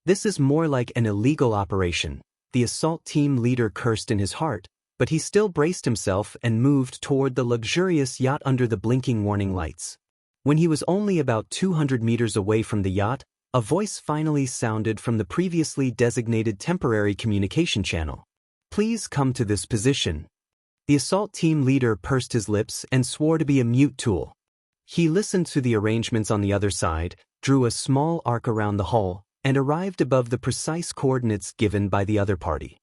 This is more like an illegal operation, the assault team leader cursed in his heart, but he still braced himself and moved toward the luxurious yacht under the blinking warning lights. When he was only about 200 meters away from the yacht, A voice finally sounded from the previously designated temporary communication channel. Please come to this position. The assault team leader pursed his lips and swore to be a mute tool. He listened to the arrangements on the other side, drew a small arc around the hull, and arrived above the precise coordinates given by the other party.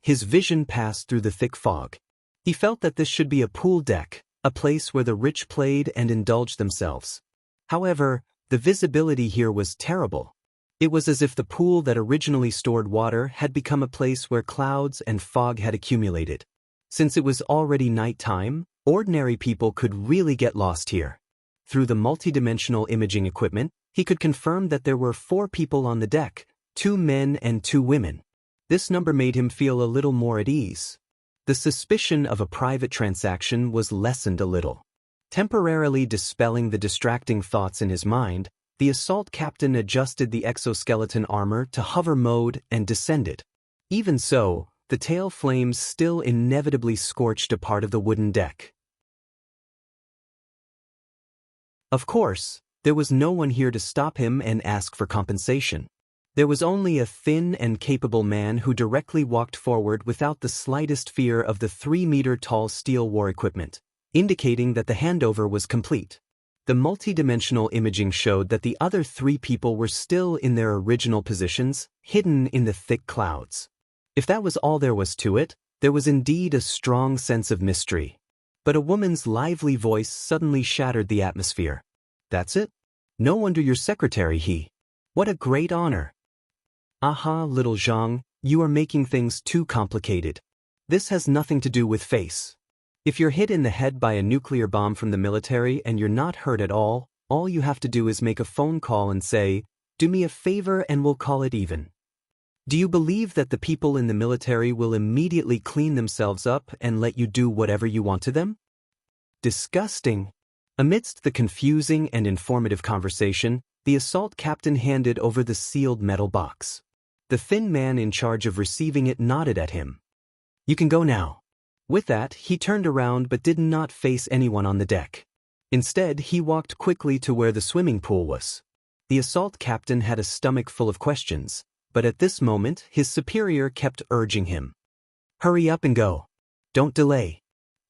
His vision passed through the thick fog. He felt that this should be a pool deck, a place where the rich played and indulged themselves. However, the visibility here was terrible. It was as if the pool that originally stored water had become a place where clouds and fog had accumulated. Since it was already nighttime, ordinary people could really get lost here. Through the multidimensional imaging equipment, he could confirm that there were 4 people on the deck, 2 men and 2 women. This number made him feel a little more at ease. The suspicion of a private transaction was lessened a little. Temporarily dispelling the distracting thoughts in his mind, the assault captain adjusted the exoskeleton armor to hover mode and descended. Even so, the tail flames still inevitably scorched a part of the wooden deck. Of course, there was no one here to stop him and ask for compensation. There was only a thin and capable man who directly walked forward without the slightest fear of the 3-meter-tall steel war equipment, indicating that the handover was complete. The multidimensional imaging showed that the other 3 people were still in their original positions, hidden in the thick clouds. If that was all there was to it, there was indeed a strong sense of mystery. But a woman's lively voice suddenly shattered the atmosphere. That's it? No wonder you're secretary, he. What a great honor. Aha, little Zhang, you are making things too complicated. This has nothing to do with face. If you're hit in the head by a nuclear bomb from the military and you're not hurt at all you have to do is make a phone call and say, "Do me a favor and we'll call it even." Do you believe that the people in the military will immediately clean themselves up and let you do whatever you want to them? Disgusting. Amidst the confusing and informative conversation, the assault captain handed over the sealed metal box. The thin man in charge of receiving it nodded at him. You can go now. With that, he turned around but did not face anyone on the deck. Instead, he walked quickly to where the swimming pool was. The assault captain had a stomach full of questions, but at this moment, his superior kept urging him. Hurry up and go. Don't delay.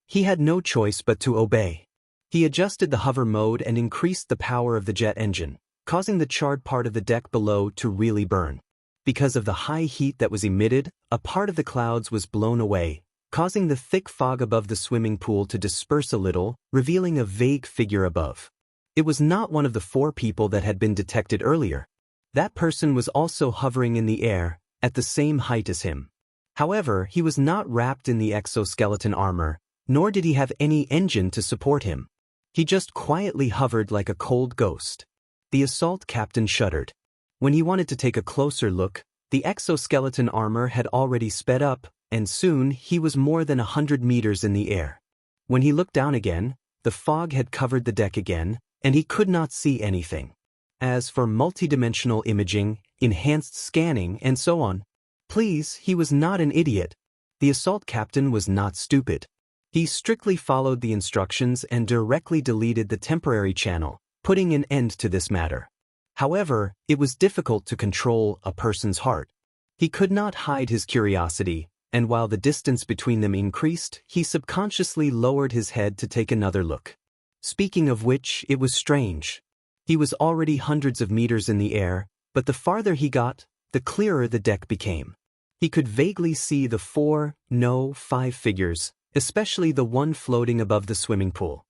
He had no choice but to obey. He adjusted the hover mode and increased the power of the jet engine, causing the charred part of the deck below to really burn. Because of the high heat that was emitted, a part of the clouds was blown away, causing the thick fog above the swimming pool to disperse a little, revealing a vague figure above. It was not one of the 4 people that had been detected earlier. That person was also hovering in the air, at the same height as him. However, he was not wrapped in the exoskeleton armor, nor did he have any engine to support him. He just quietly hovered like a cold ghost. The assault captain shuddered. When he wanted to take a closer look, the exoskeleton armor had already sped up, and soon he was more than 100 meters in the air. When he looked down again, the fog had covered the deck again, and he could not see anything. As for multidimensional imaging, enhanced scanning, and so on, please, he was not an idiot. The assault captain was not stupid. He strictly followed the instructions and directly deleted the temporary channel, putting an end to this matter. However, it was difficult to control a person's heart. He could not hide his curiosity, and while the distance between them increased, he subconsciously lowered his head to take another look. Speaking of which, it was strange. He was already hundreds of meters in the air, but the farther he got, the clearer the deck became. He could vaguely see the 5 figures, especially the one floating above the swimming pool.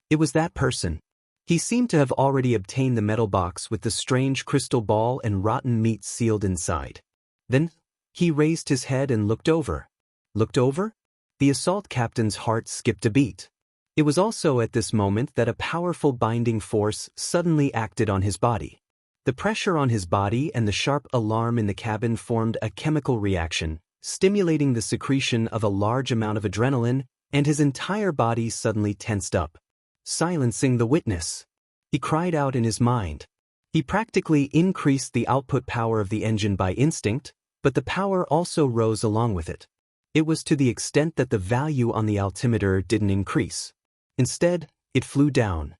It was that person. He seemed to have already obtained the metal box with the strange crystal ball and rotten meat sealed inside. Then, he raised his head and looked over. Looked over? The assault captain's heart skipped a beat. It was also at this moment that a powerful binding force suddenly acted on his body. The pressure on his body and the sharp alarm in the cabin formed a chemical reaction, stimulating the secretion of a large amount of adrenaline, and his entire body suddenly tensed up, silencing the witness. He cried out in his mind. He practically increased the output power of the engine by instinct, but the power also rose along with it. It was to the extent that the value on the altimeter didn't increase. Instead, it flew down.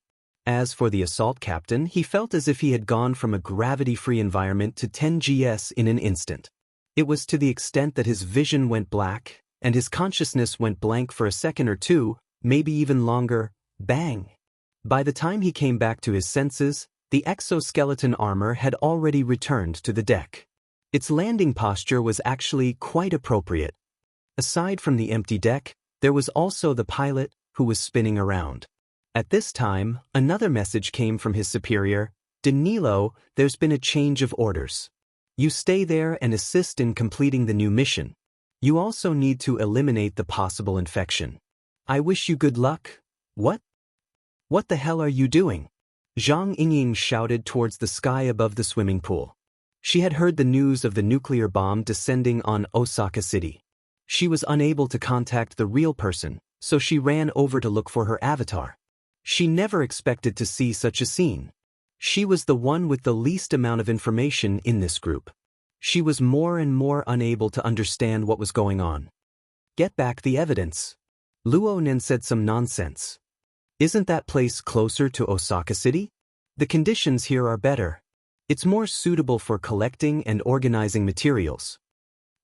As for the assault captain, he felt as if he had gone from a gravity-free environment to 10 GS in an instant. It was to the extent that his vision went black, and his consciousness went blank for a second or two, maybe even longer. Bang! By the time he came back to his senses, the exoskeleton armor had already returned to the deck. Its landing posture was actually quite appropriate. Aside from the empty deck, there was also the pilot, who was spinning around. At this time, another message came from his superior. Danilo, there's been a change of orders. You stay there and assist in completing the new mission. You also need to eliminate the possible infection. I wish you good luck. What? What the hell are you doing? Zhang Yingying shouted towards the sky above the swimming pool. She had heard the news of the nuclear bomb descending on Osaka City. She was unable to contact the real person, so she ran over to look for her avatar. She never expected to see such a scene. She was the one with the least amount of information in this group. She was more and more unable to understand what was going on. Get back the evidence. Luo Nen said some nonsense. Isn't that place closer to Osaka City? The conditions here are better. It's more suitable for collecting and organizing materials.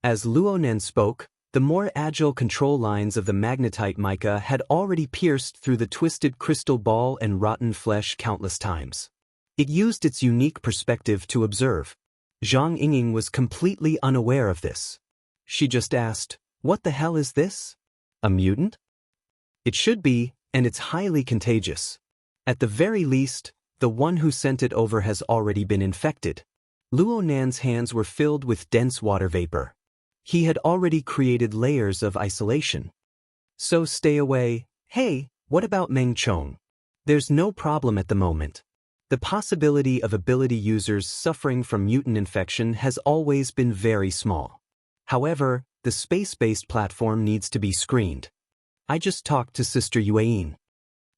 As Luo Nen spoke, the more agile control lines of the magnetite mica had already pierced through the twisted crystal ball and rotten flesh countless times. It used its unique perspective to observe. Zhang Yingying was completely unaware of this. She just asked, "What the hell is this? A mutant?" It should be, and it's highly contagious. At the very least, the one who sent it over has already been infected. Luo Nan's hands were filled with dense water vapor. He had already created layers of isolation. So stay away. Hey, what about Meng Chong? There's no problem at the moment. The possibility of ability users suffering from mutant infection has always been very small. However, the space-based platform needs to be screened. I just talked to Sister Yueyin.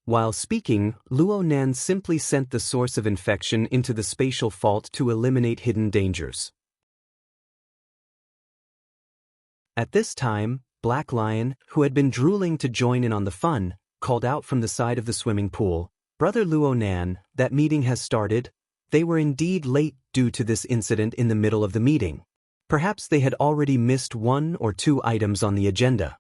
While speaking, Luo Nan simply sent the source of infection into the spatial fault to eliminate hidden dangers. At this time, Black Lion, who had been drooling to join in on the fun, called out from the side of the swimming pool, "Brother Luo Nan, that meeting has started." They were indeed late due to this incident in the middle of the meeting. Perhaps they had already missed 1 or 2 items on the agenda.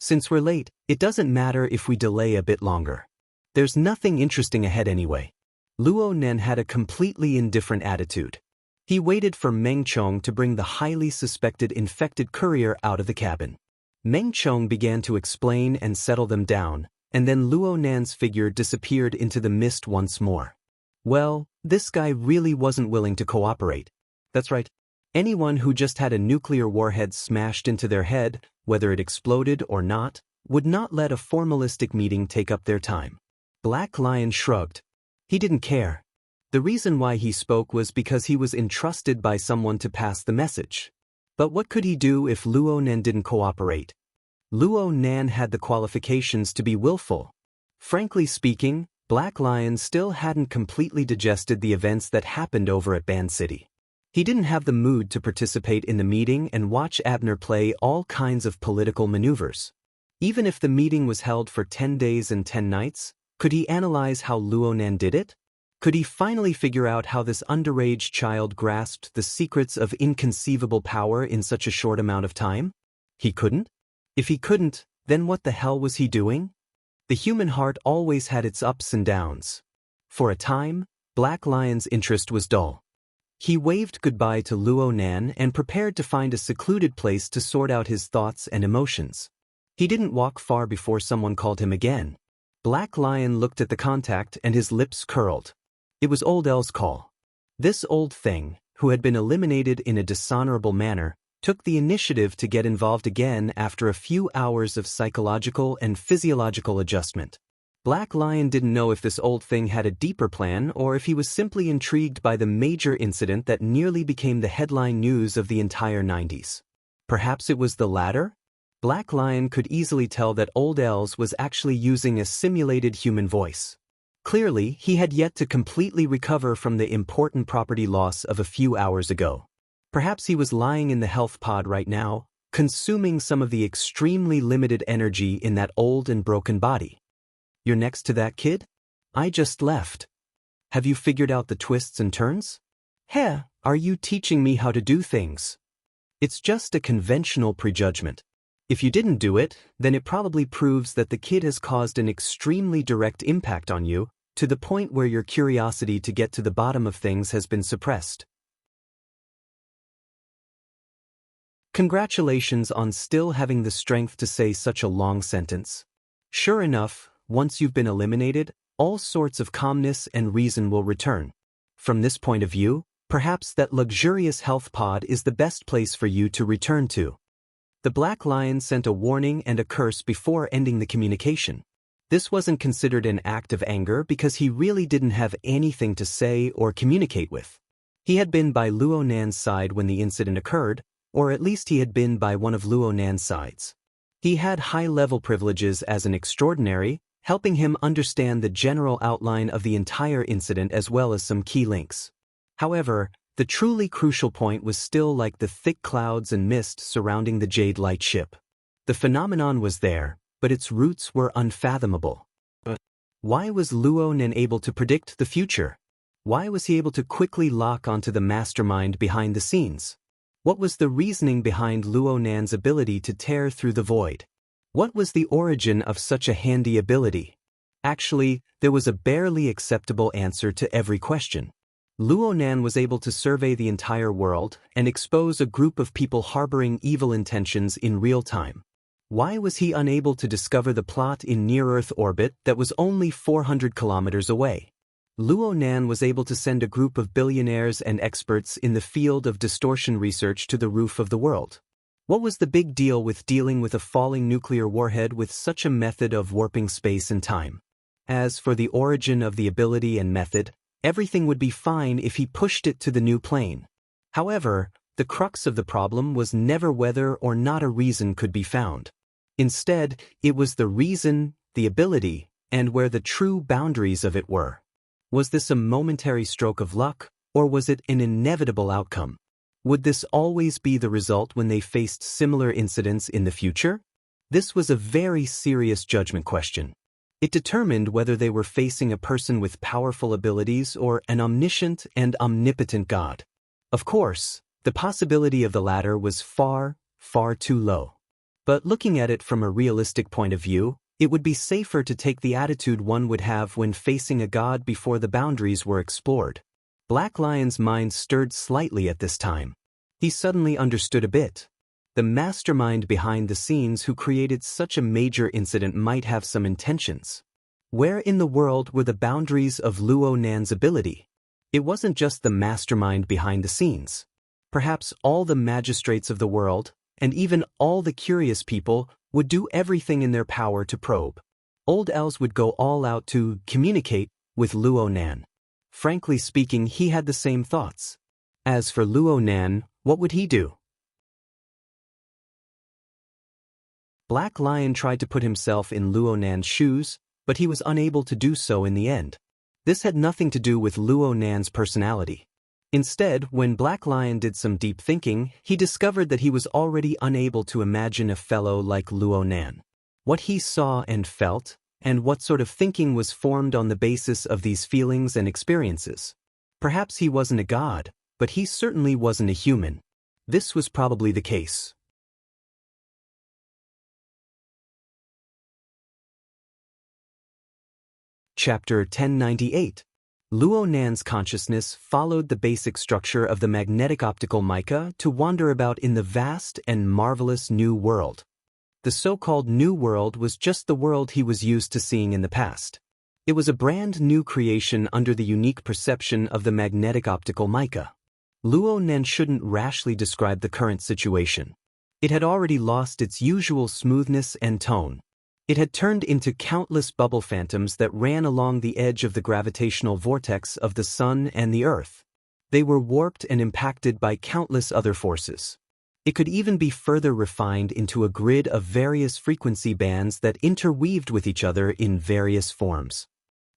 Since we're late, it doesn't matter if we delay a bit longer. There's nothing interesting ahead anyway. Luo Nen had a completely indifferent attitude. He waited for Meng Chong to bring the highly suspected infected courier out of the cabin. Meng Chong began to explain and settle them down, and then Luo Nan's figure disappeared into the mist once more. Well, this guy really wasn't willing to cooperate. That's right. Anyone who just had a nuclear warhead smashed into their head, whether it exploded or not, would not let a formalistic meeting take up their time. Black Lion shrugged. He didn't care. The reason why he spoke was because he was entrusted by someone to pass the message. But what could he do if Luo Nan didn't cooperate? Luo Nan had the qualifications to be willful. Frankly speaking, Black Lion still hadn't completely digested the events that happened over at Ban City. He didn't have the mood to participate in the meeting and watch Abner play all kinds of political maneuvers. Even if the meeting was held for 10 days and 10 nights, could he analyze how Luo Nan did it? Could he finally figure out how this underage child grasped the secrets of inconceivable power in such a short amount of time? He couldn't? If he couldn't, then what the hell was he doing? The human heart always had its ups and downs. For a time, Black Lion's interest was dull. He waved goodbye to Luo Nan and prepared to find a secluded place to sort out his thoughts and emotions. He didn't walk far before someone called him again. Black Lion looked at the contact and his lips curled. It was Old L's call. This old thing, who had been eliminated in a dishonorable manner, took the initiative to get involved again after a few hours of psychological and physiological adjustment. Black Lion didn't know if this old thing had a deeper plan or if he was simply intrigued by the major incident that nearly became the headline news of the entire 90s. Perhaps it was the latter? Black Lion could easily tell that Old L's was actually using a simulated human voice. Clearly, he had yet to completely recover from the important property loss of a few hours ago. Perhaps he was lying in the health pod right now, consuming some of the extremely limited energy in that old and broken body. "You're next to that kid?" I just left. Have you figured out the twists and turns? Heh, are you teaching me how to do things? It's just a conventional prejudgment. If you didn't do it, then it probably proves that the kid has caused an extremely direct impact on you, to the point where your curiosity to get to the bottom of things has been suppressed. Congratulations on still having the strength to say such a long sentence. Sure enough, once you've been eliminated, all sorts of calmness and reason will return. From this point of view, perhaps that luxurious health pod is the best place for you to return to. The Black Lion sent a warning and a curse before ending the communication. This wasn't considered an act of anger because he really didn't have anything to say or communicate with. He had been by Luo Nan's side when the incident occurred, or at least he had been by one of Luo Nan's sides. He had high-level privileges as an extraordinary, helping him understand the general outline of the entire incident as well as some key links. However, the truly crucial point was still like the thick clouds and mist surrounding the Jade Light ship. The phenomenon was there, but its roots were unfathomable. Why was Luo Nan able to predict the future? Why was he able to quickly lock onto the mastermind behind the scenes? What was the reasoning behind Luo Nan's ability to tear through the void? What was the origin of such a handy ability? Actually, there was a barely acceptable answer to every question. Luo Nan was able to survey the entire world and expose a group of people harboring evil intentions in real time. Why was he unable to discover the plot in near-Earth orbit that was only 400 kilometers away? Luo Nan was able to send a group of billionaires and experts in the field of distortion research to the roof of the world. What was the big deal with dealing with a falling nuclear warhead with such a method of warping space and time? As for the origin of the ability and method, everything would be fine if he pushed it to the new plane. However, the crux of the problem was never whether or not a reason could be found. Instead, it was the reason, the ability, and where the true boundaries of it were. Was this a momentary stroke of luck, or was it an inevitable outcome? Would this always be the result when they faced similar incidents in the future? This was a very serious judgment question. It determined whether they were facing a person with powerful abilities or an omniscient and omnipotent God. Of course, the possibility of the latter was far, far too low. But looking at it from a realistic point of view, it would be safer to take the attitude one would have when facing a god before the boundaries were explored. Black Lion's mind stirred slightly at this time. He suddenly understood a bit. The mastermind behind the scenes who created such a major incident might have some intentions. Where in the world were the boundaries of Luo Nan's ability? It wasn't just the mastermind behind the scenes. Perhaps all the magistrates of the world, and even all the curious people, would do everything in their power to probe. Old Els would go all out to communicate with Luo Nan. Frankly speaking, he had the same thoughts. As for Luo Nan, what would he do? Black Lion tried to put himself in Luo Nan's shoes, but he was unable to do so in the end. This had nothing to do with Luo Nan's personality. Instead, when Black Lion did some deep thinking, he discovered that he was already unable to imagine a fellow like Luo Nan. What he saw and felt, and what sort of thinking was formed on the basis of these feelings and experiences. Perhaps he wasn't a god, but he certainly wasn't a human. This was probably the case. Chapter 1098. Luo Nan's consciousness followed the basic structure of the magnetic optical mica to wander about in the vast and marvelous new world. The so-called new world was just the world he was used to seeing in the past. It was a brand new creation under the unique perception of the magnetic optical mica. Luo Nan shouldn't rashly describe the current situation. It had already lost its usual smoothness and tone. It had turned into countless bubble phantoms that ran along the edge of the gravitational vortex of the sun and the earth. They were warped and impacted by countless other forces. It could even be further refined into a grid of various frequency bands that interweaved with each other in various forms.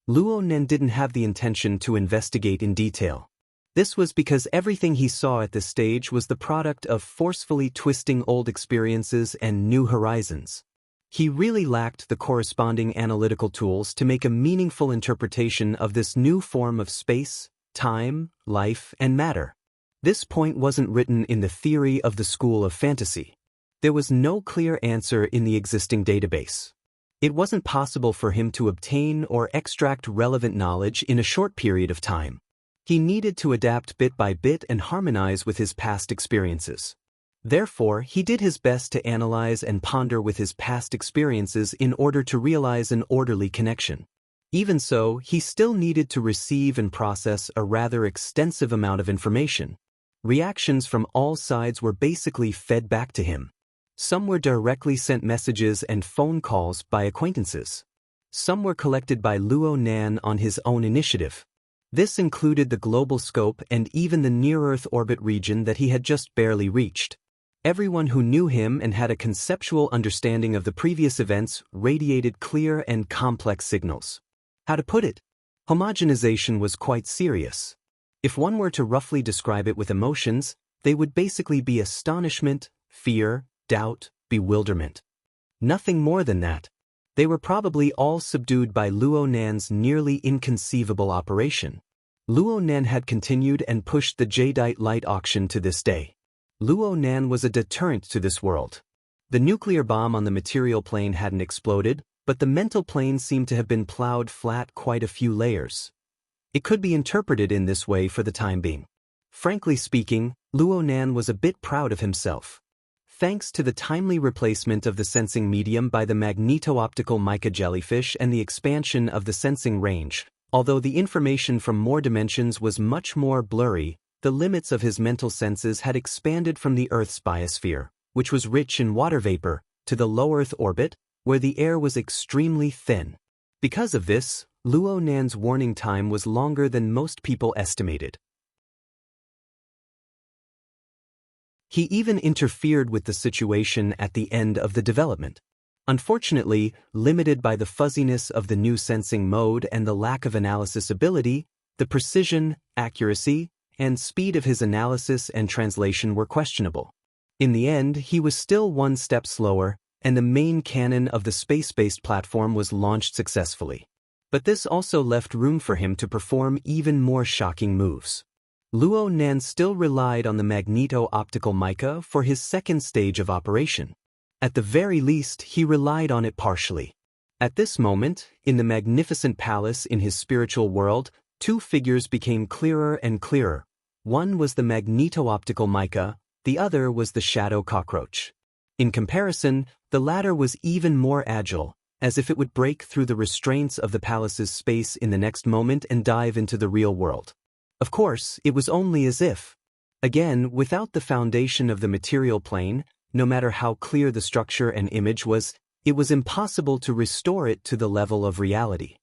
Luo Nan didn't have the intention to investigate in detail. This was because everything he saw at this stage was the product of forcefully twisting old experiences and new horizons. He really lacked the corresponding analytical tools to make a meaningful interpretation of this new form of space, time, life, and matter. This point wasn't written in the theory of the school of fantasy. There was no clear answer in the existing database. It wasn't possible for him to obtain or extract relevant knowledge in a short period of time. He needed to adapt bit by bit and harmonize with his past experiences. Therefore, he did his best to analyze and ponder with his past experiences in order to realize an orderly connection. Even so, he still needed to receive and process a rather extensive amount of information. Reactions from all sides were basically fed back to him. Some were directly sent messages and phone calls by acquaintances. Some were collected by Luo Nan on his own initiative. This included the global scope and even the near-Earth orbit region that he had just barely reached. Everyone who knew him and had a conceptual understanding of the previous events radiated clear and complex signals. How to put it? Homogenization was quite serious. If one were to roughly describe it with emotions, they would basically be astonishment, fear, doubt, bewilderment. Nothing more than that. They were probably all subdued by Luo Nan's nearly inconceivable operation. Luo Nan had continued and pushed the jadeite light auction to this day. Luo Nan was a deterrent to this world. The nuclear bomb on the material plane hadn't exploded, but the mental plane seemed to have been plowed flat quite a few layers. It could be interpreted in this way for the time being. Frankly speaking, Luo Nan was a bit proud of himself. Thanks to the timely replacement of the sensing medium by the magneto-optical mica jellyfish and the expansion of the sensing range, although the information from more dimensions was much more blurry, the limits of his mental senses had expanded from the Earth's biosphere, which was rich in water vapor, to the low Earth orbit, where the air was extremely thin. Because of this, Luo Nan's warning time was longer than most people estimated. He even interfered with the situation at the end of the development. Unfortunately, limited by the fuzziness of the new sensing mode and the lack of analysis ability, the precision, accuracy, and speed of his analysis and translation were questionable. In the end, he was still one step slower, and the main cannon of the space-based platform was launched successfully. But this also left room for him to perform even more shocking moves. Luo Nan still relied on the magneto-optical mica for his second stage of operation. At the very least, he relied on it partially. At this moment, in the magnificent palace in his spiritual world, two figures became clearer and clearer. One was the magneto-optical mica, the other was the shadow cockroach. In comparison, the latter was even more agile, as if it would break through the restraints of the palace's space in the next moment and dive into the real world. Of course, it was only as if. Again, without the foundation of the material plane, no matter how clear the structure and image was, it was impossible to restore it to the level of reality.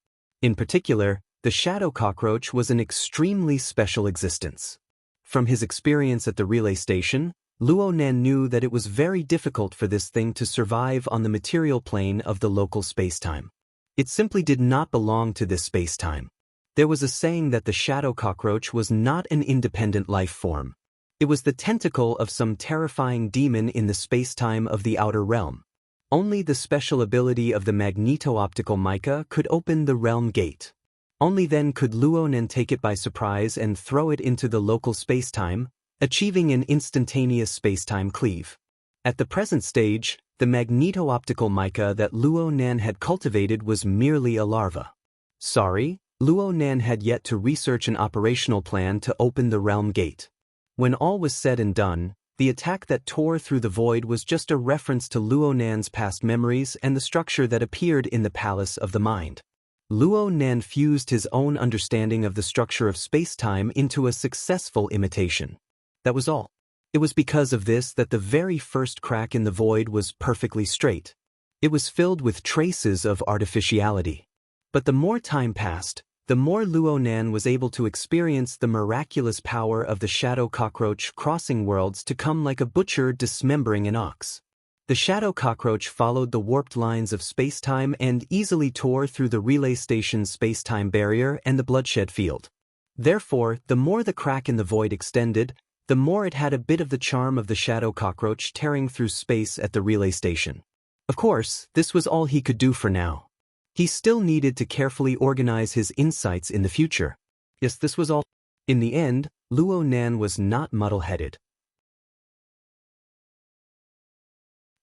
In particular, the shadow cockroach was an extremely special existence. From his experience at the relay station, Luo Nan knew that it was very difficult for this thing to survive on the material plane of the local spacetime. It simply did not belong to this spacetime. There was a saying that the shadow cockroach was not an independent life form. It was the tentacle of some terrifying demon in the spacetime of the outer realm. Only the special ability of the magneto-optical mica could open the realm gate. Only then could Luo Nan take it by surprise and throw it into the local spacetime, achieving an instantaneous spacetime cleave. At the present stage, the magneto-optical mica that Luo Nan had cultivated was merely a larva. Sorry, Luo Nan had yet to research an operational plan to open the realm gate. When all was said and done, the attack that tore through the void was just a reference to Luo Nan's past memories and the structure that appeared in the Palace of the Mind. Luo Nan fused his own understanding of the structure of space-time into a successful imitation. That was all. It was because of this that the very first crack in the void was perfectly straight. It was filled with traces of artificiality. But the more time passed, the more Luo Nan was able to experience the miraculous power of the shadow cockroach crossing worlds to come like a butcher dismembering an ox. The shadow cockroach followed the warped lines of spacetime and easily tore through the relay station's spacetime barrier and the bloodshed field. Therefore, the more the crack in the void extended, the more it had a bit of the charm of the shadow cockroach tearing through space at the relay station. Of course, this was all he could do for now. He still needed to carefully organize his insights in the future. Yes, this was all. In the end, Luo Nan was not muddle-headed.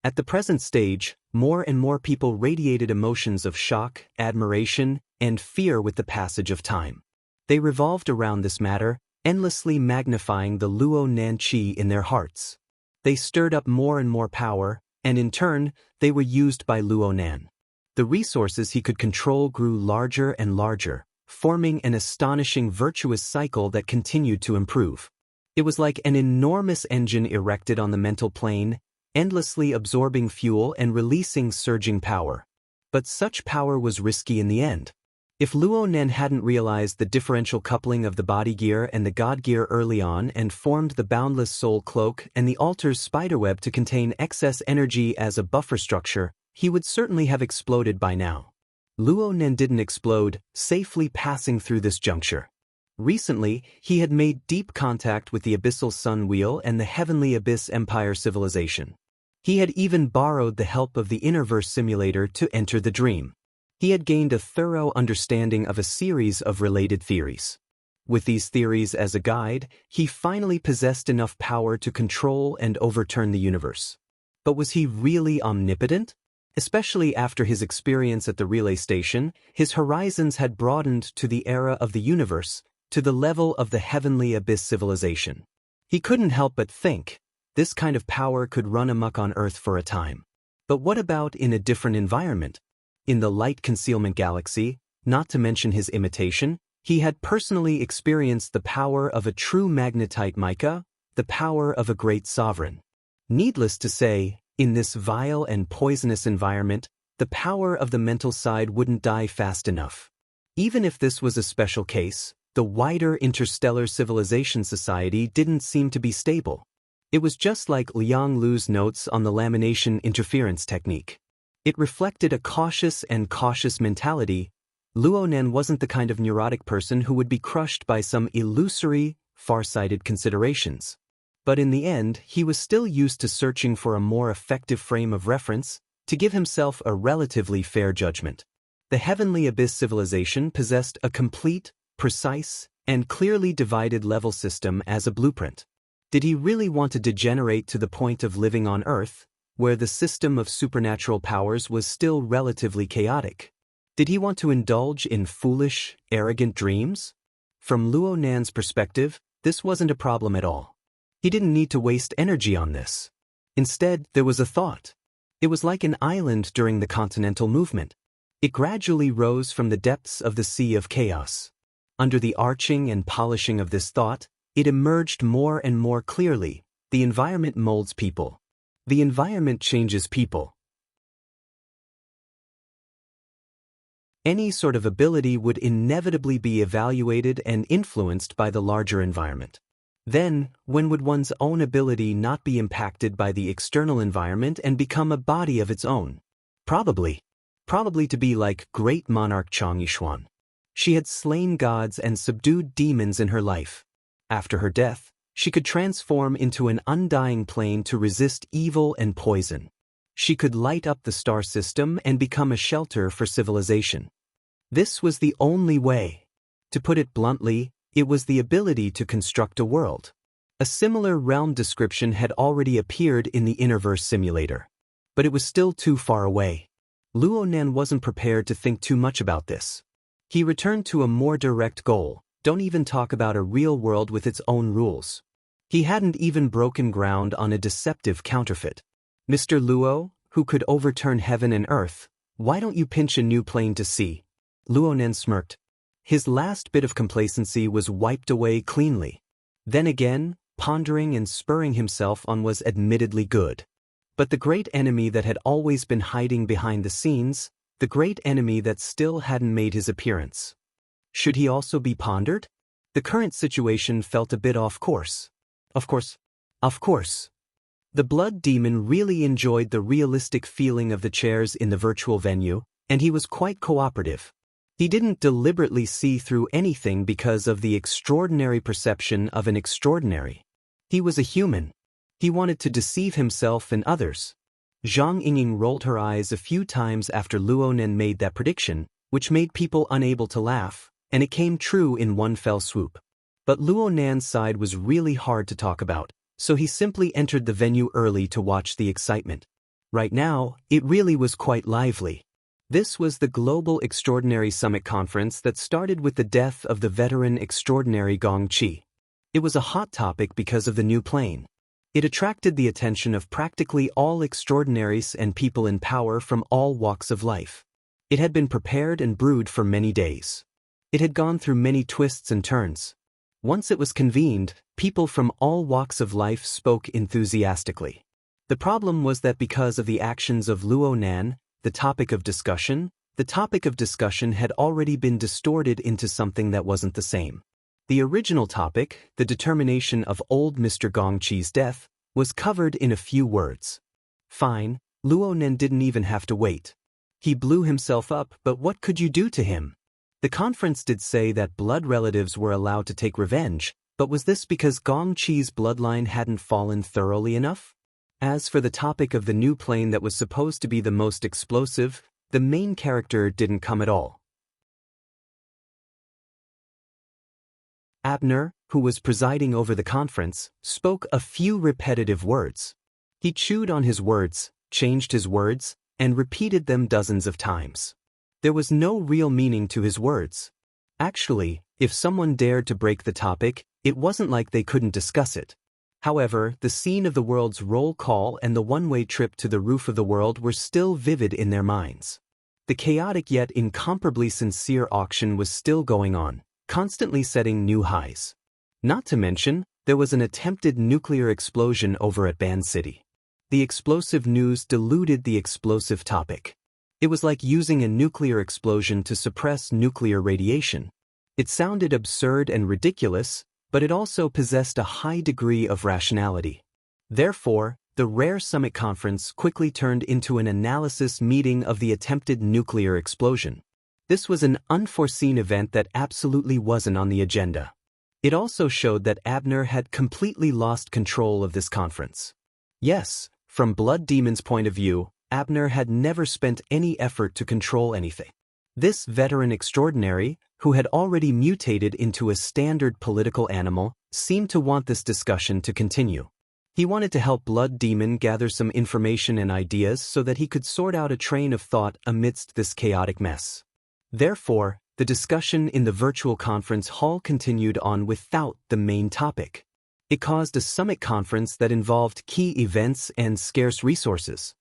At the present stage, more and more people radiated emotions of shock, admiration, and fear with the passage of time. They revolved around this matter, endlessly magnifying the Luo Nan Qi in their hearts. They stirred up more and more power, and in turn, they were used by Luo Nan. The resources he could control grew larger and larger, forming an astonishing virtuous cycle that continued to improve. It was like an enormous engine erected on the mental plane, endlessly absorbing fuel and releasing surging power. But such power was risky in the end. If Luo Nan hadn't realized the differential coupling of the body gear and the God gear early on and formed the boundless soul cloak and the altar's spiderweb to contain excess energy as a buffer structure, he would certainly have exploded by now. Luo Nan didn't explode, safely passing through this juncture. Recently, he had made deep contact with the Abyssal Sun Wheel and the Heavenly Abyss Empire civilization. He had even borrowed the help of the Innerverse simulator to enter the dream. He had gained a thorough understanding of a series of related theories. With these theories as a guide, he finally possessed enough power to control and overturn the universe. But was he really omnipotent? Especially after his experience at the relay station, his horizons had broadened to the era of the universe, to the level of the Heavenly Abyss civilization. He couldn't help but think, this kind of power could run amok on Earth for a time. But what about in a different environment? In the light concealment galaxy, not to mention his imitation, he had personally experienced the power of a true magnetite mica, the power of a great sovereign. Needless to say, in this vile and poisonous environment, the power of the mental side wouldn't die fast enough. Even if this was a special case, the wider interstellar civilization society didn't seem to be stable. It was just like Liang Lu's notes on the lamination interference technique. It reflected a cautious mentality. Luo Nan wasn't the kind of neurotic person who would be crushed by some illusory, far-sighted considerations. But in the end, he was still used to searching for a more effective frame of reference to give himself a relatively fair judgment. The Heavenly Abyss civilization possessed a complete, precise, and clearly divided level system as a blueprint. Did he really want to degenerate to the point of living on Earth, where the system of supernatural powers was still relatively chaotic? Did he want to indulge in foolish, arrogant dreams? From Luo Nan's perspective, this wasn't a problem at all. He didn't need to waste energy on this. Instead, there was a thought. It was like an island during the continental movement. It gradually rose from the depths of the sea of chaos. Under the arching and polishing of this thought, it emerged more and more clearly. The environment molds people. The environment changes people. Any sort of ability would inevitably be evaluated and influenced by the larger environment. Then, when would one's own ability not be impacted by the external environment and become a body of its own? Probably to be like great monarch Chang Yishuan. She had slain gods and subdued demons in her life. After her death, she could transform into an undying plane to resist evil and poison. She could light up the star system and become a shelter for civilization. This was the only way. To put it bluntly, it was the ability to construct a world. A similar realm description had already appeared in the Innerverse simulator. But it was still too far away. Luo Nan wasn't prepared to think too much about this. He returned to a more direct goal. Don't even talk about a real world with its own rules. He hadn't even broken ground on a deceptive counterfeit. Mr. Luo, who could overturn heaven and earth, why don't you pinch a new plane to see? Luo Nan smirked. His last bit of complacency was wiped away cleanly. Then again, pondering and spurring himself on was admittedly good. But the great enemy that had always been hiding behind the scenes, the great enemy that still hadn't made his appearance. Should he also be pondered? The current situation felt a bit off course. Of course. The blood demon really enjoyed the realistic feeling of the chairs in the virtual venue, and he was quite cooperative. He didn't deliberately see through anything because of the extraordinary perception of an extraordinary. He was a human. He wanted to deceive himself and others. Zhang Yinging rolled her eyes a few times after Luo Nen made that prediction, which made people unable to laugh, and it came true in one fell swoop. But Luo Nan's side was really hard to talk about, so he simply entered the venue early to watch the excitement. Right now, it really was quite lively. This was the Global Extraordinary Summit Conference that started with the death of the veteran extraordinary Gong Qi. It was a hot topic because of the new plane. It attracted the attention of practically all extraordinaries and people in power from all walks of life. It had been prepared and brewed for many days. It had gone through many twists and turns. Once it was convened, people from all walks of life spoke enthusiastically. The problem was that because of the actions of Luo Nan, the topic of discussion had already been distorted into something that wasn't the same. The original topic, the determination of old Mr. Gong Qi's death, was covered in a few words. Fine, Luo Nan didn't even have to wait. He blew himself up, but what could you do to him? The conference did say that blood relatives were allowed to take revenge, but was this because Gong Qi's bloodline hadn't fallen thoroughly enough? As for the topic of the new plane that was supposed to be the most explosive, the main character didn't come at all. Abner, who was presiding over the conference, spoke a few repetitive words. He chewed on his words, changed his words, and repeated them dozens of times. There was no real meaning to his words. Actually, if someone dared to break the topic, it wasn't like they couldn't discuss it. However, the scene of the world's roll call and the one-way trip to the roof of the world were still vivid in their minds. The chaotic yet incomparably sincere auction was still going on, constantly setting new highs. Not to mention, there was an attempted nuclear explosion over at Ban City. The explosive news diluted the explosive topic. It was like using a nuclear explosion to suppress nuclear radiation. It sounded absurd and ridiculous, but it also possessed a high degree of rationality. Therefore, the Rare Summit Conference quickly turned into an analysis meeting of the attempted nuclear explosion. This was an unforeseen event that absolutely wasn't on the agenda. It also showed that Abner had completely lost control of this conference. Yes, from Blood Demon's point of view, Abner had never spent any effort to control anything. This veteran extraordinary, who had already mutated into a standard political animal, seemed to want this discussion to continue. He wanted to help Blood Demon gather some information and ideas so that he could sort out a train of thought amidst this chaotic mess. Therefore, the discussion in the virtual conference hall continued on without the main topic. It caused a summit conference that involved key events and scarce resources.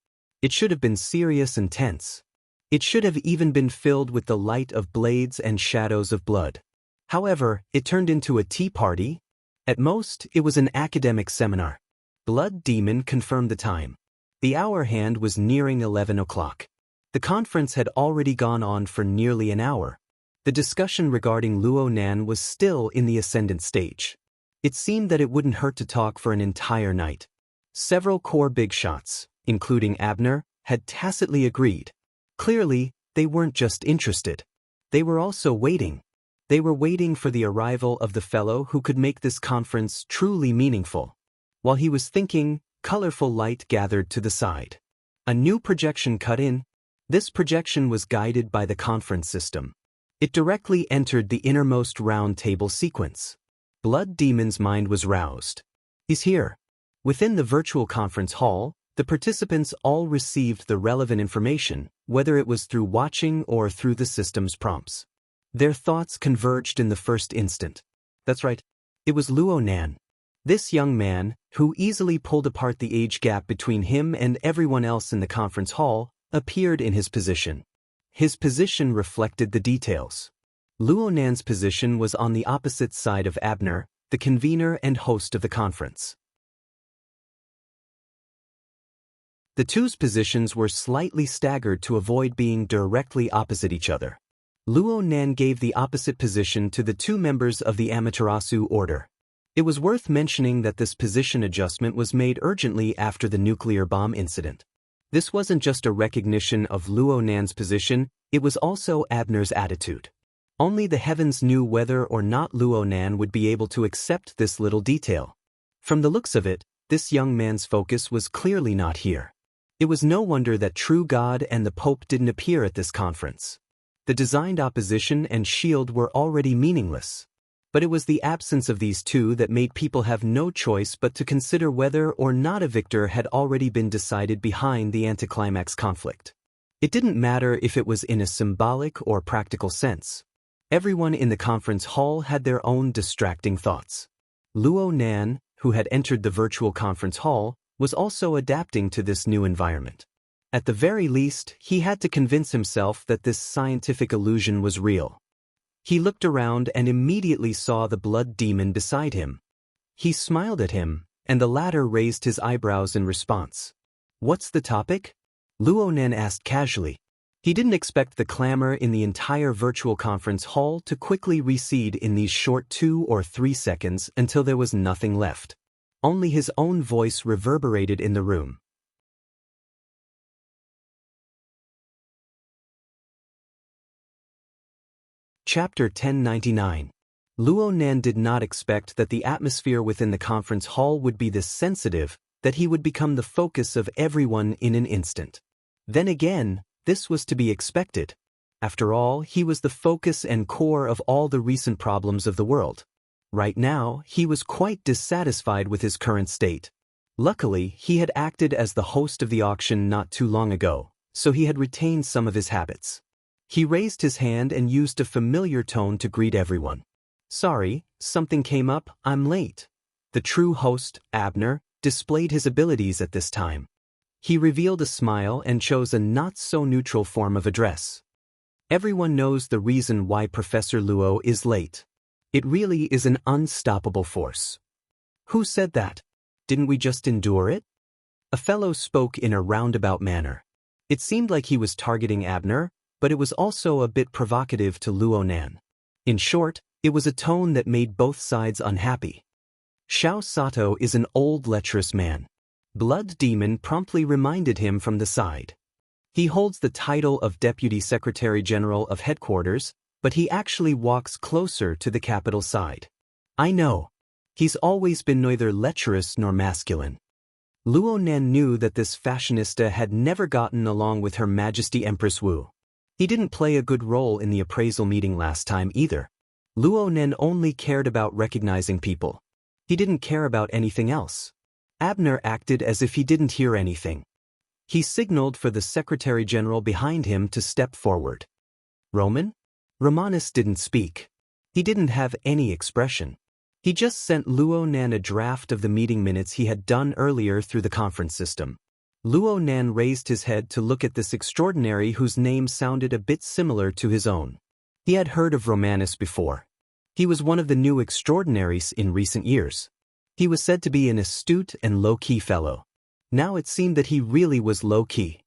It should have been serious and tense. It should have even been filled with the light of blades and shadows of blood. However, it turned into a tea party. At most, it was an academic seminar. Blood Demon confirmed the time. The hour hand was nearing 11 o'clock. The conference had already gone on for nearly an hour. The discussion regarding Luo Nan was still in the ascendant stage. It seemed that it wouldn't hurt to talk for an entire night. Several core big shots, including Abner, had tacitly agreed. Clearly, they weren't just interested. They were also waiting. They were waiting for the arrival of the fellow who could make this conference truly meaningful. While he was thinking, colorful light gathered to the side. A new projection cut in. This projection was guided by the conference system. It directly entered the innermost round table sequence. Blood Demon's mind was roused. He's here. Within the virtual conference hall, the participants all received the relevant information, whether it was through watching or through the system's prompts. Their thoughts converged in the first instant. That's right. It was Luo Nan. This young man, who easily pulled apart the age gap between him and everyone else in the conference hall, appeared in his position. His position reflected the details. Luo Nan's position was on the opposite side of Abner, the convener and host of the conference. The two's positions were slightly staggered to avoid being directly opposite each other. Luo Nan gave the opposite position to the two members of the Amaterasu order. It was worth mentioning that this position adjustment was made urgently after the nuclear bomb incident. This wasn't just a recognition of Luo Nan's position, it was also Abner's attitude. Only the heavens knew whether or not Luo Nan would be able to accept this little detail. From the looks of it, this young man's focus was clearly not here. It was no wonder that true God and the Pope didn't appear at this conference. The designed opposition and shield were already meaningless. But it was the absence of these two that made people have no choice but to consider whether or not a victor had already been decided behind the anticlimax conflict. It didn't matter if it was in a symbolic or practical sense. Everyone in the conference hall had their own distracting thoughts. Luo Nan, who had entered the virtual conference hall, was also adapting to this new environment. At the very least, he had to convince himself that this scientific illusion was real. He looked around and immediately saw the blood demon beside him. He smiled at him, and the latter raised his eyebrows in response. "What's the topic?" Luo Nan asked casually. He didn't expect the clamor in the entire virtual conference hall to quickly recede in these short 2 or 3 seconds until there was nothing left. Only his own voice reverberated in the room. Chapter 1099. Luo Nan did not expect that the atmosphere within the conference hall would be this sensitive, that he would become the focus of everyone in an instant. Then again, this was to be expected. After all, he was the focus and core of all the recent problems of the world. Right now, he was quite dissatisfied with his current state. Luckily, he had acted as the host of the auction not too long ago, so he had retained some of his habits. He raised his hand and used a familiar tone to greet everyone. "Sorry, something came up, I'm late." The true host, Abner, displayed his abilities at this time. He revealed a smile and chose a not-so-neutral form of address. "Everyone knows the reason why Professor Luo is late. It really is an unstoppable force." "Who said that? Didn't we just endure it?" A fellow spoke in a roundabout manner. It seemed like he was targeting Abner, but it was also a bit provocative to Luo Nan. In short, it was a tone that made both sides unhappy. "Xiao Sato is an old lecherous man." Blood Demon promptly reminded him from the side. "He holds the title of Deputy Secretary General of Headquarters, but he actually walks closer to the capital side." "I know. He's always been neither lecherous nor masculine." Luo Nan knew that this fashionista had never gotten along with Her Majesty Empress Wu. He didn't play a good role in the appraisal meeting last time either. Luo Nan only cared about recognizing people. He didn't care about anything else. Abner acted as if he didn't hear anything. He signaled for the Secretary General behind him to step forward. "Roman?" Romanus didn't speak. He didn't have any expression. He just sent Luo Nan a draft of the meeting minutes he had done earlier through the conference system. Luo Nan raised his head to look at this extraordinary whose name sounded a bit similar to his own. He had heard of Romanus before. He was one of the new extraordinaries in recent years. He was said to be an astute and low-key fellow. Now it seemed that he really was low-key.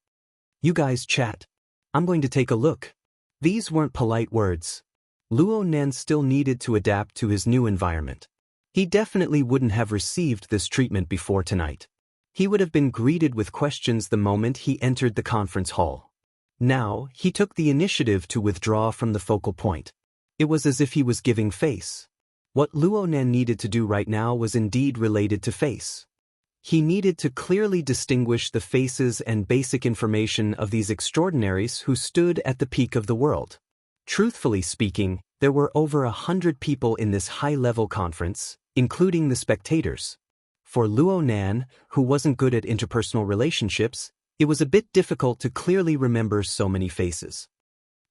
"You guys chat. I'm going to take a look." These weren't polite words. Luo Nan still needed to adapt to his new environment. He definitely wouldn't have received this treatment before tonight. He would have been greeted with questions the moment he entered the conference hall. Now, he took the initiative to withdraw from the focal point. It was as if he was giving face. What Luo Nan needed to do right now was indeed related to face. He needed to clearly distinguish the faces and basic information of these extraordinaries who stood at the peak of the world. Truthfully speaking, there were over 100 people in this high-level conference, including the spectators. For Luo Nan, who wasn't good at interpersonal relationships, it was a bit difficult to clearly remember so many faces.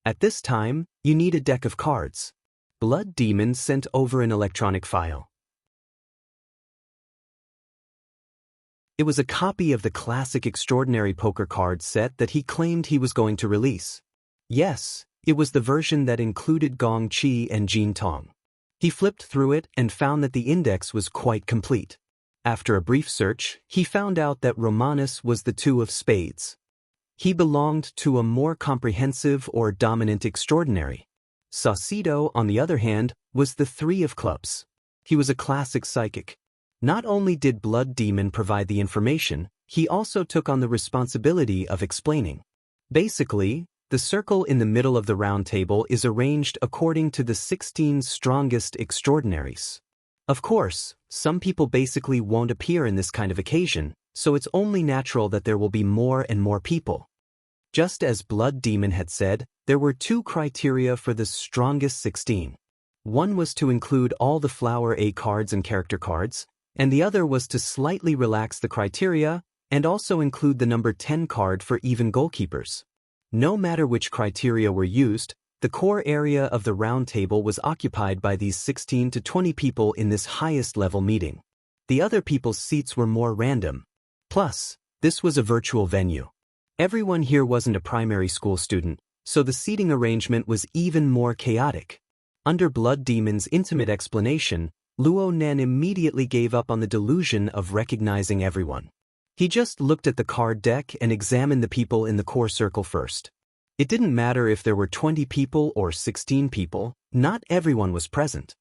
At this time, you need a deck of cards. Blood Demon sent over an electronic file. It was a copy of the classic extraordinary poker card set that he claimed he was going to release. Yes, it was the version that included Gong Qi and Jin Tong. He flipped through it and found that the index was quite complete. After a brief search, he found out that Romanus was the 2 of spades. He belonged to a more comprehensive or dominant extraordinary. Saucedo, on the other hand, was the 3 of clubs. He was a classic psychic. Not only did Blood Demon provide the information, he also took on the responsibility of explaining. Basically, the circle in the middle of the round table is arranged according to the 16 strongest extraordinaries. Of course, some people basically won't appear in this kind of occasion, so it's only natural that there will be more and more people. Just as Blood Demon had said, there were 2 criteria for the strongest 16. One was to include all the Flower A cards and character cards, and the other was to slightly relax the criteria and also include the number 10 card for even goalkeepers. No matter which criteria were used, the core area of the round table was occupied by these 16 to 20 people in this highest level meeting. The other people's seats were more random. Plus, this was a virtual venue. Everyone here wasn't a primary school student, so the seating arrangement was even more chaotic. Under Blood Demon's intimate explanation, Luo Nan immediately gave up on the delusion of recognizing everyone. He just looked at the card deck and examined the people in the core circle first. It didn't matter if there were 20 people or 16 people, not everyone was present.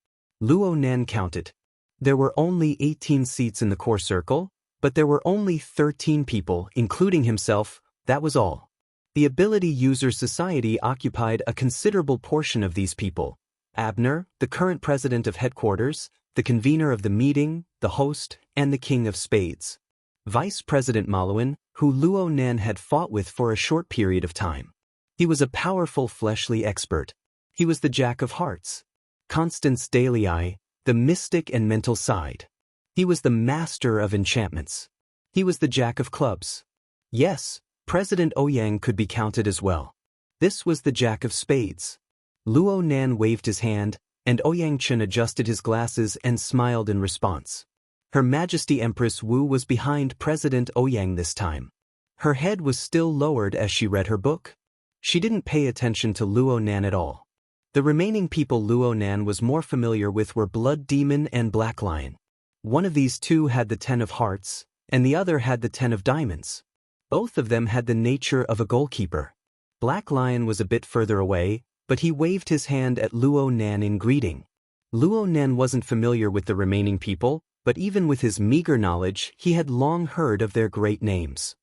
Luo Nan counted. There were only 18 seats in the core circle, but there were only 13 people, including himself. That was all. The Ability User Society occupied a considerable portion of these people. Abner, the current president of headquarters, the convener of the meeting, the host, and the king of spades. Vice President Maluan, who Luo Nan had fought with for a short period of time. He was a powerful fleshly expert. He was the Jack of Hearts. Constance Dalei, the mystic and mental side. He was the master of enchantments. He was the Jack of Clubs. Yes, President Ouyang could be counted as well. This was the Jack of Spades. Luo Nan waved his hand, and Ouyang Chen adjusted his glasses and smiled in response. Her Majesty Empress Wu was behind President Ouyang this time. Her head was still lowered as she read her book. She didn't pay attention to Luo Nan at all. The remaining people Luo Nan was more familiar with were Blood Demon and Black Lion. One of these 2 had the 10 of hearts, and the other had the 10 of diamonds. Both of them had the nature of a goalkeeper. Black Lion was a bit further away, but he waved his hand at Luo Nan in greeting. Luo Nan wasn't familiar with the remaining people, but even with his meager knowledge, he had long heard of their great names.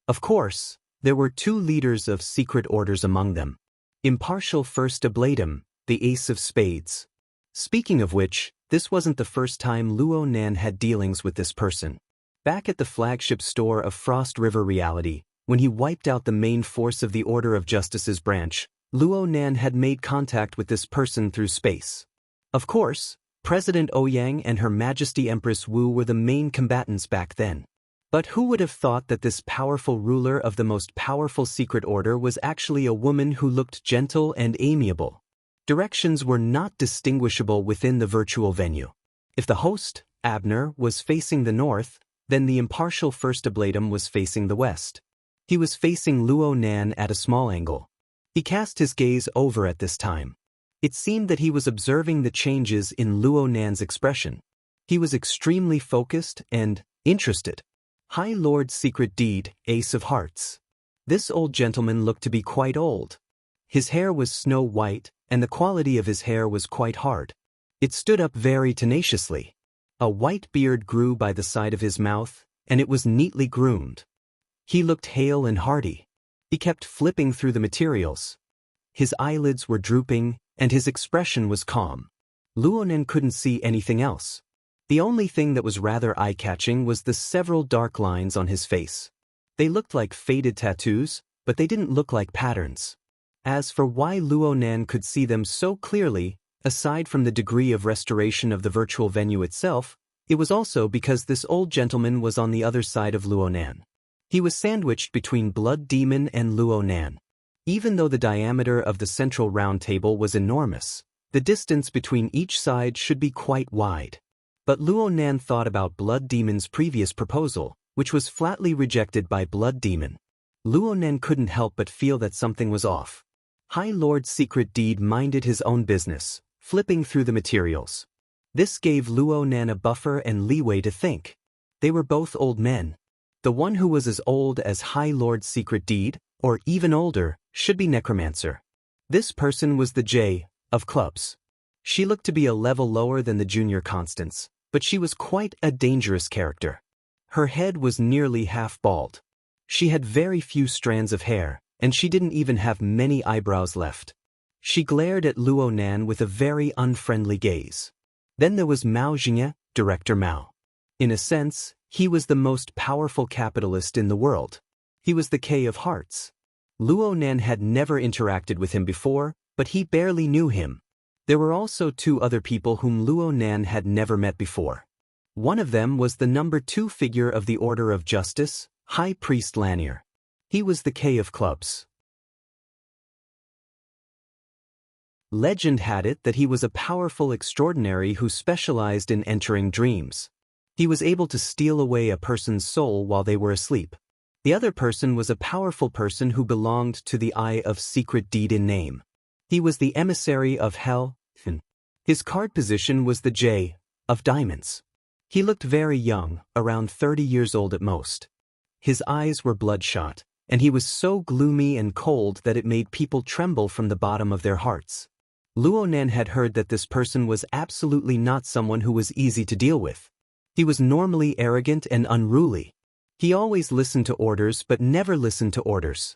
Of course, there were 2 leaders of secret orders among them. Impartial First Ablatum, the Ace of Spades. Speaking of which, this wasn't the first time Luo Nan had dealings with this person. Back at the flagship store of Frost River Reality, when he wiped out the main force of the Order of Justice's branch, Luo Nan had made contact with this person through space. Of course, President Ouyang and Her Majesty Empress Wu were the main combatants back then. But who would have thought that this powerful ruler of the most powerful secret order was actually a woman who looked gentle and amiable? Directions were not distinguishable within the virtual venue. If the host, Abner, was facing the north, then the impartial First Ablatum was facing the west. He was facing Luo Nan at a small angle. He cast his gaze over at this time. It seemed that he was observing the changes in Luo Nan's expression. He was extremely focused and interested. High Lord Secret Deed, Ace of Hearts. This old gentleman looked to be quite old. His hair was snow white, and the quality of his hair was quite hard. It stood up very tenaciously. A white beard grew by the side of his mouth, and it was neatly groomed. He looked hale and hearty. He kept flipping through the materials. His eyelids were drooping, and his expression was calm. Luo Nan couldn't see anything else. The only thing that was rather eye-catching was the several dark lines on his face. They looked like faded tattoos, but they didn't look like patterns. As for why Luo Nan could see them so clearly, aside from the degree of restoration of the virtual venue itself, it was also because this old gentleman was on the other side of Luo Nan. He was sandwiched between Blood Demon and Luo Nan. Even though the diameter of the central round table was enormous, the distance between each side should be quite wide. But Luo Nan thought about Blood Demon's previous proposal, which was flatly rejected by Blood Demon. Luo Nan couldn't help but feel that something was off. High Lord Secret Deed minded his own business, flipping through the materials. This gave Luo Nan a buffer and leeway to think. They were both old men. The one who was as old as High Lord Secret Deed, or even older, should be Necromancer. This person was the J of Clubs. She looked to be a level lower than the junior Constance, but she was quite a dangerous character. Her head was nearly half bald. She had very few strands of hair, and she didn't even have many eyebrows left. She glared at Luo Nan with a very unfriendly gaze. Then there was Mao Jingye, Director Mao. In a sense, he was the most powerful capitalist in the world. He was the K of Hearts. Luo Nan had never interacted with him before, but he barely knew him. There were also two other people whom Luo Nan had never met before. One of them was the number 2 figure of the Order of Justice, High Priest Lanier. He was the K of Clubs. Legend had it that he was a powerful extraordinary who specialized in entering dreams. He was able to steal away a person's soul while they were asleep. The other person was a powerful person who belonged to the Eye of Secret Deed in name. He was the emissary of Hell. His card position was the J of Diamonds. He looked very young, around 30 years old at most. His eyes were bloodshot, and he was so gloomy and cold that it made people tremble from the bottom of their hearts. Luo Nan had heard that this person was absolutely not someone who was easy to deal with. He was normally arrogant and unruly. He always listened to orders but never listened to orders.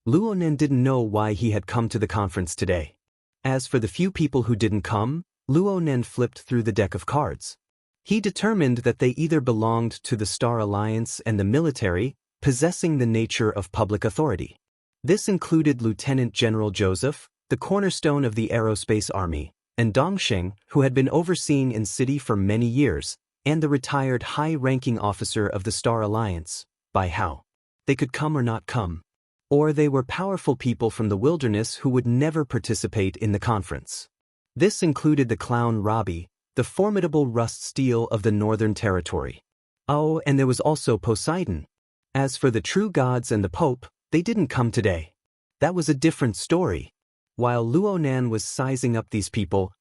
Luo Nan didn't know why he had come to the conference today. As for the few people who didn't come, Luo Nan flipped through the deck of cards. He determined that they either belonged to the Star Alliance and the military, possessing the nature of public authority. This included Lieutenant General Joseph, the cornerstone of the Aerospace Army, and Dongsheng, who had been overseeing in city for many years, and the retired high-ranking officer of the Star Alliance, Bai Hao. They could come or not come. Or they were powerful people from the wilderness who would never participate in the conference. This included the clown Robbie, the formidable rust steel of the Northern Territory. Oh, and there was also Poseidon. As for the true gods and the Pope, they didn't come today. That was a different story. While Luo Nan was sizing up these people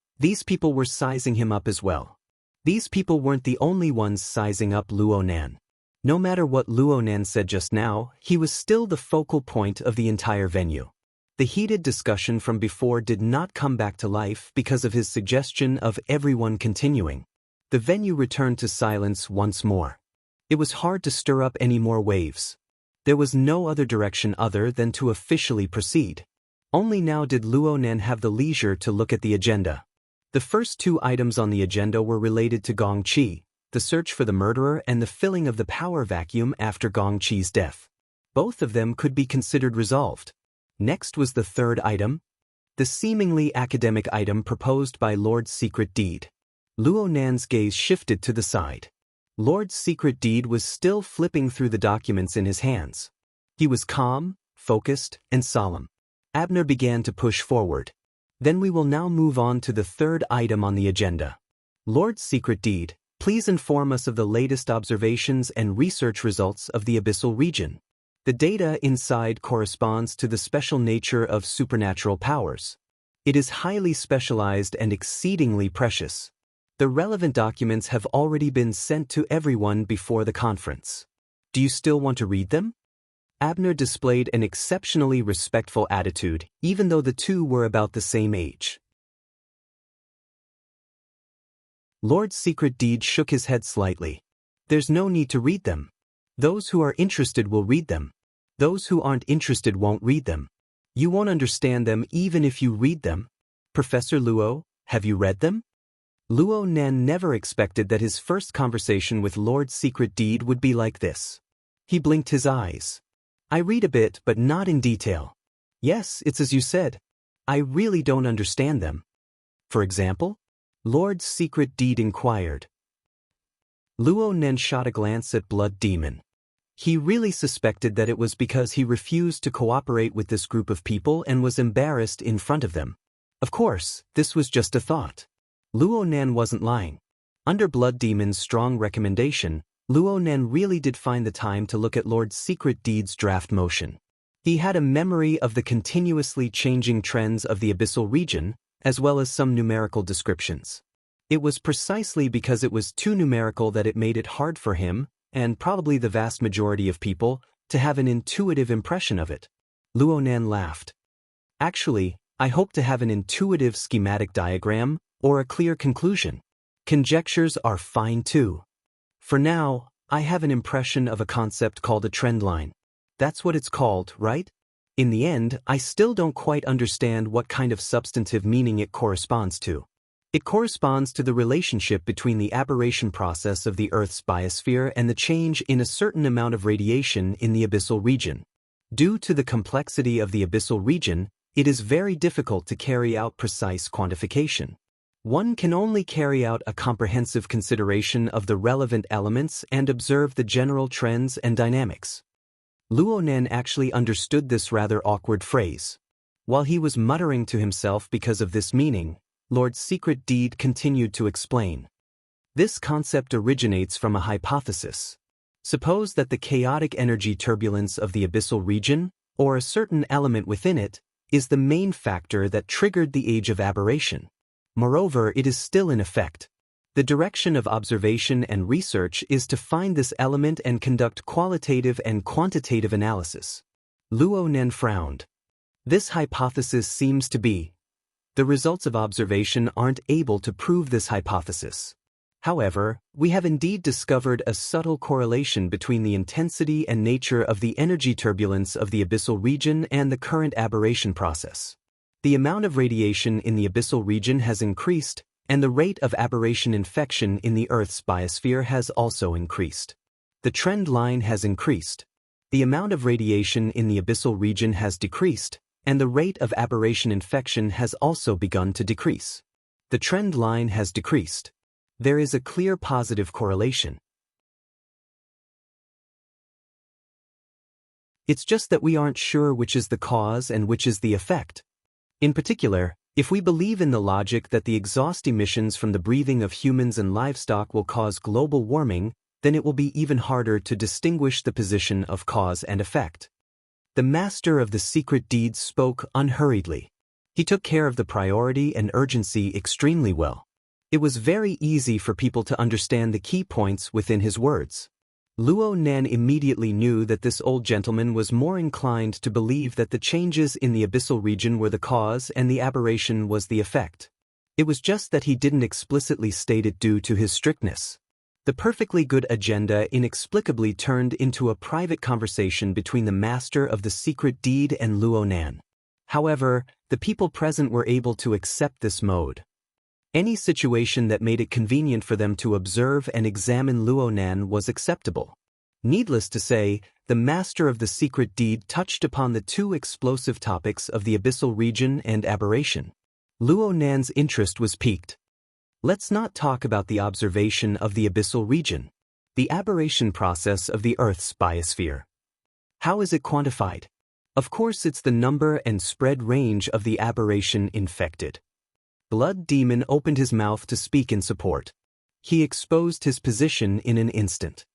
were sizing him up as well. These people weren't the only ones sizing up Luo Nan. No matter what Luo Nan said just now, he was still the focal point of the entire venue. The heated discussion from before did not come back to life because of his suggestion of everyone continuing. The venue returned to silence once more. It was hard to stir up any more waves. There was no other direction other than to officially proceed. Only now did Luo Nan have the leisure to look at the agenda. The first 2 items on the agenda were related to Gong Qi, the search for the murderer and the filling of the power vacuum after Gong Qi's death. Both of them could be considered resolved. Next was the third item, the seemingly academic item proposed by Lord Secret Deed. Luo Nan's gaze shifted to the side. Lord Secret Deed was still flipping through the documents in his hands. He was calm, focused, and solemn. Abner began to push forward. Then we will now move on to the third item on the agenda. Lord Secret Deed, please inform us of the latest observations and research results of the abyssal region. The data inside corresponds to the special nature of supernatural powers. It is highly specialized and exceedingly precious. The relevant documents have already been sent to everyone before the conference. Do you still want to read them? Abner displayed an exceptionally respectful attitude, even though the two were about the same age. Lord Secret Deed shook his head slightly. There's no need to read them. Those who are interested will read them. Those who aren't interested won't read them. You won't understand them even if you read them. Professor Luo, have you read them? Luo Nan never expected that his first conversation with Lord Secret Deed would be like this. He blinked his eyes. I read a bit, but not in detail. Yes, it's as you said. I really don't understand them. For example? Lord Secret Deed inquired. Luo Nan shot a glance at Blood Demon. He really suspected that it was because he refused to cooperate with this group of people and was embarrassed in front of them. Of course, this was just a thought. Luo Nan wasn't lying. Under Blood Demon's strong recommendation, Luo Nan really did find the time to look at Lord Secret Deed's draft motion. He had a memory of the continuously changing trends of the abyssal region, as well as some numerical descriptions. It was precisely because it was too numerical that it made it hard for him, and probably the vast majority of people, to have an intuitive impression of it. Luo Nan laughed. Actually, I hope to have an intuitive schematic diagram, or a clear conclusion. Conjectures are fine too. For now, I have an impression of a concept called a trend line. That's what it's called, right? In the end, I still don't quite understand what kind of substantive meaning it corresponds to. It corresponds to the relationship between the aberration process of the Earth's biosphere and the change in a certain amount of radiation in the abyssal region. Due to the complexity of the abyssal region, it is very difficult to carry out precise quantification. One can only carry out a comprehensive consideration of the relevant elements and observe the general trends and dynamics. Luo Nen actually understood this rather awkward phrase. While he was muttering to himself because of this meaning, Lord's secret deed continued to explain. This concept originates from a hypothesis. Suppose that the chaotic energy turbulence of the abyssal region, or a certain element within it, is the main factor that triggered the age of aberration. Moreover, it is still in effect. The direction of observation and research is to find this element and conduct qualitative and quantitative analysis. Luo Nen frowned. This hypothesis seems to be. The results of observation aren't able to prove this hypothesis. However, we have indeed discovered a subtle correlation between the intensity and nature of the energy turbulence of the abyssal region and the current aberration process. The amount of radiation in the abyssal region has increased, and the rate of aberration infection in the Earth's biosphere has also increased. The trend line has increased. The amount of radiation in the abyssal region has decreased, and the rate of aberration infection has also begun to decrease. The trend line has decreased. There is a clear positive correlation. It's just that we aren't sure which is the cause and which is the effect. In particular, if we believe in the logic that the exhaust emissions from the breathing of humans and livestock will cause global warming, then it will be even harder to distinguish the position of cause and effect. The master of the secret deeds spoke unhurriedly. He took care of the priority and urgency extremely well. It was very easy for people to understand the key points within his words. Luo Nen immediately knew that this old gentleman was more inclined to believe that the changes in the abyssal region were the cause and the aberration was the effect. It was just that he didn't explicitly state it due to his strictness. The perfectly good agenda inexplicably turned into a private conversation between the master of the secret deed and Luo Nen. However, the people present were able to accept this mode. Any situation that made it convenient for them to observe and examine Luo Nen was acceptable. Needless to say, the master of the secret deed touched upon the two explosive topics of the abyssal region and aberration. Luo Nen's interest was piqued. Let's not talk about the observation of the abyssal region, the aberration process of the Earth's biosphere. How is it quantified? Of course, it's the number and spread range of the aberration infected. Blood Demon opened his mouth to speak in support. He exposed his position in an instant.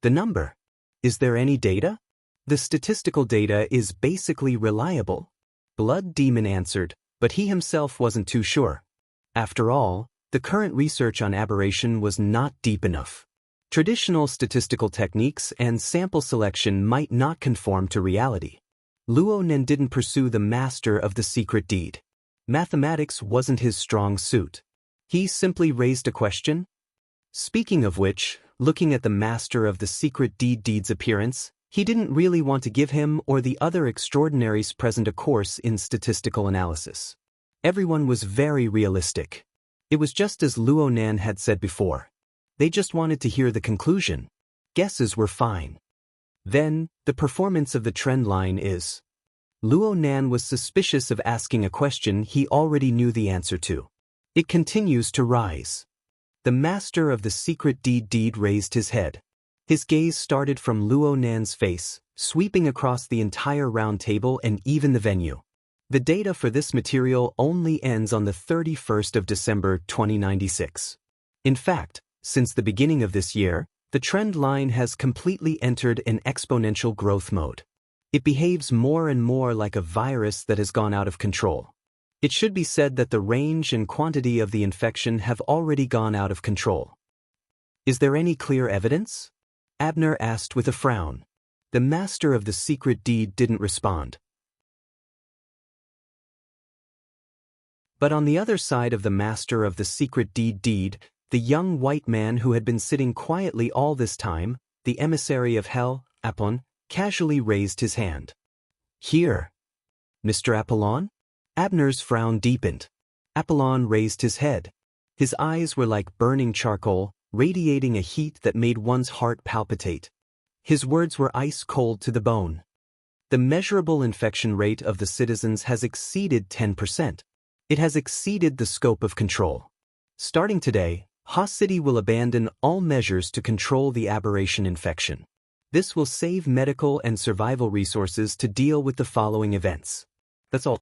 The number. Is there any data? The statistical data is basically reliable. Blood Demon answered, but he himself wasn't too sure. After all, the current research on aberration was not deep enough. Traditional statistical techniques and sample selection might not conform to reality. Luo Nen didn't pursue the master of the secret deed. Mathematics wasn't his strong suit. He simply raised a question. Speaking of which, looking at the master of the secret deed's appearance, he didn't really want to give him or the other extraordinaries present a course in statistical analysis. Everyone was very realistic. It was just as Luo Nen had said before. They just wanted to hear the conclusion. Guesses were fine. Then, the performance of the trend line is. Luo Nen was suspicious of asking a question he already knew the answer to. It continues to rise. The master of the secret deed raised his head. His gaze started from Luo Nen's face, sweeping across the entire round table and even the venue. The data for this material only ends on the 31st of December 2096. In fact, since the beginning of this year, the trend line has completely entered an exponential growth mode. It behaves more and more like a virus that has gone out of control. It should be said that the range and quantity of the infection have already gone out of control. Is there any clear evidence? Abner asked with a frown. The master of the secret deed didn't respond. But on the other side of the master of the secret deed, the young white man who had been sitting quietly all this time, the emissary of hell, Apollon, casually raised his hand. Here. Mr. Apollon? Abner's frown deepened. Apollon raised his head. His eyes were like burning charcoal, radiating a heat that made one's heart palpitate. His words were ice cold to the bone. The measurable infection rate of the citizens has exceeded 10%. It has exceeded the scope of control. Starting today, Ha City will abandon all measures to control the aberration infection. This will save medical and survival resources to deal with the following events. That's all.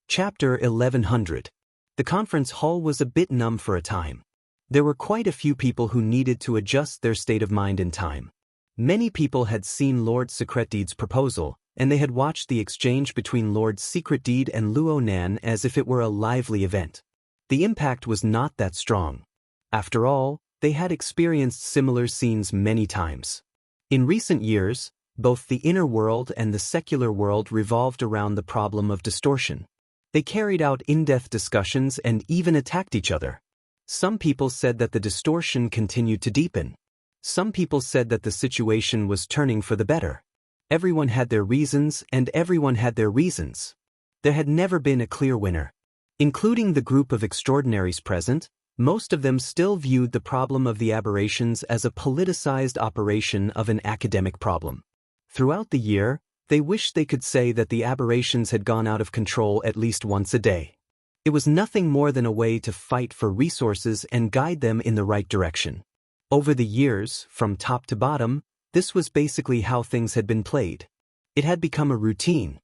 Chapter 1100. The conference hall was a bit numb for a time. There were quite a few people who needed to adjust their state of mind in time. Many people had seen Lord Secretdeed's proposal, and they had watched the exchange between Lord Secretdeed and Luo Nan as if it were a lively event. The impact was not that strong. After all, they had experienced similar scenes many times. In recent years, both the inner world and the secular world revolved around the problem of distortion. They carried out in-depth discussions and even attacked each other. Some people said that the distortion continued to deepen. Some people said that the situation was turning for the better. Everyone had their reasons, and everyone had their reasons. There had never been a clear winner. Including the group of extraordinaries present, most of them still viewed the problem of the aberrations as a politicized operation of an academic problem. Throughout the year, they wished they could say that the aberrations had gone out of control at least once a day. It was nothing more than a way to fight for resources and guide them in the right direction. Over the years, from top to bottom, this was basically how things had been played. It had become a routine.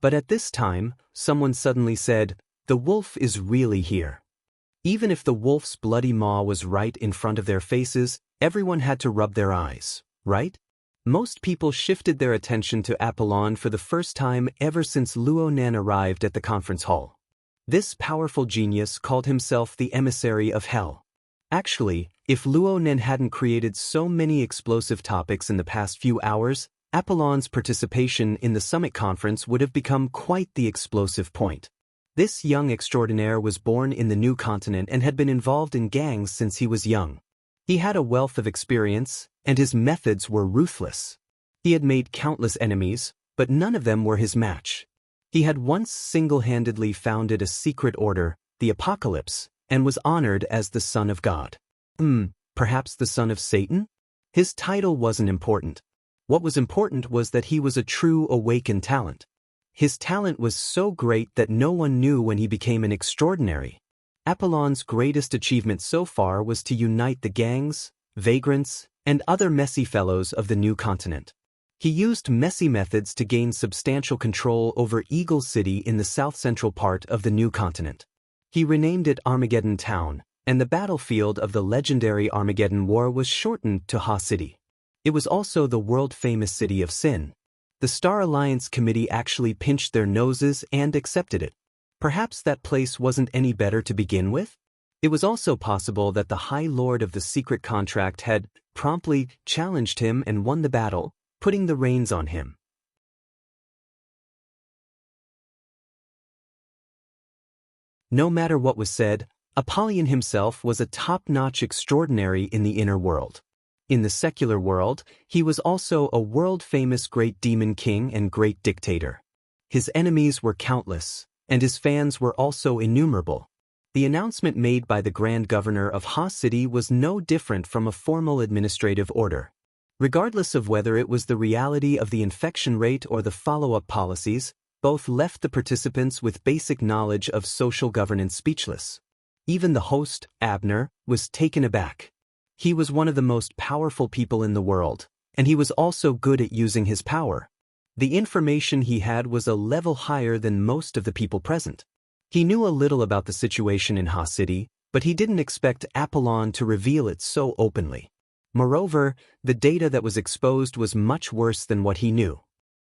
But at this time, someone suddenly said, "The wolf is really here." Even if the wolf's bloody maw was right in front of their faces, everyone had to rub their eyes, right? Most people shifted their attention to Apollon for the first time ever since Luo Nan arrived at the conference hall. This powerful genius called himself the emissary of hell. Actually, if Luo Nan hadn't created so many explosive topics in the past few hours, Apollon's participation in the summit conference would have become quite the explosive point. This young extraordinaire was born in the new continent and had been involved in gangs since he was young. He had a wealth of experience, and his methods were ruthless. He had made countless enemies, but none of them were his match. He had once single-handedly founded a secret order, the Apocalypse, and was honored as the Son of God. Perhaps the Son of Satan? His title wasn't important. What was important was that he was a true awakened talent. His talent was so great that no one knew when he became an extraordinary. Apollon's greatest achievement so far was to unite the gangs, vagrants, and other messy fellows of the new continent. He used messy methods to gain substantial control over Eagle City in the south-central part of the new continent. He renamed it Armageddon Town, and the battlefield of the legendary Armageddon War was shortened to Ha City. It was also the world-famous city of Sin. The Star Alliance Committee actually pinched their noses and accepted it. Perhaps that place wasn't any better to begin with? It was also possible that the High Lord of the Secret Contract had promptly challenged him and won the battle, putting the reins on him. No matter what was said, Apollyon himself was a top-notch extraordinary in the inner world. In the secular world, he was also a world-famous great demon king and great dictator. His enemies were countless, and his fans were also innumerable. The announcement made by the Grand Governor of Ha City was no different from a formal administrative order. Regardless of whether it was the reality of the infection rate or the follow-up policies, both left the participants with basic knowledge of social governance speechless. Even the host, Abner, was taken aback. He was one of the most powerful people in the world, and he was also good at using his power. The information he had was a level higher than most of the people present. He knew a little about the situation in Ha City, but he didn't expect Apollon to reveal it so openly. Moreover, the data that was exposed was much worse than what he knew.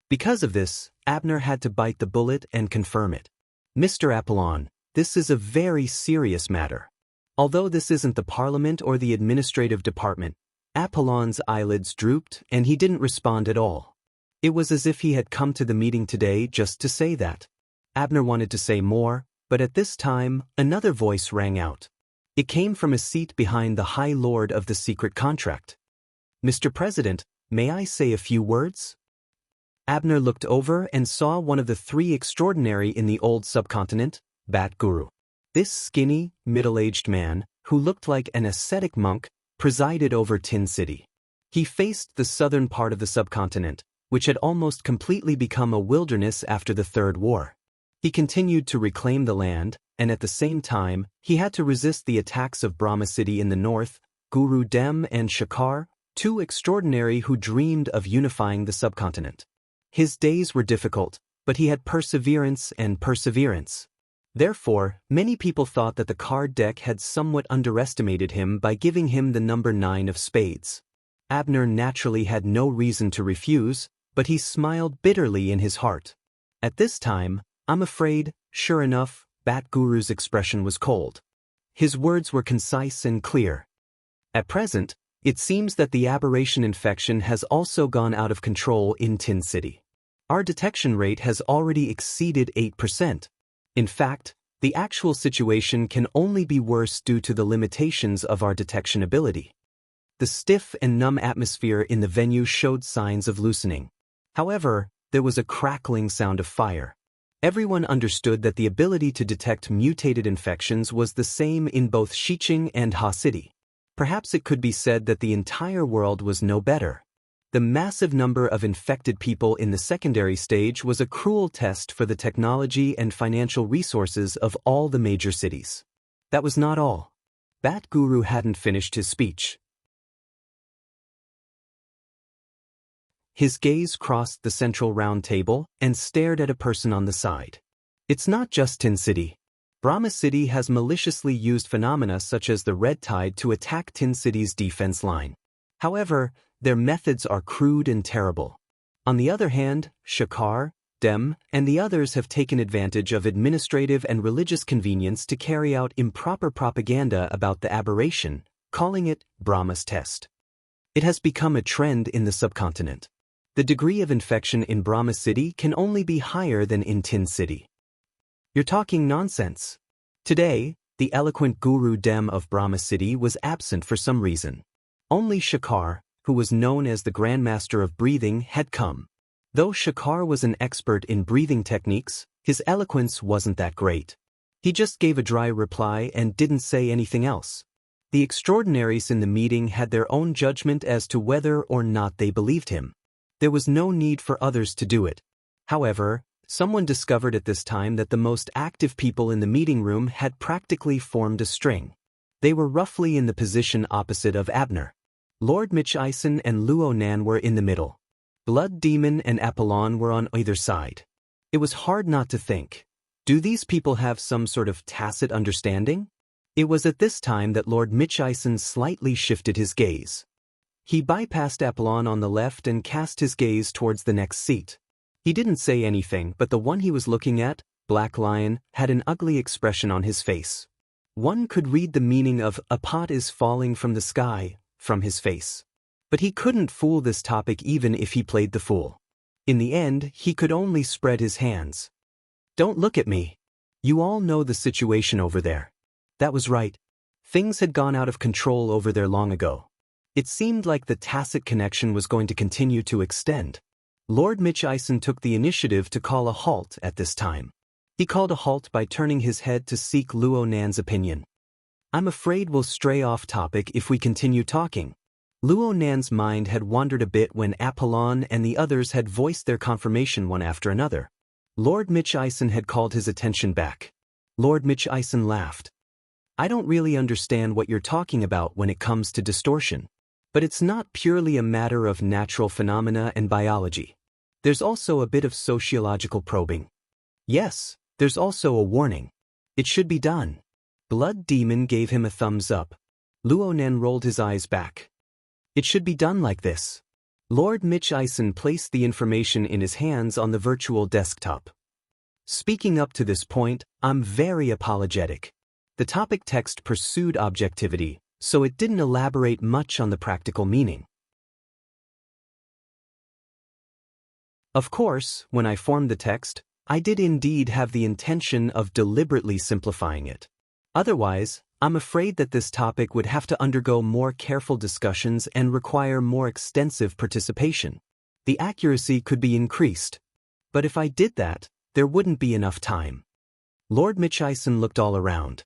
Because of this, Abner had to bite the bullet and confirm it. "Mr. Apollon, this is a very serious matter." Although this isn't the Parliament or the Administrative Department, Apollon's eyelids drooped and he didn't respond at all. It was as if he had come to the meeting today just to say that. Abner wanted to say more, but at this time, another voice rang out. It came from a seat behind the High Lord of the Secret Contract. "Mr. President, may I say a few words?" Abner looked over and saw one of the three extraordinary in the old subcontinent, Bat Guru. This skinny, middle-aged man, who looked like an ascetic monk, presided over Tin City. He faced the southern part of the subcontinent, which had almost completely become a wilderness after the Third War. He continued to reclaim the land, and at the same time, he had to resist the attacks of Brahma City in the north, Guru Dem and Shakar, two extraordinary who dreamed of unifying the subcontinent. His days were difficult, but he had perseverance and perseverance. Therefore, many people thought that the card deck had somewhat underestimated him by giving him the number 9 of spades. Abner naturally had no reason to refuse, but he smiled bitterly in his heart. At this time, I'm afraid, sure enough, Bat Guru's expression was cold. His words were concise and clear. At present, it seems that the aberration infection has also gone out of control in Tin City. Our detection rate has already exceeded 8%. In fact, the actual situation can only be worse due to the limitations of our detection ability. The stiff and numb atmosphere in the venue showed signs of loosening. However, there was a crackling sound of fire. Everyone understood that the ability to detect mutated infections was the same in both Xiqing and Ha City. Perhaps it could be said that the entire world was no better. The massive number of infected people in the secondary stage was a cruel test for the technology and financial resources of all the major cities. That was not all. Bat Guru hadn't finished his speech. His gaze crossed the central round table and stared at a person on the side. It's not just Tin City. Brahma City has maliciously used phenomena such as the red tide to attack Tin City's defense line. However, their methods are crude and terrible. On the other hand, Shakar, Dem, and the others have taken advantage of administrative and religious convenience to carry out improper propaganda about the aberration, calling it Brahma's test. It has become a trend in the subcontinent. The degree of infection in Brahma City can only be higher than in Tin City. You're talking nonsense. Today, the eloquent Guru Dem of Brahma City was absent for some reason. Only Shakar, who was known as the Grandmaster of Breathing, had come. Though Shakar was an expert in breathing techniques, his eloquence wasn't that great. He just gave a dry reply and didn't say anything else. The extraordinaries in the meeting had their own judgment as to whether or not they believed him. There was no need for others to do it. However, someone discovered at this time that the most active people in the meeting room had practically formed a string. They were roughly in the position opposite of Abner. Lord Michison and Luo Nan were in the middle. Blood Demon and Apollon were on either side. It was hard not to think, do these people have some sort of tacit understanding? It was at this time that Lord Michison slightly shifted his gaze. He bypassed Apollon on the left and cast his gaze towards the next seat. He didn't say anything, but the one he was looking at, Black Lion, had an ugly expression on his face. One could read the meaning of "a pot is falling from the sky" from his face. But he couldn't fool this topic even if he played the fool. In the end, he could only spread his hands. Don't look at me. You all know the situation over there. That was right. Things had gone out of control over there long ago. It seemed like the tacit connection was going to continue to extend. Lord Michison took the initiative to call a halt at this time. He called a halt by turning his head to seek Luo Nan's opinion. I'm afraid we'll stray off topic if we continue talking. Luo Nan's mind had wandered a bit when Apollon and the others had voiced their confirmation one after another. Lord Michison had called his attention back. Lord Michison laughed. I don't really understand what you're talking about when it comes to distortion. But it's not purely a matter of natural phenomena and biology. There's also a bit of sociological probing. Yes, there's also a warning. It should be done. Blood Demon gave him a thumbs up. Luo Nan rolled his eyes back. It should be done like this. Lord Michison placed the information in his hands on the virtual desktop. Speaking up to this point, I'm very apologetic. The topic text pursued objectivity, so it didn't elaborate much on the practical meaning. Of course, when I formed the text, I did indeed have the intention of deliberately simplifying it. Otherwise, I'm afraid that this topic would have to undergo more careful discussions and require more extensive participation. The accuracy could be increased. But if I did that, there wouldn't be enough time. Lord Mitchison looked all around.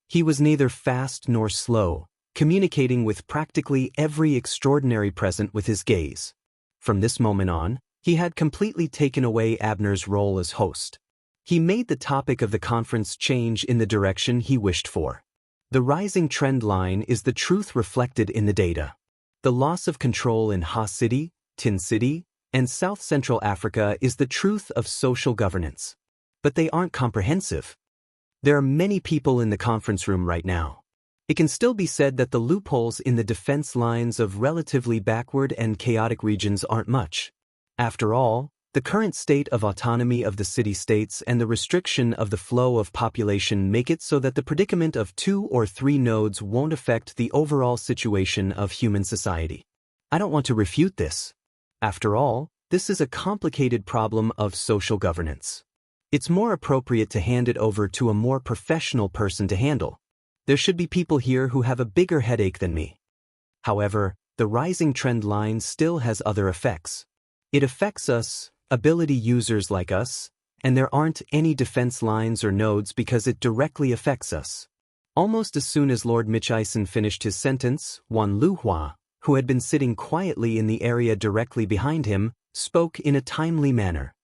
He was neither fast nor slow, communicating with practically every extraordinary present with his gaze. From this moment on, he had completely taken away Abner's role as host. He made the topic of the conference change in the direction he wished for. The rising trend line is the truth reflected in the data. The loss of control in Ha City, Tin City, and South Central Africa is the truth of social governance. But they aren't comprehensive. There are many people in the conference room right now. It can still be said that the loopholes in the defense lines of relatively backward and chaotic regions aren't much. After all, the current state of autonomy of the city-states and the restriction of the flow of population make it so that the predicament of 2 or 3 nodes won't affect the overall situation of human society. I don't want to refute this. After all, this is a complicated problem of social governance. It's more appropriate to hand it over to a more professional person to handle. There should be people here who have a bigger headache than me. However, the rising trend line still has other effects. It affects us, ability users like us, and there aren't any defense lines or nodes because it directly affects us. Almost as soon as Lord Mitchison finished his sentence, Wan Luhua, who had been sitting quietly in the area directly behind him, spoke in a timely manner.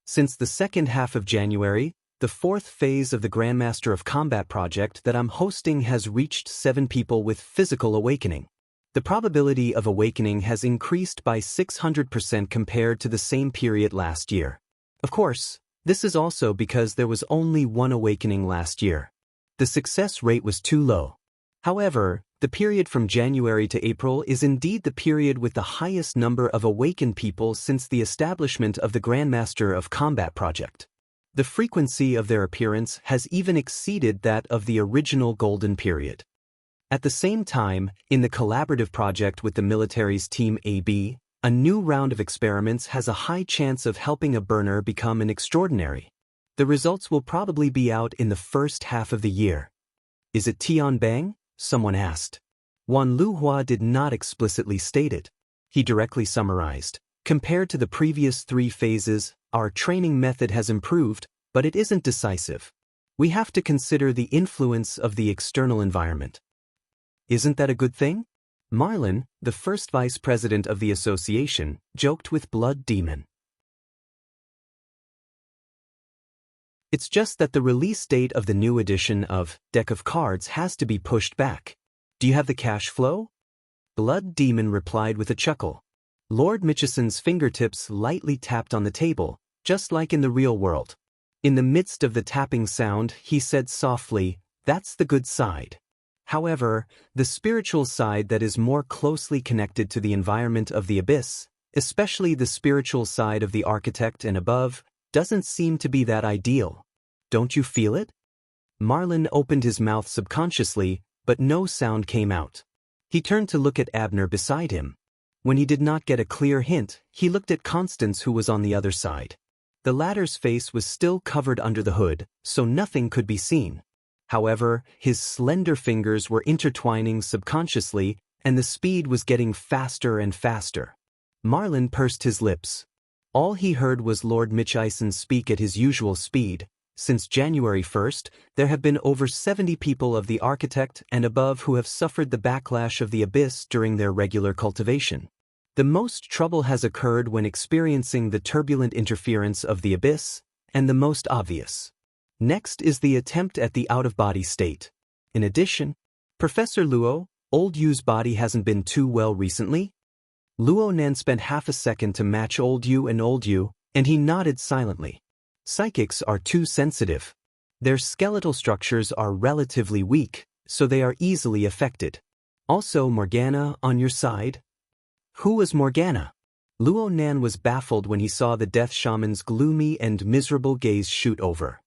Since the second half of January, the 4th phase of the Grandmaster of Combat project that I'm hosting has reached 7 people with physical awakening. The probability of awakening has increased by 600% compared to the same period last year. Of course, this is also because there was only 1 awakening last year. The success rate was too low. However, the period from January to April is indeed the period with the highest number of awakened people since the establishment of the Grandmaster of Combat project. The frequency of their appearance has even exceeded that of the original golden period. At the same time, in the collaborative project with the military's Team AB, a new round of experiments has a high chance of helping a burner become an extraordinary. The results will probably be out in the first half of the year. Is it Tian Bang? Someone asked. Wan Luhua did not explicitly state it. He directly summarized, compared to the previous 3 phases, our training method has improved, but it isn't decisive. We have to consider the influence of the external environment. Isn't that a good thing? Marlin, the first vice president of the association, joked with Blood Demon. It's just that the release date of the new edition of Deck of Cards has to be pushed back. Do you have the cash flow? Blood Demon replied with a chuckle. Lord Mitchison's fingertips lightly tapped on the table, just like in the real world. In the midst of the tapping sound, he said softly, "That's the good side." However, the spiritual side that is more closely connected to the environment of the abyss, especially the spiritual side of the architect and above, doesn't seem to be that ideal. Don't you feel it? Marlin opened his mouth subconsciously, but no sound came out. He turned to look at Abner beside him. When he did not get a clear hint, he looked at Constance, who was on the other side. The latter's face was still covered under the hood, so nothing could be seen. However, his slender fingers were intertwining subconsciously, and the speed was getting faster and faster. Marlin pursed his lips. All he heard was Lord Mitchison speak at his usual speed. Since January 1st, there have been over 70 people of the architect and above who have suffered the backlash of the abyss during their regular cultivation. The most trouble has occurred when experiencing the turbulent interference of the abyss, and the most obvious. Next is the attempt at the out-of-body state. In addition, Professor Luo, Old Yu's body hasn't been too well recently? Luo Nan spent half a second to match Old Yu, and he nodded silently. Psychics are too sensitive. Their skeletal structures are relatively weak, so they are easily affected. Also, Morgana, on your side? Who was Morgana? Luo Nan was baffled when he saw the death shaman's gloomy and miserable gaze shoot over.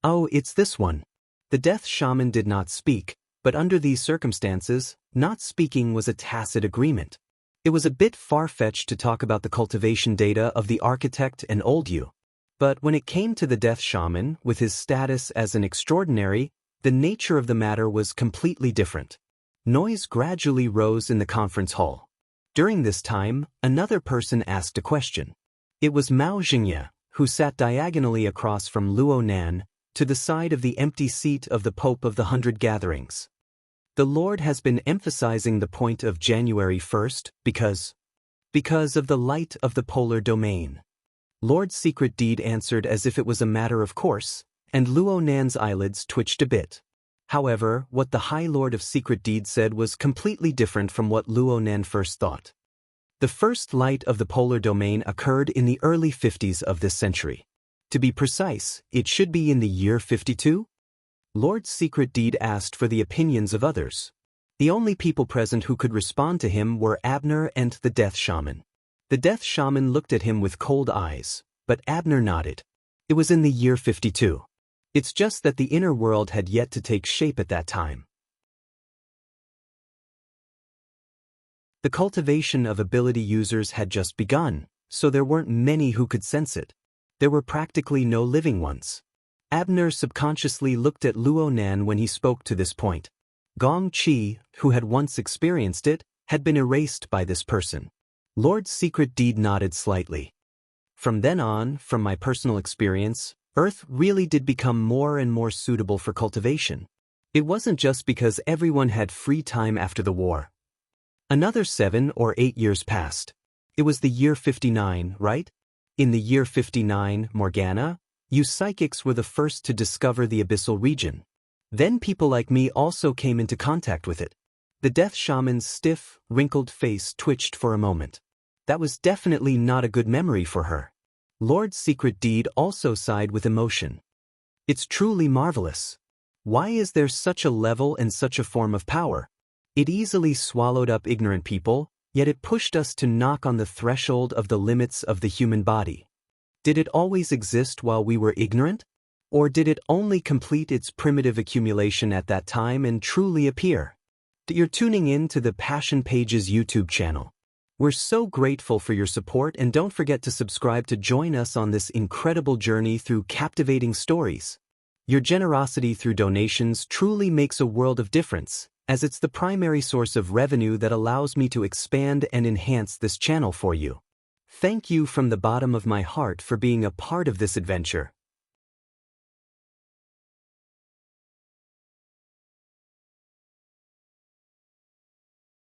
Oh, it's this one. The death shaman did not speak, but under these circumstances, not speaking was a tacit agreement. It was a bit far-fetched to talk about the cultivation data of the architect and Old Yu. But when it came to the death shaman, with his status as an extraordinary, the nature of the matter was completely different. Noise gradually rose in the conference hall. During this time, another person asked a question. It was Mao Xingye, who sat diagonally across from Luo Nan, to the side of the empty seat of the Pope of the 100 Gatherings. The Lord has been emphasizing the point of January 1st because of the light of the polar domain. Lord Secret Deed answered as if it was a matter of course, and Luo Nan's eyelids twitched a bit. However, what the High Lord of Secret Deed said was completely different from what Luo Nan first thought. The first light of the polar domain occurred in the early 50s of this century. To be precise, it should be in the year 52? Lord Secret Deed asked for the opinions of others. The only people present who could respond to him were Abner and the Death Shaman. The Death Shaman looked at him with cold eyes, but Abner nodded. It was in the year 52. It's just that the inner world had yet to take shape at that time. The cultivation of ability users had just begun, so there weren't many who could sense it. There were practically no living ones. Abner subconsciously looked at Luo Nan when he spoke to this point. Gong Qi, who had once experienced it, had been erased by this person. Lord Secret Deed nodded slightly. From then on, from my personal experience, Earth really did become more and more suitable for cultivation. It wasn't just because everyone had free time after the war. Another 7 or 8 years passed. It was the year 59, right? In the year 59, Morgana, you psychics were the first to discover the abyssal region. Then people like me also came into contact with it. The Death Shaman's stiff, wrinkled face twitched for a moment. That was definitely not a good memory for her. Lord Secret Deed also sighed with emotion. It's truly marvelous. Why is there such a level and such a form of power? It easily swallowed up ignorant people, yet it pushed us to knock on the threshold of the limits of the human body. Did it always exist while we were ignorant? Or did it only complete its primitive accumulation at that time and truly appear? You're tuning in to the Passion Pages YouTube channel. We're so grateful for your support, and don't forget to subscribe to join us on this incredible journey through captivating stories. Your generosity through donations truly makes a world of difference, as it's the primary source of revenue that allows me to expand and enhance this channel for you. Thank you from the bottom of my heart for being a part of this adventure.